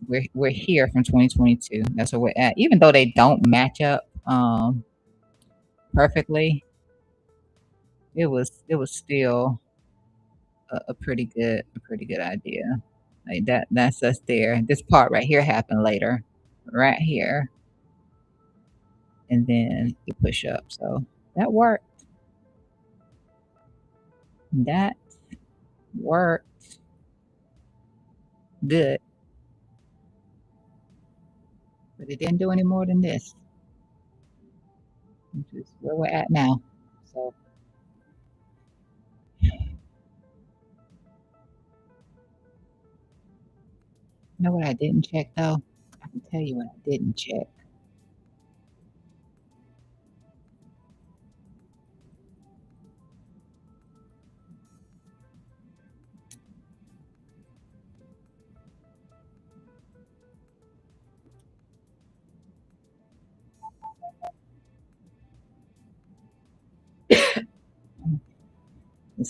We're here from 2022. That's where we're at. Even though they don't match up perfectly, it was still a pretty good idea. Like that's us there. This part right here happened later, right here, and then you push up. So that worked. That worked good, but it didn't do any more than this, which is where we're at now. So You know what I didn't check though? I can tell you what I didn't check.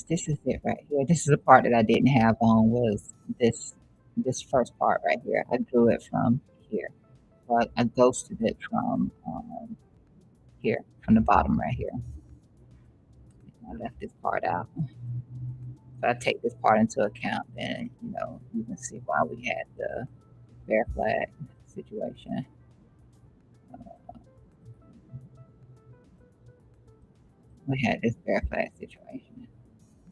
This is it right here. This is the part that I didn't have on was this first part right here. I drew it from here. So I ghosted it from here, from the bottom right here. I left this part out. If I take this part into account, then you can see why we had the bear flag situation. We had this bear flag situation,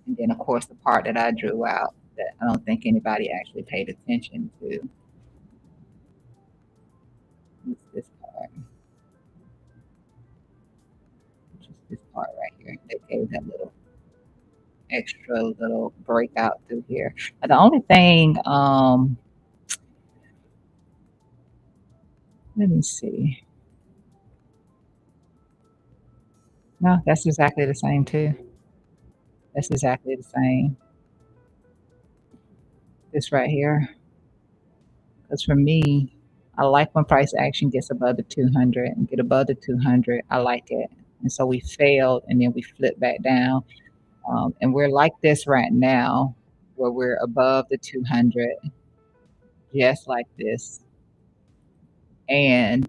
and then of course the part that I drew out that I don't think anybody actually paid attention to is this part, which is this part right here. They gave that little extra little breakout through here. The only thing, let me see. No, that's exactly the same too. That's exactly the same. This right here. Because for me, I like when price action gets above the 200 and get above the 200. I like it. And so we failed and then we flipped back down. And we're like this right now, where we're above the 200, just like this. And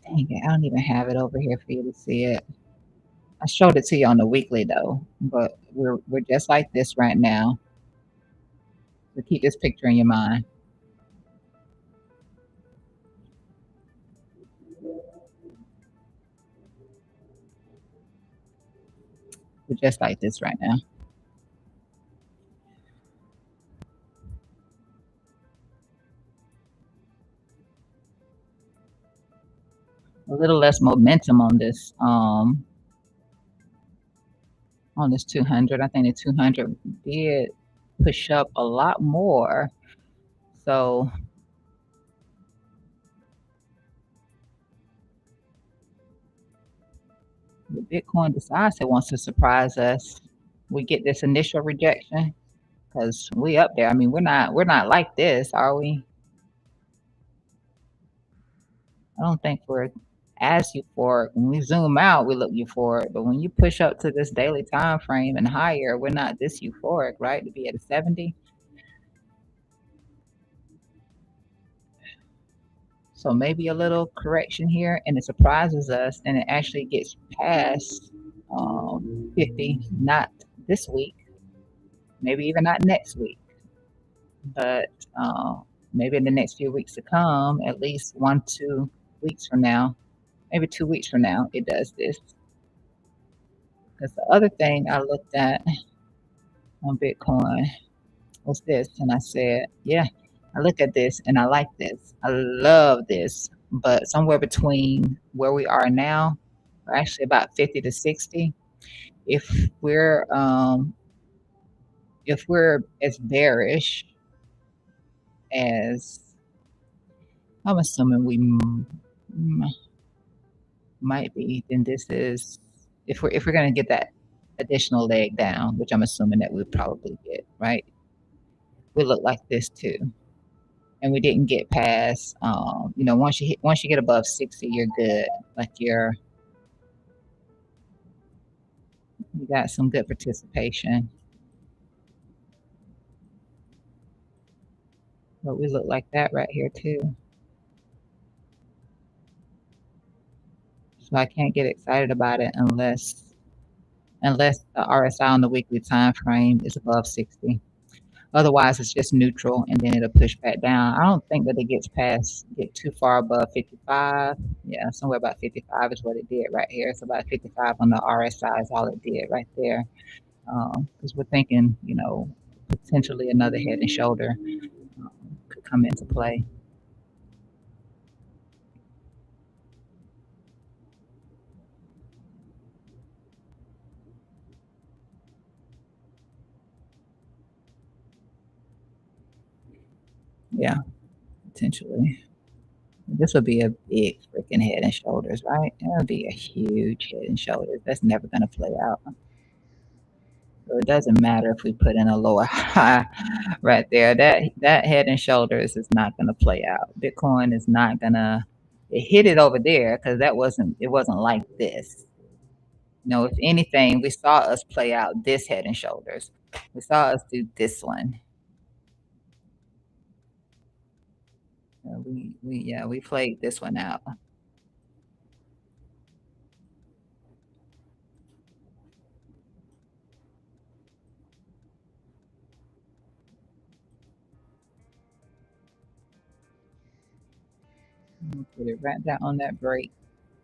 dang it, I don't even have it over here for you to see it. I showed it to you on the weekly though, but we're just like this right now. So keep this picture in your mind. We're just like this right now. A little less momentum on this 200. I think the 200 did push up a lot more. So the Bitcoin decides it wants to surprise us. We get this initial rejection because we up there. I mean, we're not like this, are we? I don't think we're as euphoric. When we zoom out, we look euphoric, but when you push up to this daily time frame and higher, we're not this euphoric, right? To be at a 70. So maybe a little correction here, and it surprises us, and it actually gets past 50, not this week, maybe even not next week, but maybe in the next few weeks to come, at least 1, 2 weeks from now, maybe 2 weeks from now, it does this. Because the other thing I looked at on Bitcoin was this, and I said, yeah, I look at this and I like this. I love this, but somewhere between where we are now, or actually about 50 to 60, if we're um, if we're as bearish as I'm assuming we might be, then this is if we're gonna get that additional leg down, which I'm assuming that we'll probably get, right? We look like this too. And we didn't get past once you get above 60, you're good. Like you got some good participation. But we look like that right here too. So I can't get excited about it unless the RSI on the weekly time frame is above 60. Otherwise, it's just neutral, and then it'll push back down. I don't think that it get too far above 55. Yeah, somewhere about 55 is what it did right here. It's about 55 on the RSI is all it did right there. Because we're thinking, potentially another head and shoulder could come into play. Yeah, potentially. This would be a big freaking Head and Shoulders, right? It would be a huge Head and Shoulders. That's never gonna play out. So it doesn't matter if we put in a lower high right there. That Head and Shoulders is not gonna play out. Bitcoin is not gonna it hit it over there because it wasn't like this. No, if anything, we saw us play out this Head and Shoulders. We saw us do this one. We played this one out. Put it right down on that break.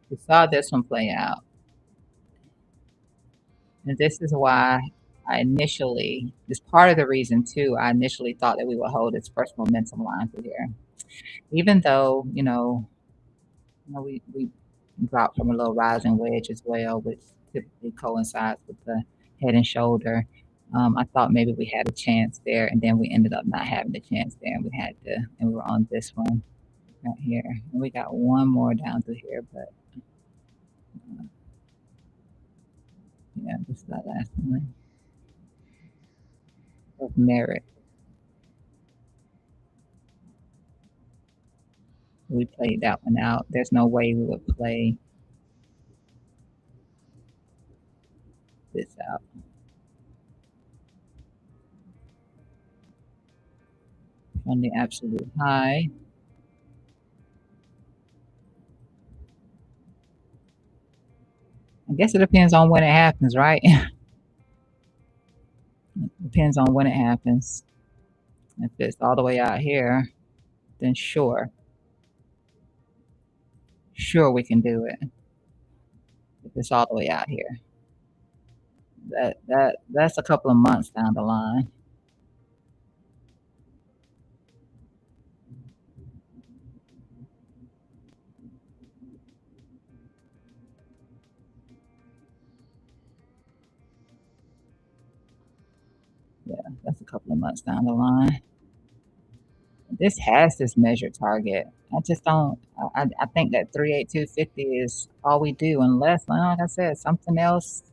We saw this one play out. And this is why it's part of the reason too, I initially thought that we would hold its first momentum line through here. Even though, we dropped from a little rising wedge as well, which typically coincides with the head and shoulder. I thought maybe we had a chance there, and then we ended up not having the chance there, and we were on this one right here. And we got one more down through here, but yeah, this is that last one of merit. We played that one out. There's no way we would play this out on the absolute high. I guess it depends on when it happens, right? Depends on when it happens. If it's all the way out here, then sure we can do it. If it's all the way out here, that's a couple of months down the line. Yeah, that's a couple of months down the line. This has this measured target. I just don't. I think that 38250 is all we do, unless, like I said, something else.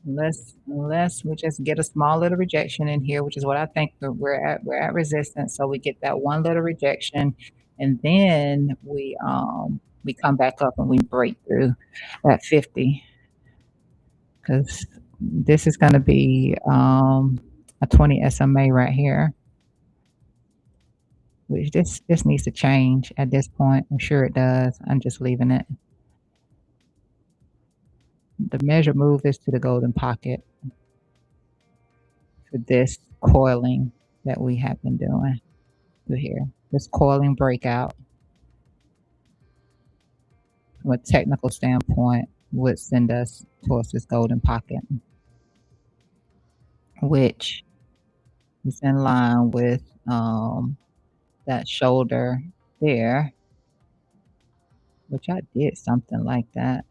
Unless we just get a small little rejection in here, which is what I think that we're at. We're at resistance, so we get that one little rejection, and then we come back up and we break through that 50 because this is going to be a 20 SMA right here, which this needs to change at this point. I'm sure it does. I'm just leaving it. The measure move is to the golden pocket for this coiling that we have been doing through here. This coiling breakout, from a technical standpoint, would send us towards this golden pocket, which is in line with that shoulder there, which I did something like that.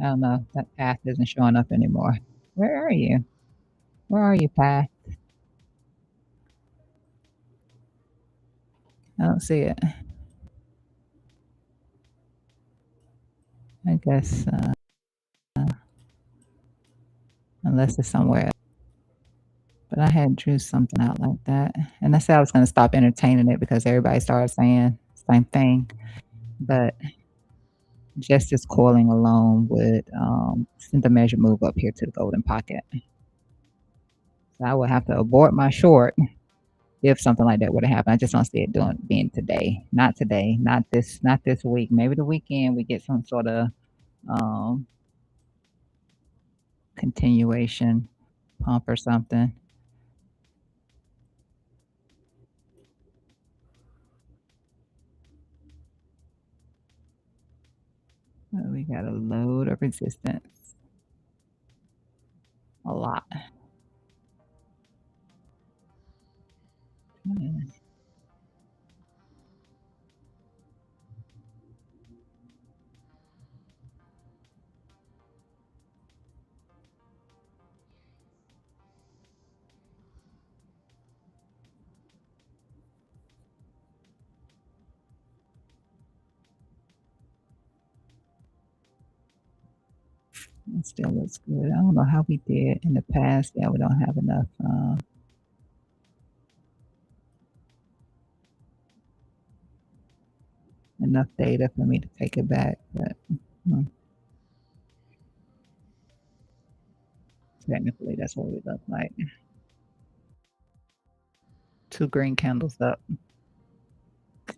I don't know. That path isn't showing up anymore. Where are you? Where are you, path? I don't see it. I guess unless it's somewhere. But I had drew something out like that, and I said I was going to stop entertaining it because everybody started saying the same thing. But just this coiling alone would send the measure move up here to the golden pocket. So I would have to abort my short if something like that would have happened. I just don't see it being today. Not today. Not this week. Maybe the weekend we get some sort of um, continuation pump or something. We got a load of resistance. A lot. It still looks good. I don't know how we did in the past. Yeah, we don't have enough data for me to take it back, but mm, technically that's what we look like. 2 green candles up.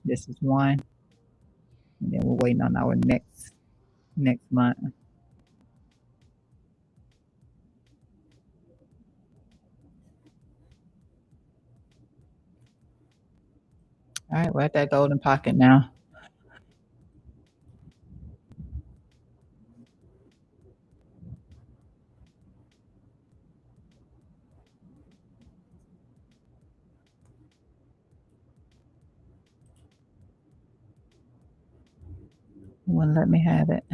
This is one, and then we're waiting on our next month. All right, we're at that golden pocket now. It wouldn't let me have it.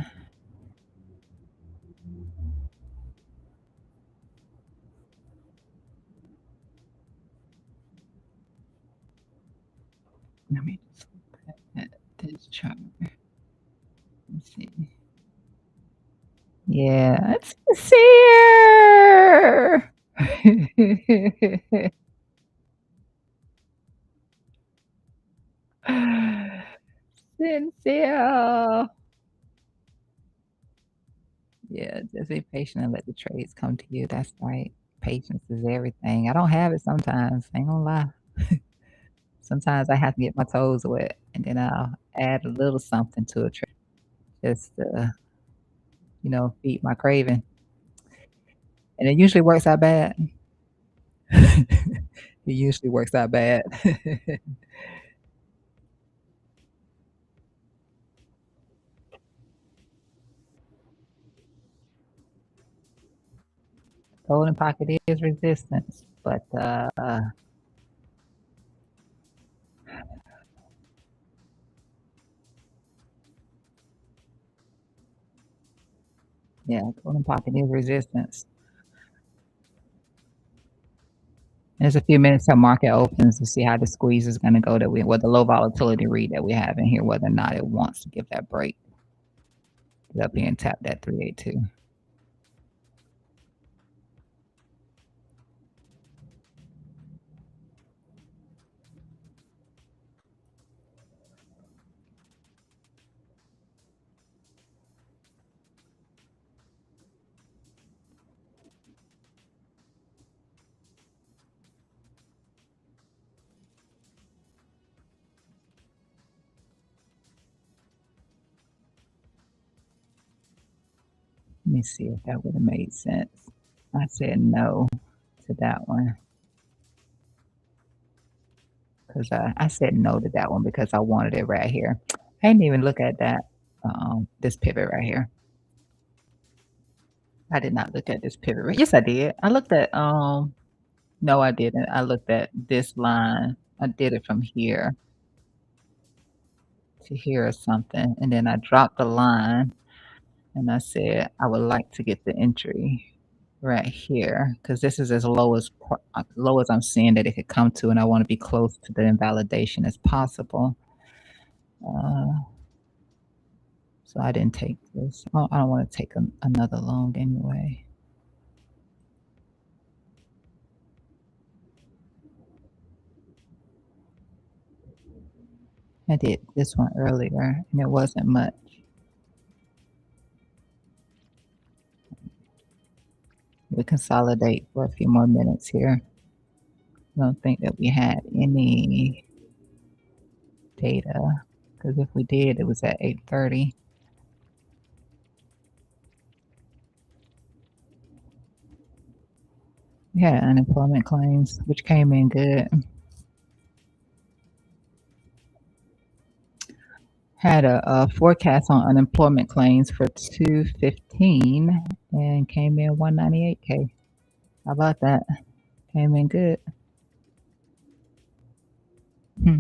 Let me just look at this chart. Let's see. Yeah, it's sincere. Sincere. Yeah, just be patient and let the trades come to you. That's right. Patience is everything. I don't have it sometimes. Ain't gonna lie. Sometimes I have to get my toes wet, and then I'll add a little something to a trade just to, feed my craving, and it usually works out bad. It usually works out bad. Golden pocket is resistance, but yeah, golden pocket is resistance. There's a few minutes till market opens to see how the squeeze is going to go what the low volatility read that we have in here, whether or not it wants to give that break. Get up here and tap that 382. Let me see if that would have made sense. I said no to that one because I said no to that one because I wanted it right here. I didn't even look at that this pivot right here. I did not look at this pivot. Yes, I did. I looked at no, I didn't. I looked at this line. I did it from here to here or something, and then I dropped the line and I said I would like to get the entry right here because this is as low as I'm seeing that it could come to, and I want to be close to the invalidation as possible. Uh, so I didn't take this. Oh, I don't want to take another long anyway. I did this one earlier, and it wasn't much. We consolidate for a few more minutes here. I don't think that we had any data because if we did, it was at 8:30. We had unemployment claims, which came in good. Had a forecast on unemployment claims for 215 and came in 198K. How about that? Came in good. Hmm.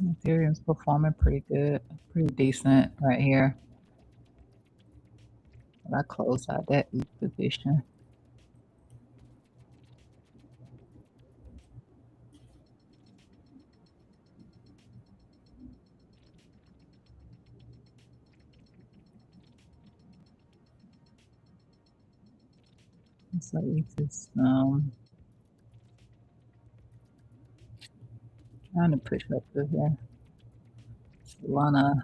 Ethereum's performing pretty good, pretty decent right here. I close out that ETH position. So ETH is trying to push up through here. Solana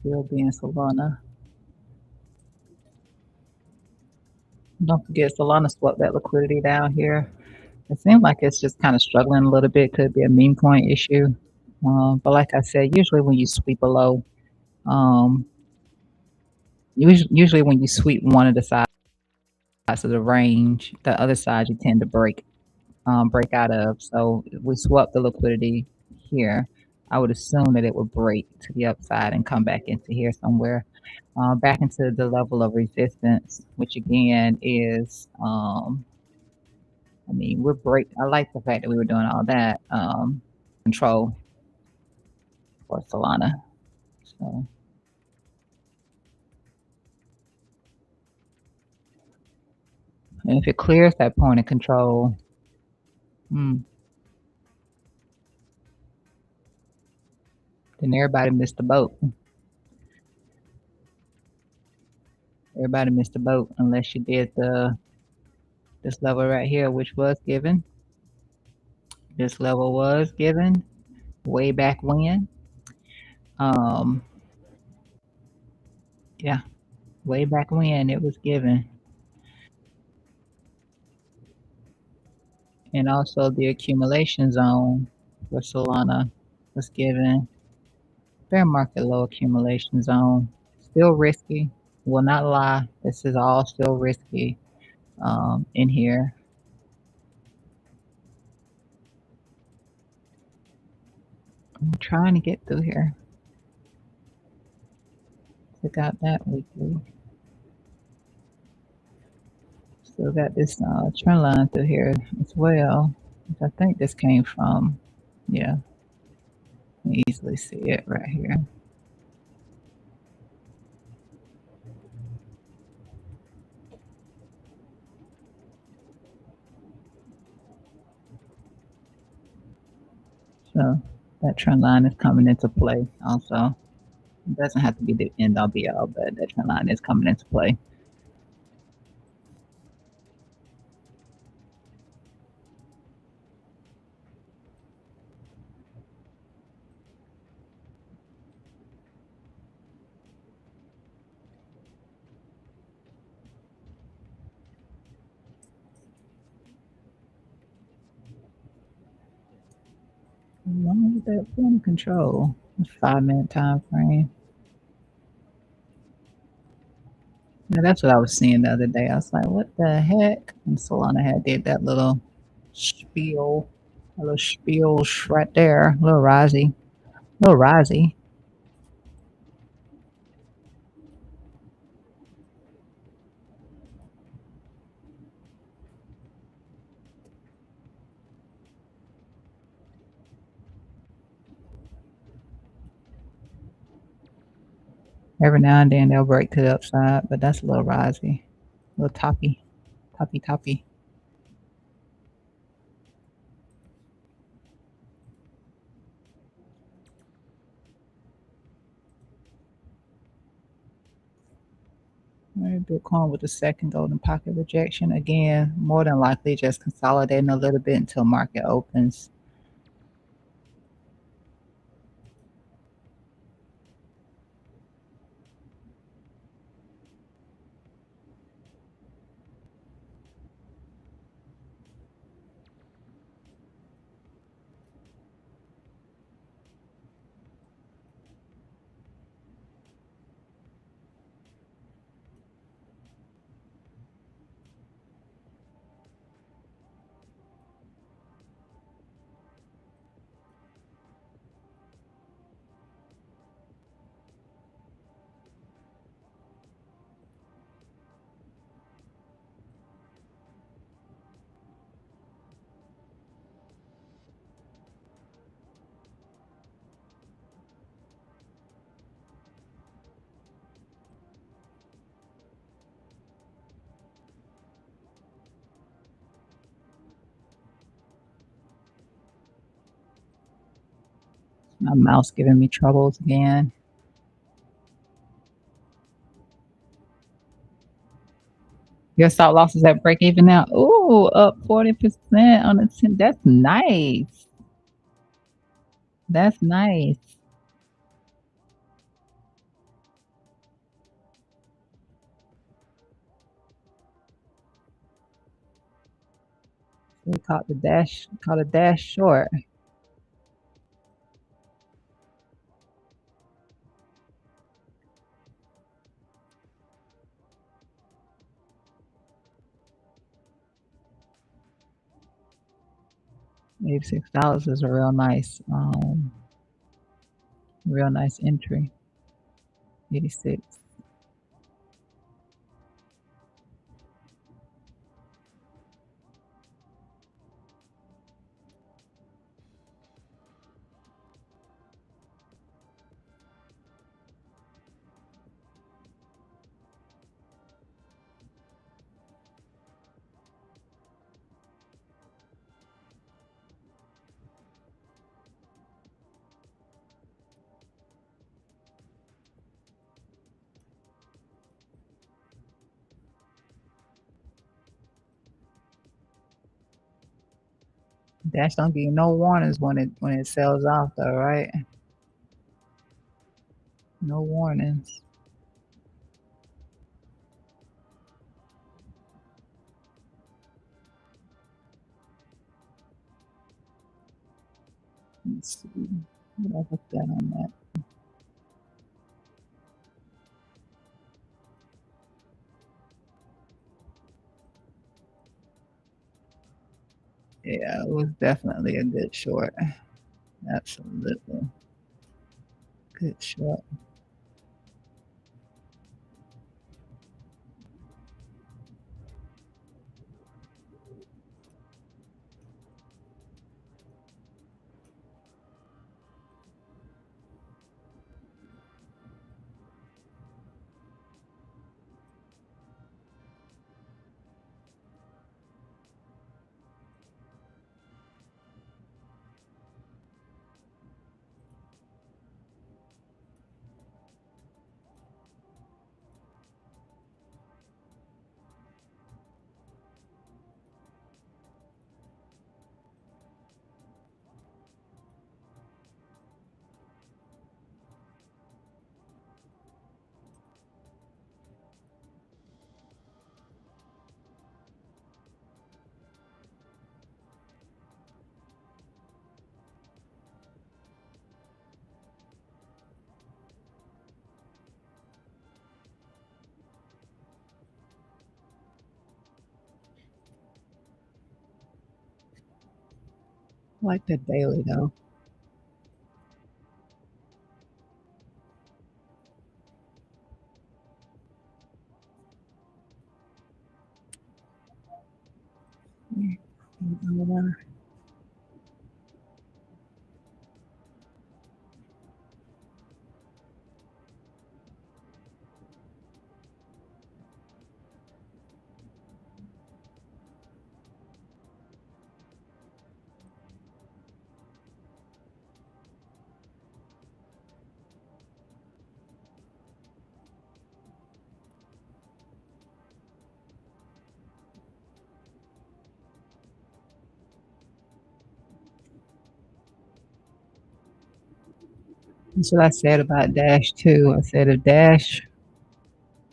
still being Solana. Don't forget Solana swept that liquidity down here. It seems like it's just kind of struggling a little bit. Could be a meme coin issue. But like I said, usually when you sweep below, um, usually when you sweep one of the sides of the range, the other side you tend to break out of. So if we swap the liquidity here, I would assume that it would break to the upside and come back into here somewhere, back into the level of resistance, which again is, I mean, I like the fact that we were doing all that control for Solana. So, and if it clears that point of control, then everybody missed the boat. Everybody missed the boat unless you did this level right here, which was given. This level was given way back when. Um, yeah, way back when it was given. And also the accumulation zone for Solana was given. Bear market low accumulation zone. Still risky. Will not lie. This is all still risky in here. I'm trying to get through here. Check out that weekly. Still got this trend line through here as well. I think this came from, yeah, you can easily see it right here. So that trend line is coming into play also. It doesn't have to be the end all be all, but that trend line is coming into play. As long as that point of control, 5 minute time frame. Yeah, that's what I was seeing the other day. I was like, what the heck? And Solana had did that little spiel, a little spiel right there, a little risey, a little risey. Every now and then they'll break to the upside, but that's a little risey, a little toppy, toppy, toppy. Bitcoin with the second golden pocket rejection. Again, more than likely just consolidating a little bit until market opens. My mouse giving me troubles again. Your stop loss is at break even now. Ooh, up 40% on the 10. That's nice. That's nice. We caught a dash short. $86 is a real nice entry. 86. Dash don't give you no warnings when it sells off though, right? No warnings. Let's see. What I looked at on that. Yeah, it was definitely a good short. Absolutely. Good short. I like the daily though. That's what I said about Dash too. I said if Dash,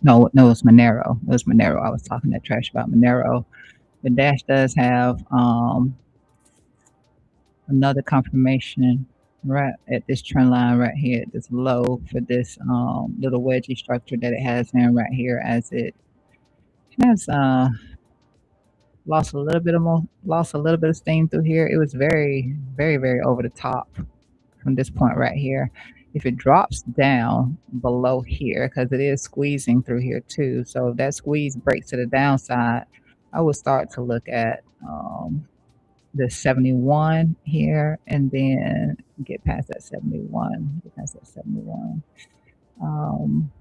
no, it's Monero. It was Monero. I was talking that trash about Monero. But Dash does have another confirmation right at this trend line right here at this low for this little wedgie structure that it has in right here as it has lost a little bit of steam through here. It was very over the top from this point right here. If it drops down below here, because it is squeezing through here too, so if that squeeze breaks to the downside, I would start to look at the 71 here and then get past that 71. Get past that 71. Um,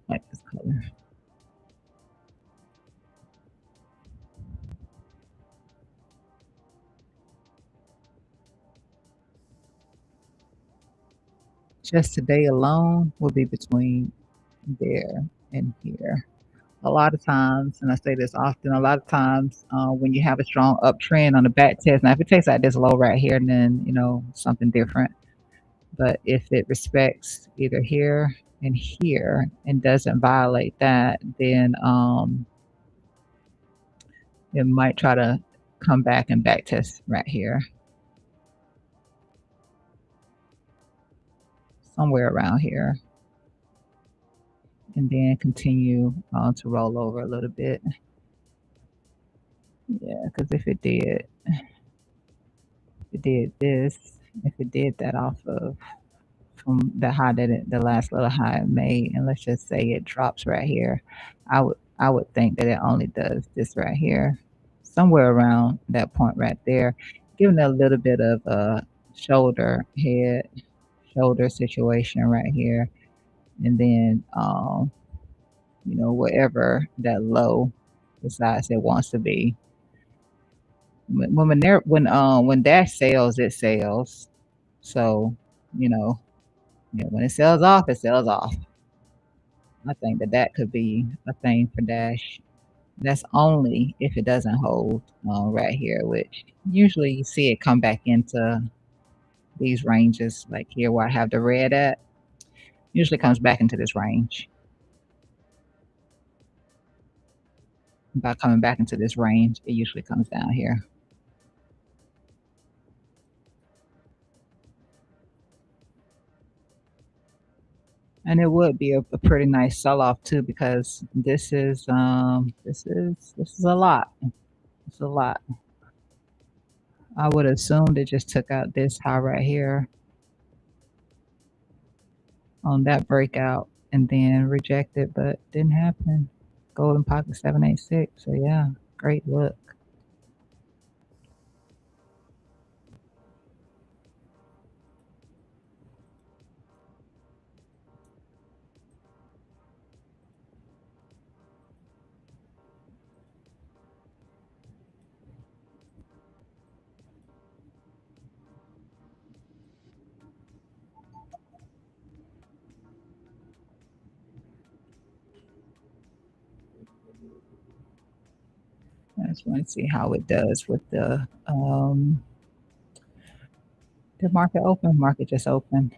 like this color. just today alone will be between there and here. A lot of times, and I say this often, a lot of times when you have a strong uptrend on the back test, now if it takes out this low right here, then something different. But if it respects either here and here and doesn't violate that, then it might try to come back and back test right here, somewhere around here, and then continue to roll over a little bit. Yeah, because if it did this, if it did that off of from the high the last little high it made, and let's just say it drops right here, I would think that it only does this right here, somewhere around that point right there, giving it a little bit of a shoulder situation right here, and then wherever that low decides it wants to be. When Dash sells, it sells. So, you know, when it sells off, it sells off. I think that could be a thing for Dash. That's only if it doesn't hold right here, which usually you see it come back into these ranges, like here where I have the red at. Usually comes back into this range. By coming back into this range, it usually comes down here. And it would be a pretty nice sell-off too, because this is a lot. It's a lot. I would assume they just took out this high right here on that breakout and then rejected, but didn't happen. Golden pocket 786. So yeah, great look. I just want to see how it does with the market open. Market just opened.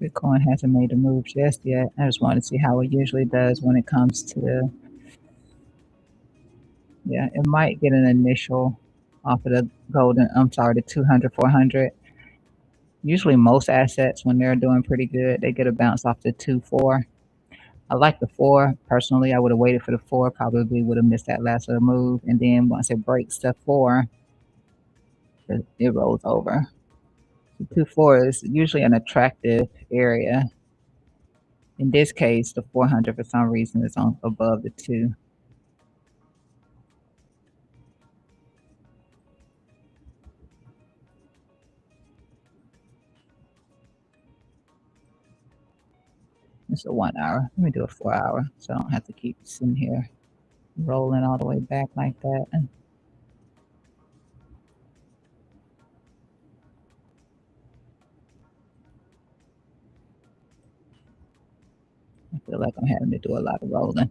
Bitcoin hasn't made a move just yet. I just want to see how it usually does when it comes to, yeah, it might get an initial off of the the 200, 400. Usually most assets, when they're doing pretty good, they get a bounce off the 2, 4. I like the 4. Personally, I would have waited for the 4, probably would have missed that last little move. And then once it breaks the 4, it rolls over. The 2, 4 is usually an attractive area. In this case, the 400 for some reason is on above the 2. It's a 1 hour. Let me do a 4 hour so I don't have to keep sitting here rolling all the way back like that. I feel like I'm having to do a lot of rolling.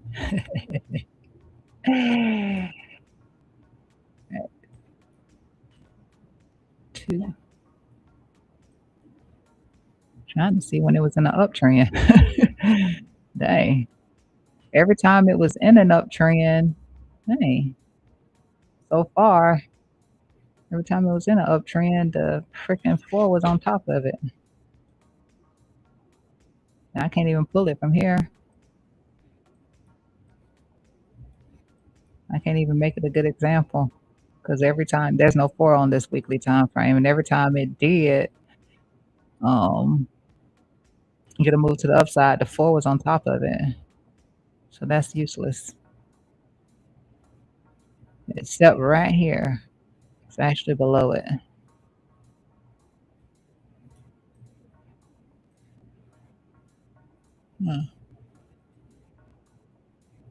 Two. Trying to see when it was in an uptrend. Dang. Every time it was in an uptrend, dang. So far, every time it was in an uptrend, the freaking 4 was on top of it. Now I can't even pull it from here. I can't even make it a good example because every time there's no 4 on this weekly time frame, and every time it did um, get a move to the upside, the 4 was on top of it. So that's useless. Except right here, it's actually below it.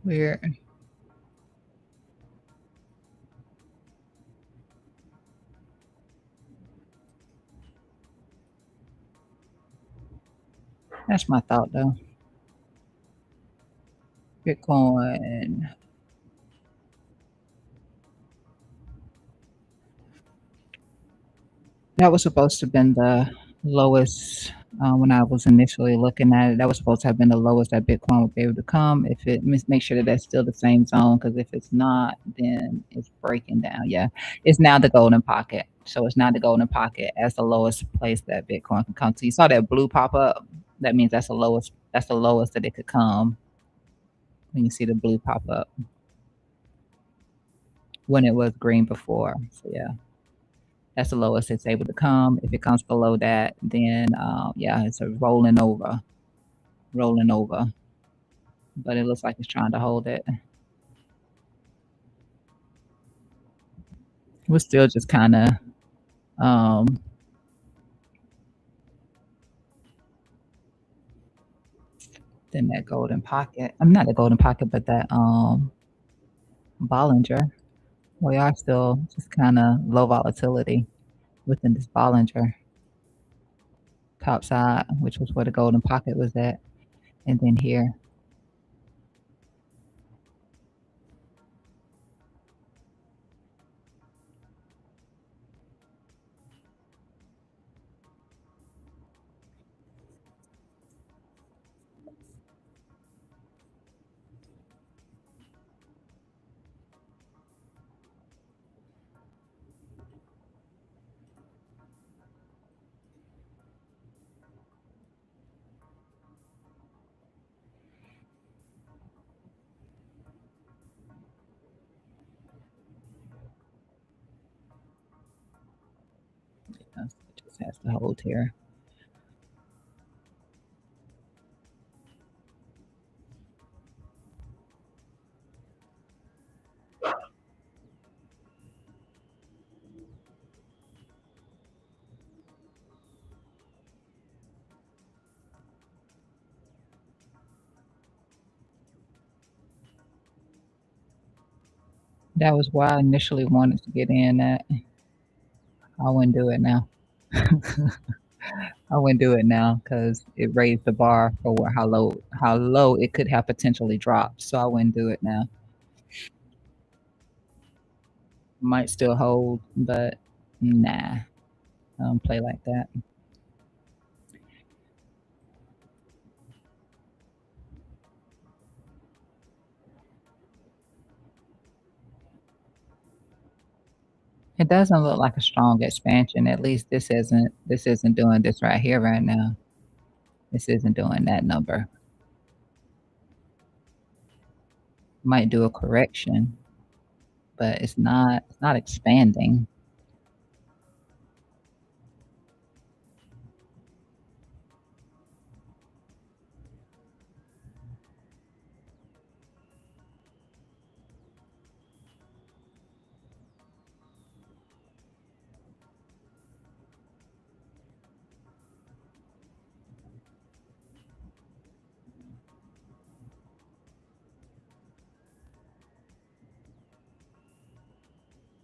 Weird. That's my thought though. Bitcoin. That was supposed to have been the lowest when I was initially looking at it. That was supposed to have been the lowest that Bitcoin would be able to come. If it make sure that that's still the same zone, because if it's not, then it's breaking down. Yeah, it's now the golden pocket. So it's now the golden pocket as the lowest place that Bitcoin can come to. You saw that blue pop up. That means that's the lowest. That's the lowest that it could come when you see the blue pop up when it was green before. So yeah. That's the lowest it's able to come. If it comes below that, then yeah, it's a rolling over. But it looks like it's trying to hold it. We're still just kind of um, in that golden pocket. I'm not the golden pocket, but that Bollinger. We are still just kind of low volatility within this Bollinger top side, which was where the golden pocket was at, and then here. It just has to hold here. That was why I initially wanted to get in at. I wouldn't do it now. I wouldn't do it now because it raised the bar for how low it could have potentially dropped. So I wouldn't do it now. Might still hold, but nah, I don't play like that. It doesn't look like a strong expansion. At least this isn't doing this right here right now. This isn't doing that number. Might do a correction, but it's not expanding.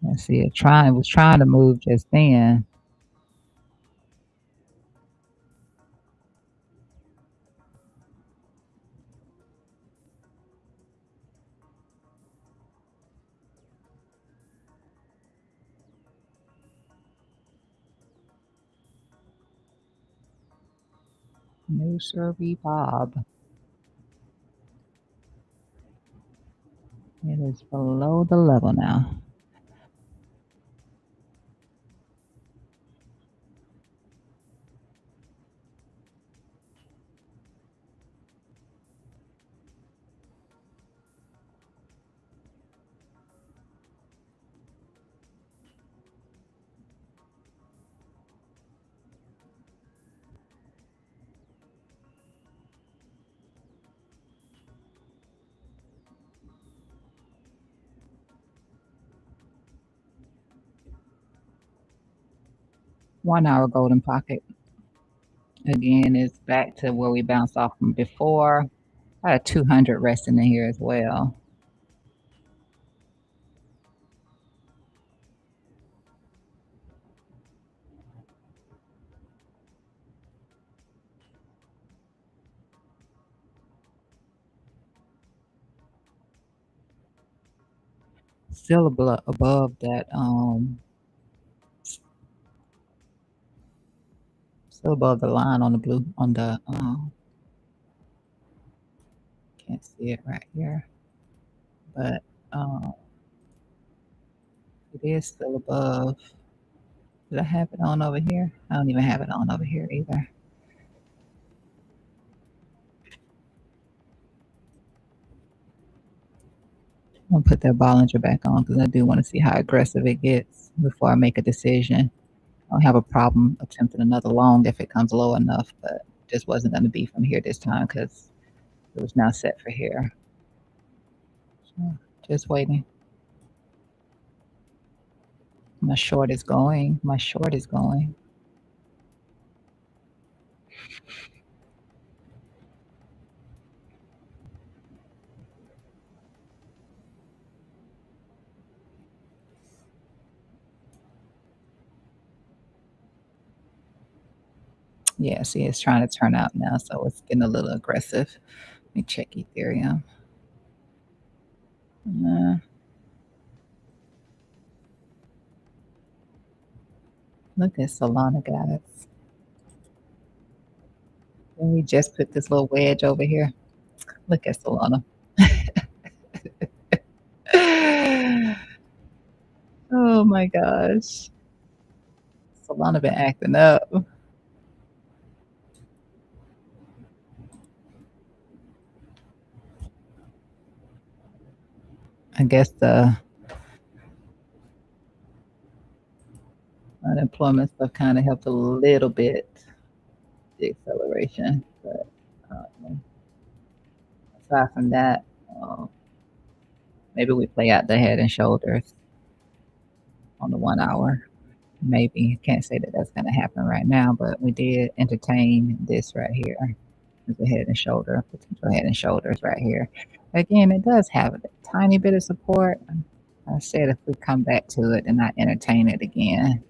'Let's see, it was trying to move just then. No sirree, Bob. It is below the level now. One hour golden pocket. Again, it's back to where we bounced off from before. I had 200 resting in here as well. Still above that, still above the line on the blue, on the, can't see it right here, but, um, it is still above. Did I have it on over here? I don't even have it on over here either. I'm gonna put that Bollinger back on because I do want to see how aggressive it gets before I make a decision. I don't have a problem attempting another long if it comes low enough, but just wasn't going to be from here this time because it was now set for here. So just waiting. My short is going. My short is going. Yeah, see, it's trying to turn out now, so it's getting a little aggressive. Let me check Ethereum. Uh, Look at Solana, guys. And we just put this little wedge over here. Look at Solana. Oh my gosh. Solana been acting up. I guess the unemployment stuff kind of helped a little bit, the acceleration. But um, aside from that, uh, maybe we play out the head and shoulders on the 1 hour. Maybe can't say that that's going to happen right now, but we did entertain this right here as a head and shoulder, potential head and shoulders right here. Again, it does have a tiny bit of support. I said if we come back to it and not entertain it again.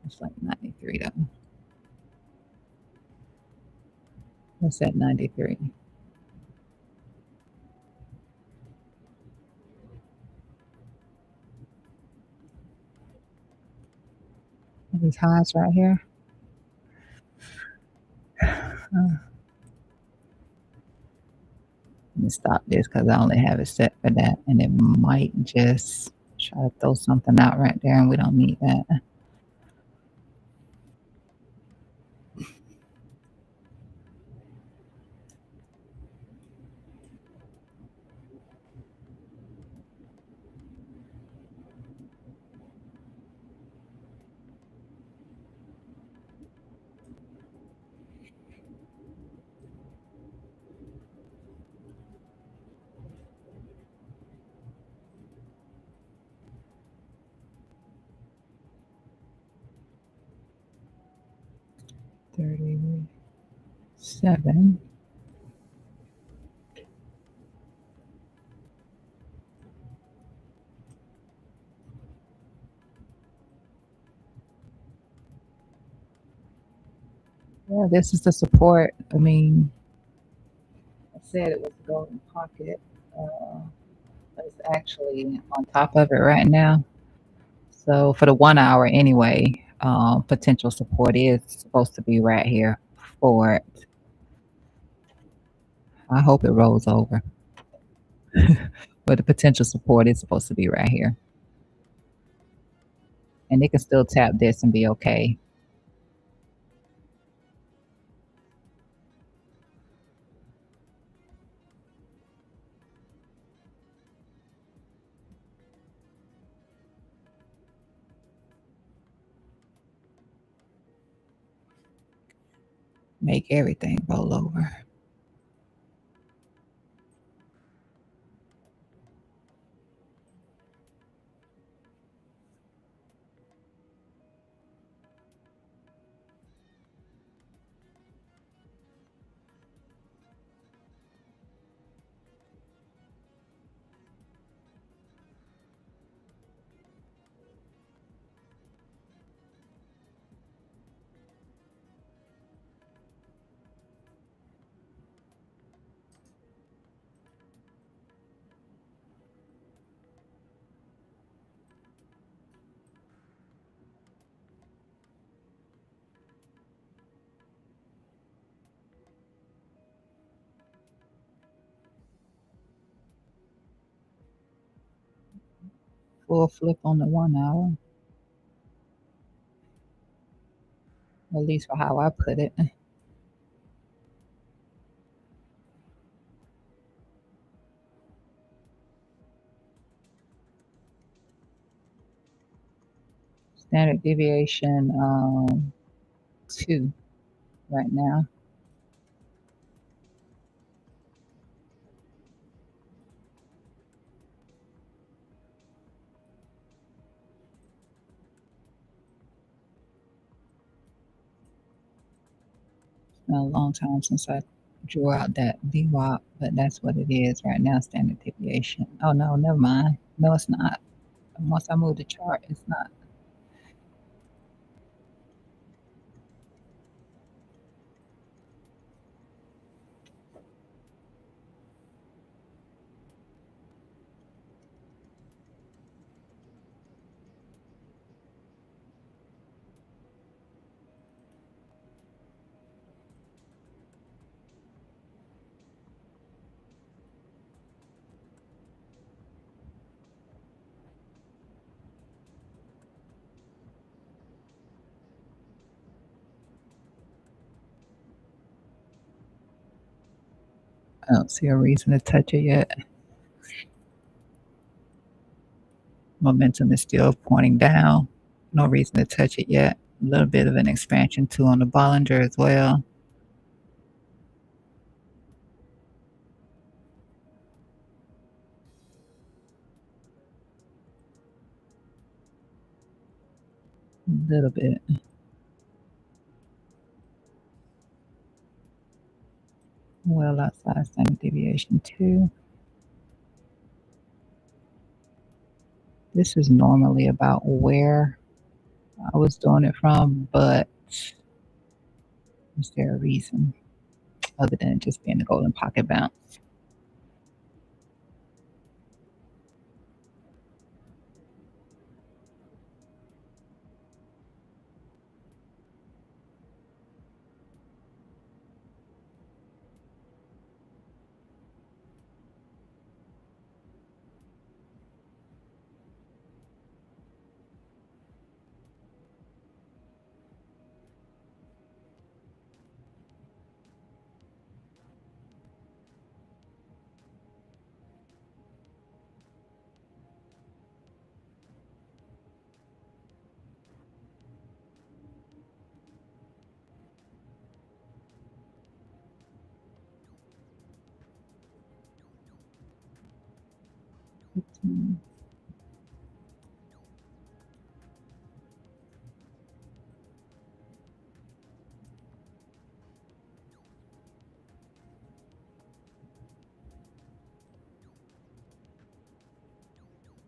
It's like 93 though. What's that 93? These highs right here. Let me stop this because I only have it set for that, and it might just try to throw something out right there, and we don't need that. $37. Yeah, this is the support. I mean, I said it was a golden pocket. Uh, but it's actually on top of it right now. So for the 1 hour anyway, potential support is supposed to be right here for it. I hope it rolls over. But the potential support is supposed to be right here. And they can still tap this and be okay. make everything roll over. Full flip on the 1 hour, at least for how I put it. Standard deviation 2 right now. It's been a long time since I drew out that VWAP, but that's what it is right now, standard deviation. Oh, no, never mind. No, it's not. Once I move the chart, it's not. I don't see a reason to touch it yet. Momentum is still pointing down. No reason to touch it yet. A little bit of an expansion too on the Bollinger as well. A little bit. Well outside standard deviation 2. This is normally about where I was doing it from, but is there a reason other than it just being the golden pocket bounce?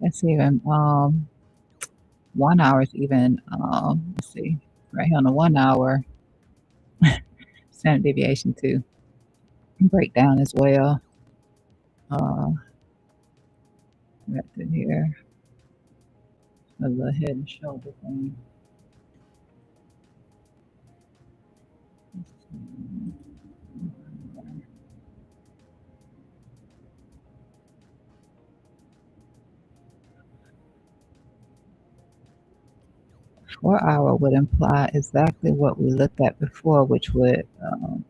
Let's even 1 hour is even let's see, right here on the 1 hour standard deviation 2 breakdown as well. Right through here. A little head and shoulder thing. 4 hour would imply exactly what we looked at before, which would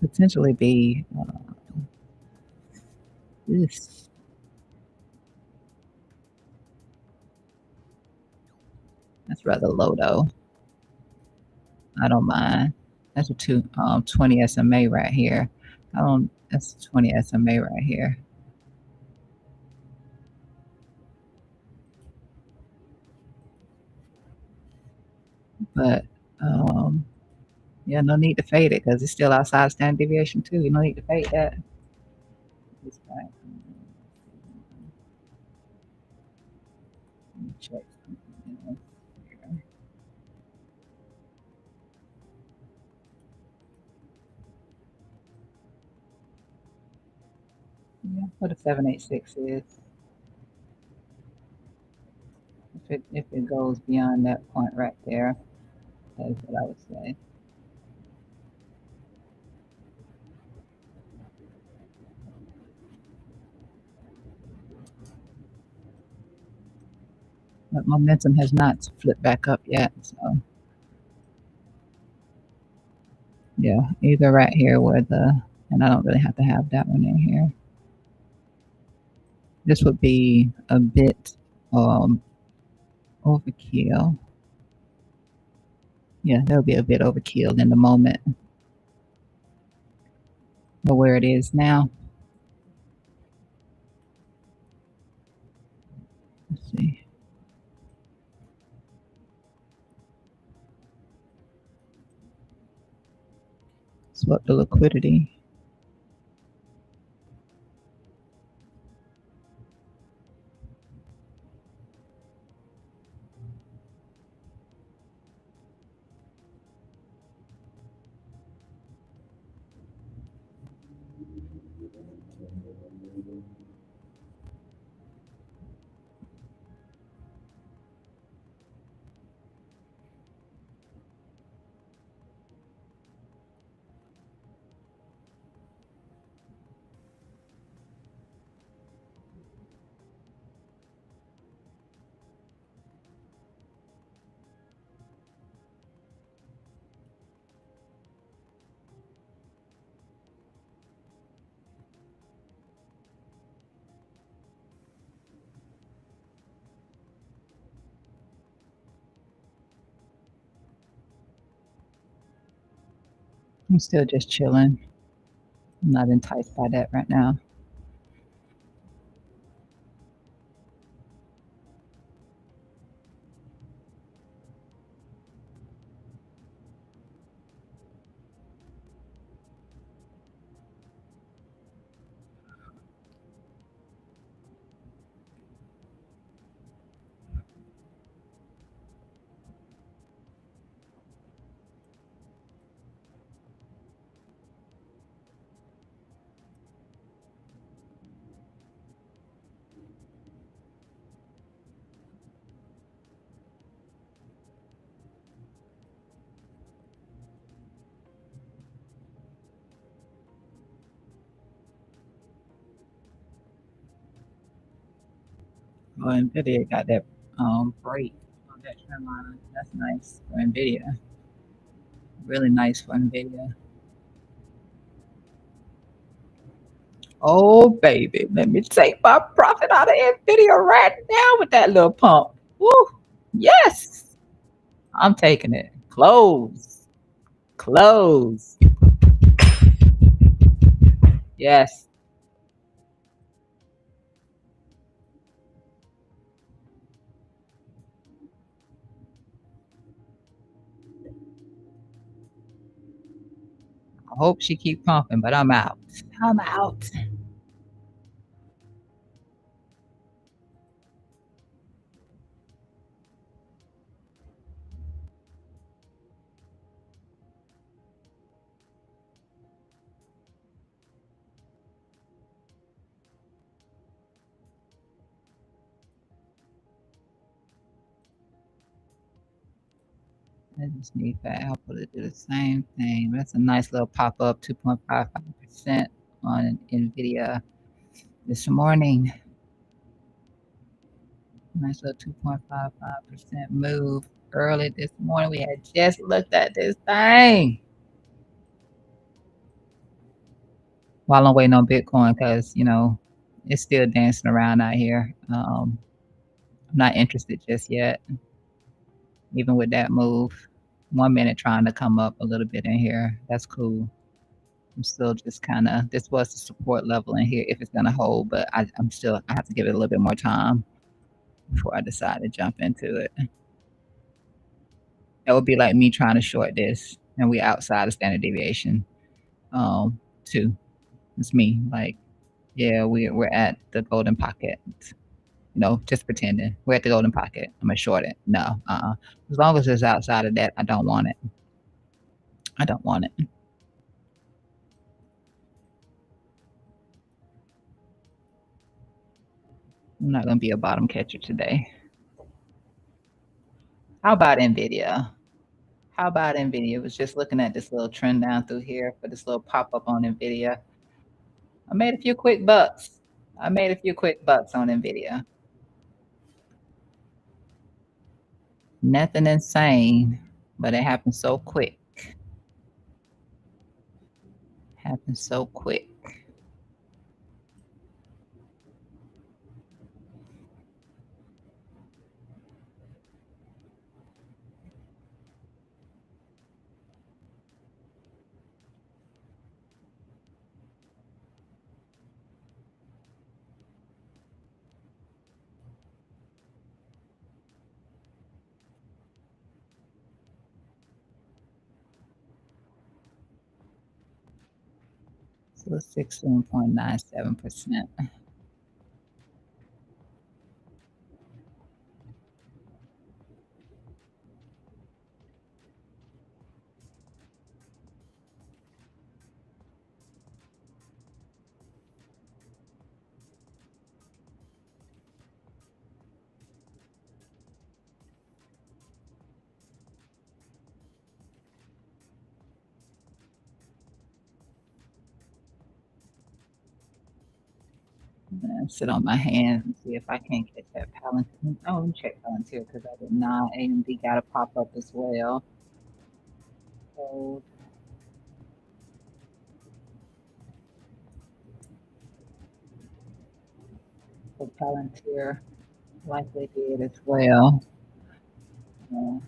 potentially be this. That's rather low though. I don't mind. That's a 20 SMA right here. I don't That's 20 SMA right here. But, um, yeah, no need to fade it because it's still outside standard deviation too. You no need to fade that. It's fine. Let me check something else here. Yeah, what a 786 is. If it goes beyond that point right there, that's what I would say. But momentum has not flipped back up yet. So yeah, either right here where and I don't really have to have that one in here. This would be a bit overkill. Yeah, that'll be a bit overkill in the moment. But where it is now, let's see. Swap the liquidity. I'm still just chilling. I'm not enticed by that right now. Oh, Nvidia got that break on that trend line. That's nice for Nvidia. Really nice for Nvidia. Oh baby, let me take my profit out of Nvidia right now with that little pump. Woo! Yes, I'm taking it. Close, close. Yes. I hope she keep pumping, but I'm out. I'm out. I just need that Apple to do the same thing. That's a nice little pop up, 2.55% on Nvidia this morning. Nice little 2.55% move early this morning. We had just looked at this thing while I'm waiting on Bitcoin because, it's still dancing around out here. I'm not interested just yet, even with that move. 1 minute trying to come up a little bit in here. That's cool. I'm still just kinda this was the support level in here if it's gonna hold, but I have to give it a little bit more time before I decide to jump into it. That would be like me trying to short this, and we outside of standard deviation, too. It's me, like, yeah, we're at the golden pocket. Just pretending. We're at the golden pocket. Imma short it. No, As long as it's outside of that, I don't want it. I don't want it. I'm not gonna be a bottom catcher today. How about NVIDIA? How about NVIDIA? Was just looking at this little trend down through here for this little pop-up on NVIDIA. I made a few quick bucks. I made a few quick bucks on NVIDIA. Nothing insane, but it happened so quick. Happened so quick. So 16.97%. Sit on my hands and see if I can't catch that Palantir. Oh, let me check Palantir because I did not. AMD got to pop up as well. So, so Palantir likely did as well. Uh,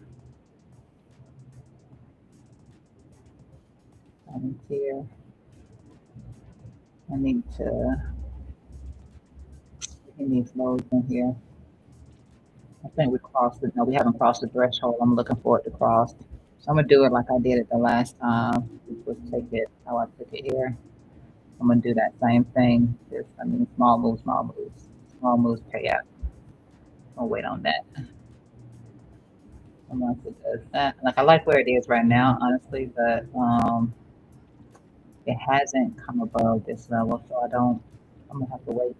Palantir. I need to get these lows in here. I think we crossed it. No, we haven't crossed the threshold. I'm looking for it to cross. So I'm gonna do it like I did it the last time. Which was take it how I took it here. I'm gonna do that same thing. Small moves, small moves. Small moves pay out. I'll wait on that. Once it does that. Like I like where it is right now, honestly, but it hasn't come above this level, so I'm gonna have to wait.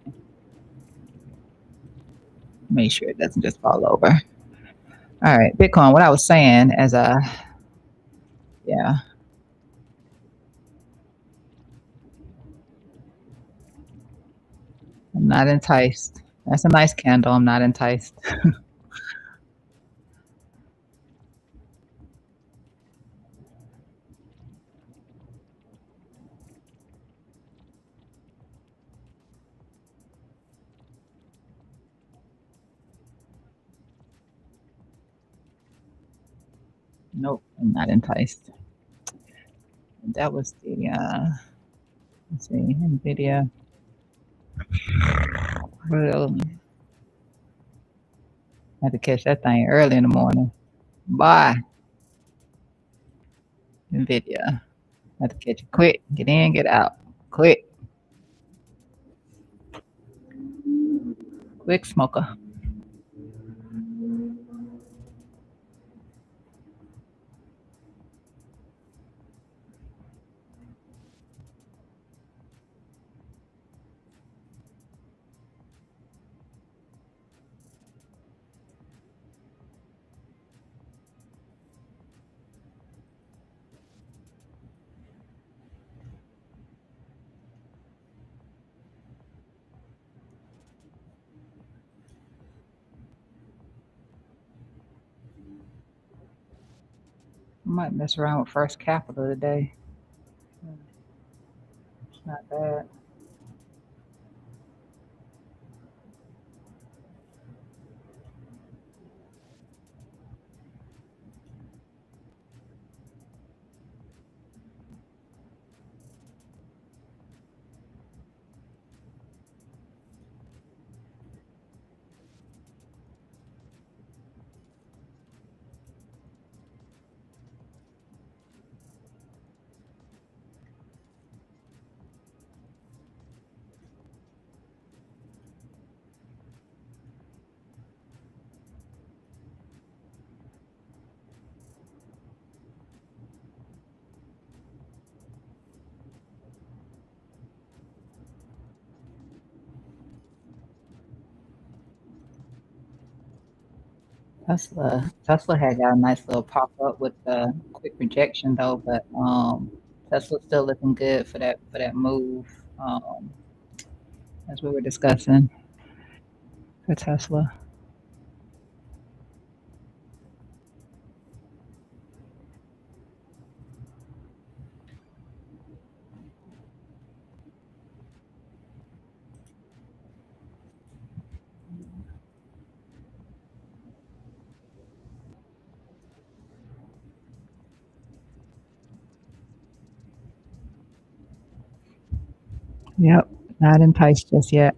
Make sure it doesn't just fall over. All right, Bitcoin. What I was saying as a yeah, I'm not enticed. That's a nice candle. I'm not enticed. Nope, I'm not enticed. That was the let's see, Nvidia. Real had to catch that thing early in the morning. Bye, Nvidia. Had to catch it quick. Get in, get out. Quick. Quick smoker. I might mess around with First Capital today. It's not bad. Tesla had got a nice little pop up with the quick rejection though, but Tesla's still looking good for that move. As we were discussing for Tesla. Yep, not enticed just yet.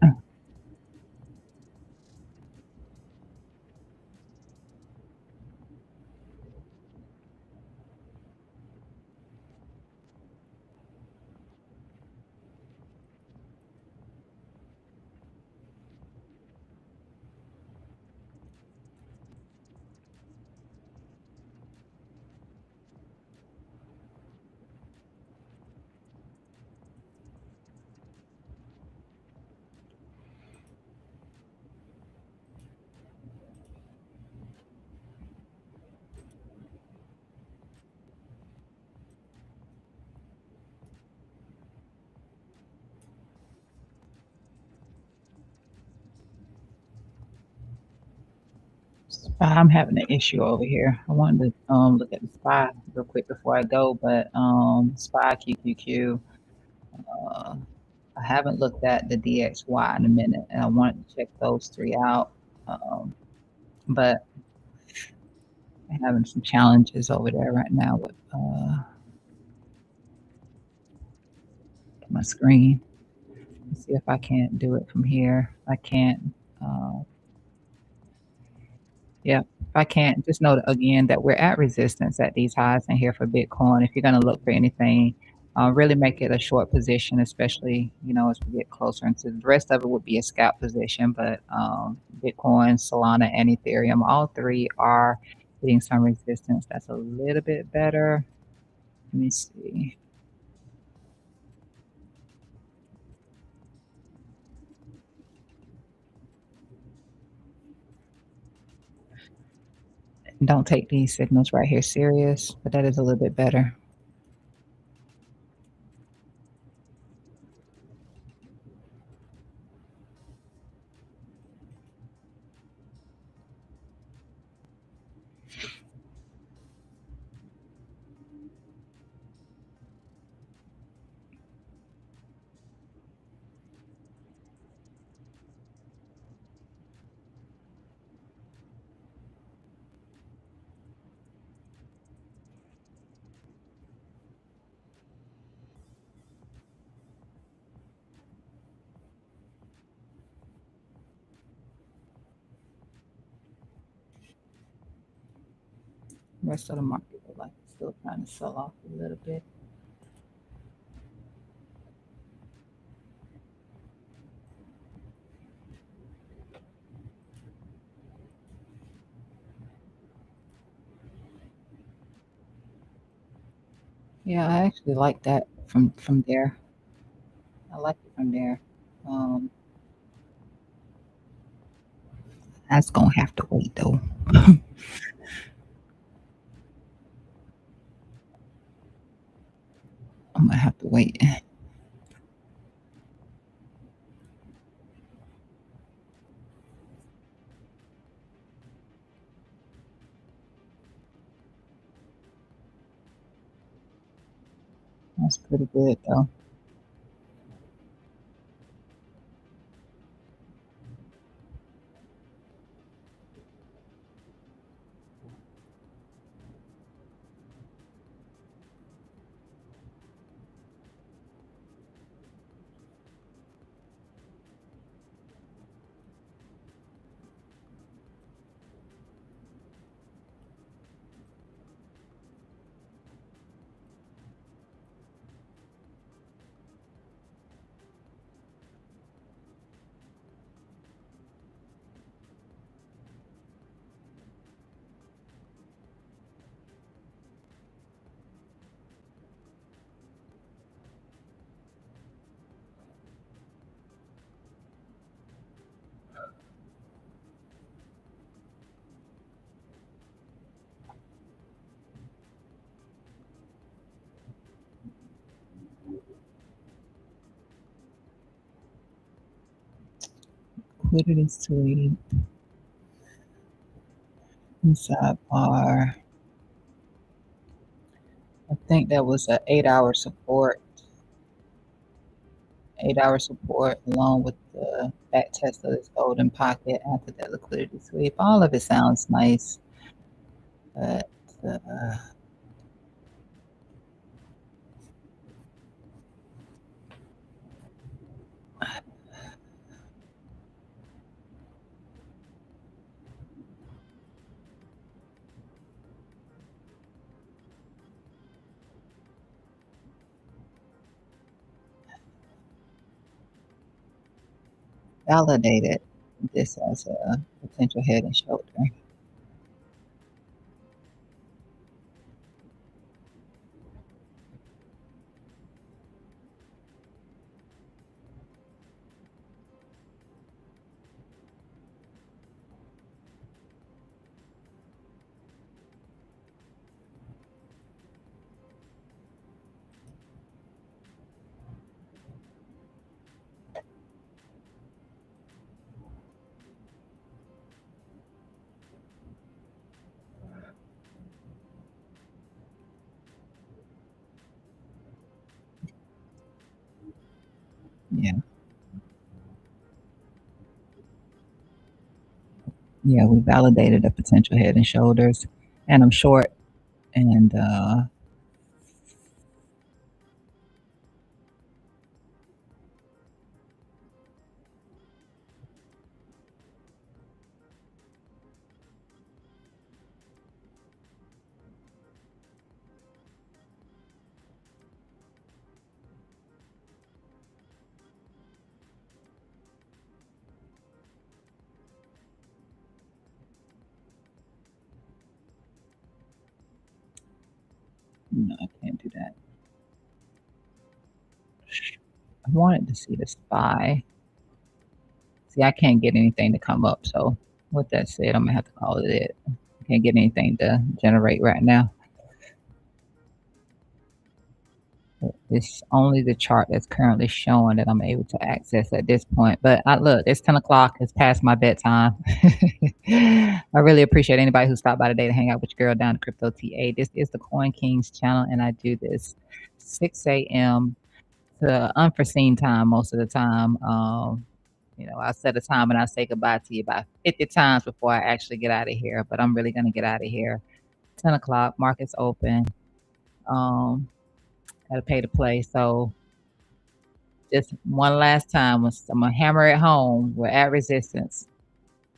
I'm having an issue over here. I wanted to look at the SPY real quick before I go, but SPY QQQ. Uh, I haven't looked at the DXY in a minute, and I wanted to check those three out. Um, but I'm having some challenges over there right now with my screen. Let's see if I can't do it from here. I can't. Uh, Yeah, if I can't, just note again that we're at resistance at these highs in here for Bitcoin. If you're going to look for anything, really make it a short position, especially as we get closer into the rest of it would be a scalp position. But Bitcoin, Solana, and Ethereum, all three are hitting some resistance. That's a little bit better. Let me see. Don't take these signals right here serious, but that is a little bit better. The rest of the market look like it's still trying to sell off a little bit. Yeah, I actually like that from there. I like it from there. Um, that's gonna have to wait though. I'm gonna have to wait. That's pretty good though. liquidity sweep, inside bar. I think that was a 8-hour support, 8-hour support along with the back test of this golden pocket after that liquidity sweep. All of it sounds nice, but validated this as a potential head and shoulder. Yeah. Yeah, we validated a potential head and shoulders, and I'm short, and no, I can't do that. I wanted to see the SPY. See, I can't get anything to come up, so with that said, Imma have to call it it. I can't get anything to generate right now. It's only the chart that's currently showing that I'm able to access at this point. But I look, it's 10 o'clock. It's past my bedtime. I really appreciate anybody who stopped by today to hang out with your girl down at Crypto TA. This is the Coin Kings channel, and I do this 6 a.m. to unforeseen time most of the time. I set a time and I say goodbye to you about 50 times before I actually get out of here. But I'm really gonna get out of here. 10 o'clock, market's open. Um, Gotta pay to play. So just one last time, I'm gonna hammer it home. We're at resistance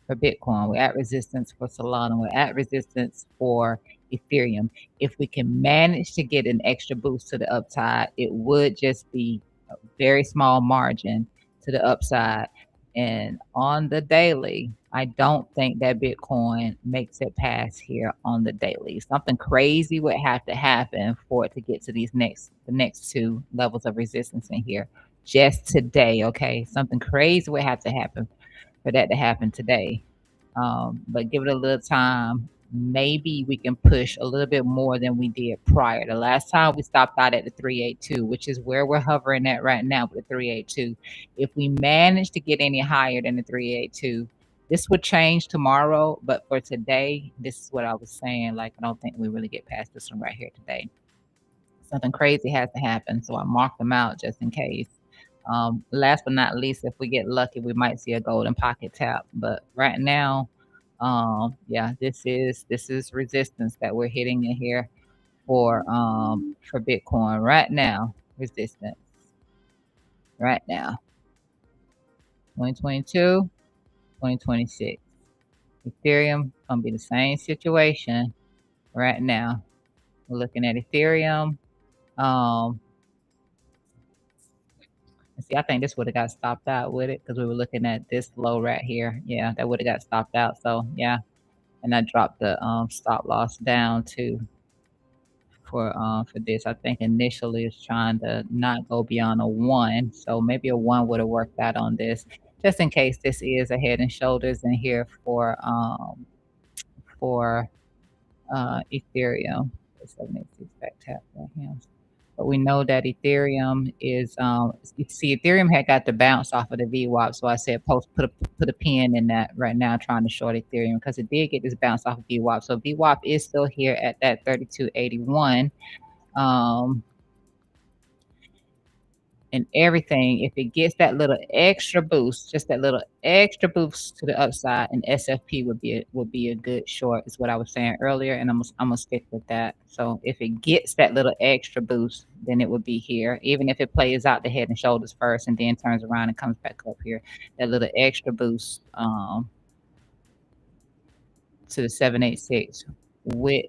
for Bitcoin. We're at resistance for Solana. We're at resistance for Ethereum. If we can manage to get an extra boost to the upside, it would just be a very small margin to the upside. And on the daily, I don't think that Bitcoin makes it past here on the daily. Something crazy would have to happen for it to get to the next two levels of resistance in here. Just today, okay? Something crazy would have to happen for that to happen today. But give it a little time. Maybe we can push a little bit more than we did prior. The last time we stopped out at the 382, which is where we're hovering at right now with the 382. If we manage to get any higher than the 382, this would change tomorrow. But for today, this is what I was saying. Like, I don't think we really get past this one right here today. Something crazy has to happen. So I marked them out just in case. Last but not least, if we get lucky, we might see a golden pocket tap. But right now, yeah, this is resistance that we're hitting in here for Bitcoin right now. Resistance right now. 2022, 2026. Ethereum gonna be the same situation right now. We're looking at Ethereum. Um, See, I think this would have got stopped out with it because we were looking at this low right here. Yeah, that would have got stopped out. So yeah, and I dropped the stop loss down too for this. I think initially it's trying to not go beyond a one, so maybe a one would have worked out on this. Just in case this is a head and shoulders in here for Ethereum. 786 back tap right here. but we know that Ethereum is, you see Ethereum had got the bounce off of the VWAP, so I said put a pin in that right now trying to short Ethereum because it did get this bounce off of VWAP. So VWAP is still here at that 3281. Um, and everything, if it gets that little extra boost, just that little extra boost to the upside, and SFP would be a good short, is what I was saying earlier, and I'm gonna stick with that. So if it gets that little extra boost, then it would be here. Even if it plays out the head and shoulders first and then turns around and comes back up here, that little extra boost to the 786 with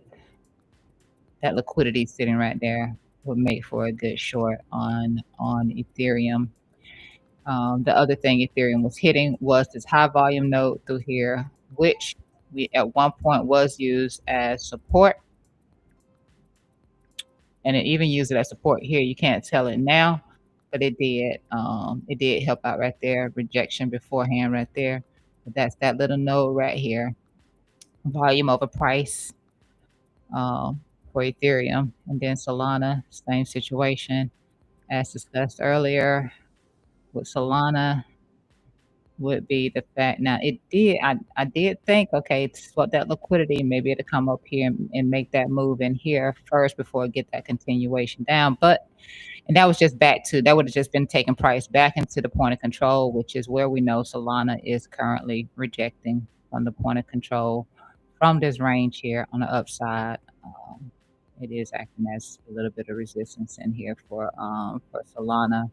that liquidity sitting right there would make for a good short on Ethereum. The other thing Ethereum was hitting was this high volume node through here, which we at one point was used as support, and it even used it as support here. You can't tell it now, but it did. It did help out right there. Rejection beforehand right there. But that's that little node right here. Volume over price for Ethereum, and then Solana, same situation as discussed earlier with Solana. Would be the fact now I did think, okay, to swap that liquidity, maybe it'll come up here and make that move in here first before it get that continuation down. But and that was just back to that would have just been taking price back into the point of control, which is where we know Solana is currently rejecting from the point of control from this range here on the upside. It is acting as a little bit of resistance in here for Solana,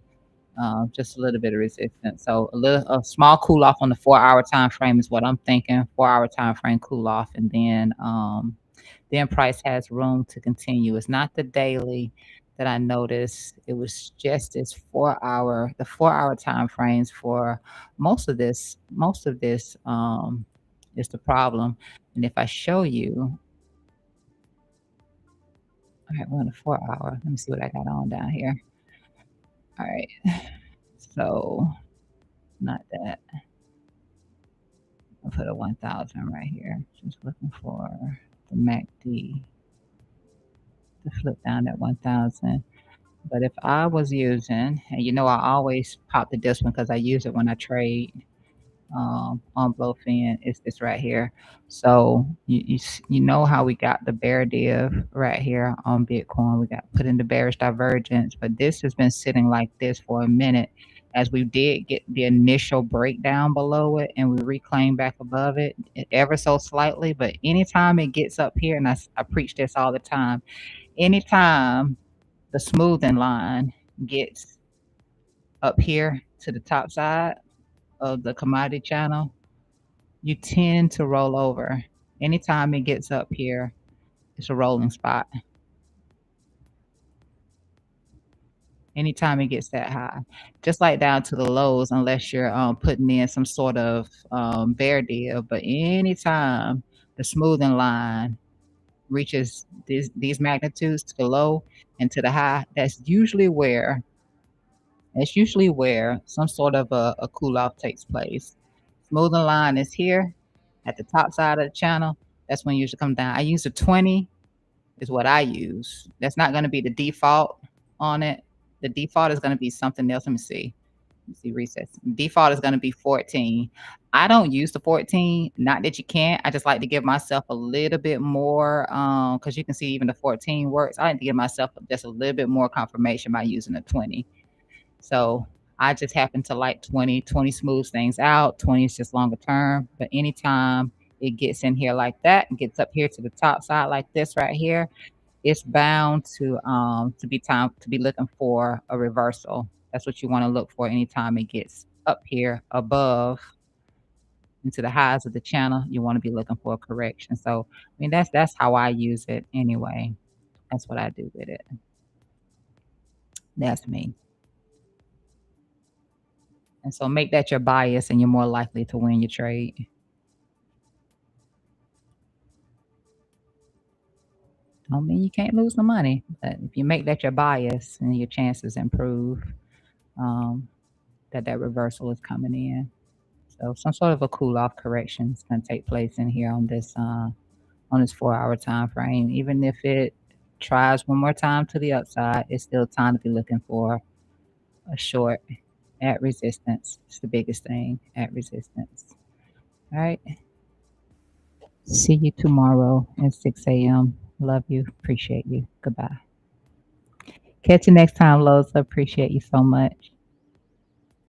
just a little bit of resistance. So a small cool off on the 4 hour time frame is what I'm thinking. 4 hour time frame cool off, and then price has room to continue. It's not the daily that I noticed. It was just this 4 hour, the 4 hour time frames for most of this. Most of this is the problem. And if I show you, all right, we're on the 4 hour. Let me see what I got on down here. All right, so not that. I'll put a 1000 right here. Just looking for the MACD to flip down at 1000. But if I was using, and you know, I always pop the discipline because I use it when I trade on Blowfin, is this right here. So you know how we got the bear div right here on Bitcoin. We got put in the bearish divergence, but this has been sitting like this for a minute as we did get the initial breakdown below it and we reclaim back above it ever so slightly. But anytime it gets up here, and I preach this all the time, anytime the smoothing line gets up here to the top side of the commodity channel, you tend to roll over. Anytime it gets up here, it's a rolling spot. Anytime it gets that high, just like down to the lows, unless you're putting in some sort of bear deal. But anytime the smoothing line reaches these magnitudes to the low and to the high, that's usually where some sort of a cool off takes place. Smoothing line is here at the top side of the channel. That's when you usually come down. I use a 20 is what I use. That's not going to be the default on it. The default is going to be something else. Let me see. Recess. Default is going to be 14. I don't use the 14. Not that you can't. I just like to give myself a little bit more because you can see even the 14 works. I like to give myself just a little bit more confirmation by using a 20. So I just happen to like 20. 20 smooths things out. 20 is just longer term. But anytime it gets in here like that and gets up here to the top side like this right here, it's bound to be time to be looking for a reversal. That's what you want to look for anytime it gets up here above into the highs of the channel. You want to be looking for a correction. So I mean that's how I use it anyway. That's what I do with it. That's me. And so make that your bias and you're more likely to win your trade. Don't mean you can't lose the money, but if you make that your bias, and your chances improve that reversal is coming in. So some sort of a cool off correction is going to take place in here on this 4 hour time frame. Even if it tries one more time to the upside, it's still time to be looking for a short at resistance. It's the biggest thing, at resistance. All right. See you tomorrow at 6 a.m. Love you. Appreciate you. Goodbye. Catch you next time, Lowe's. Appreciate you so much.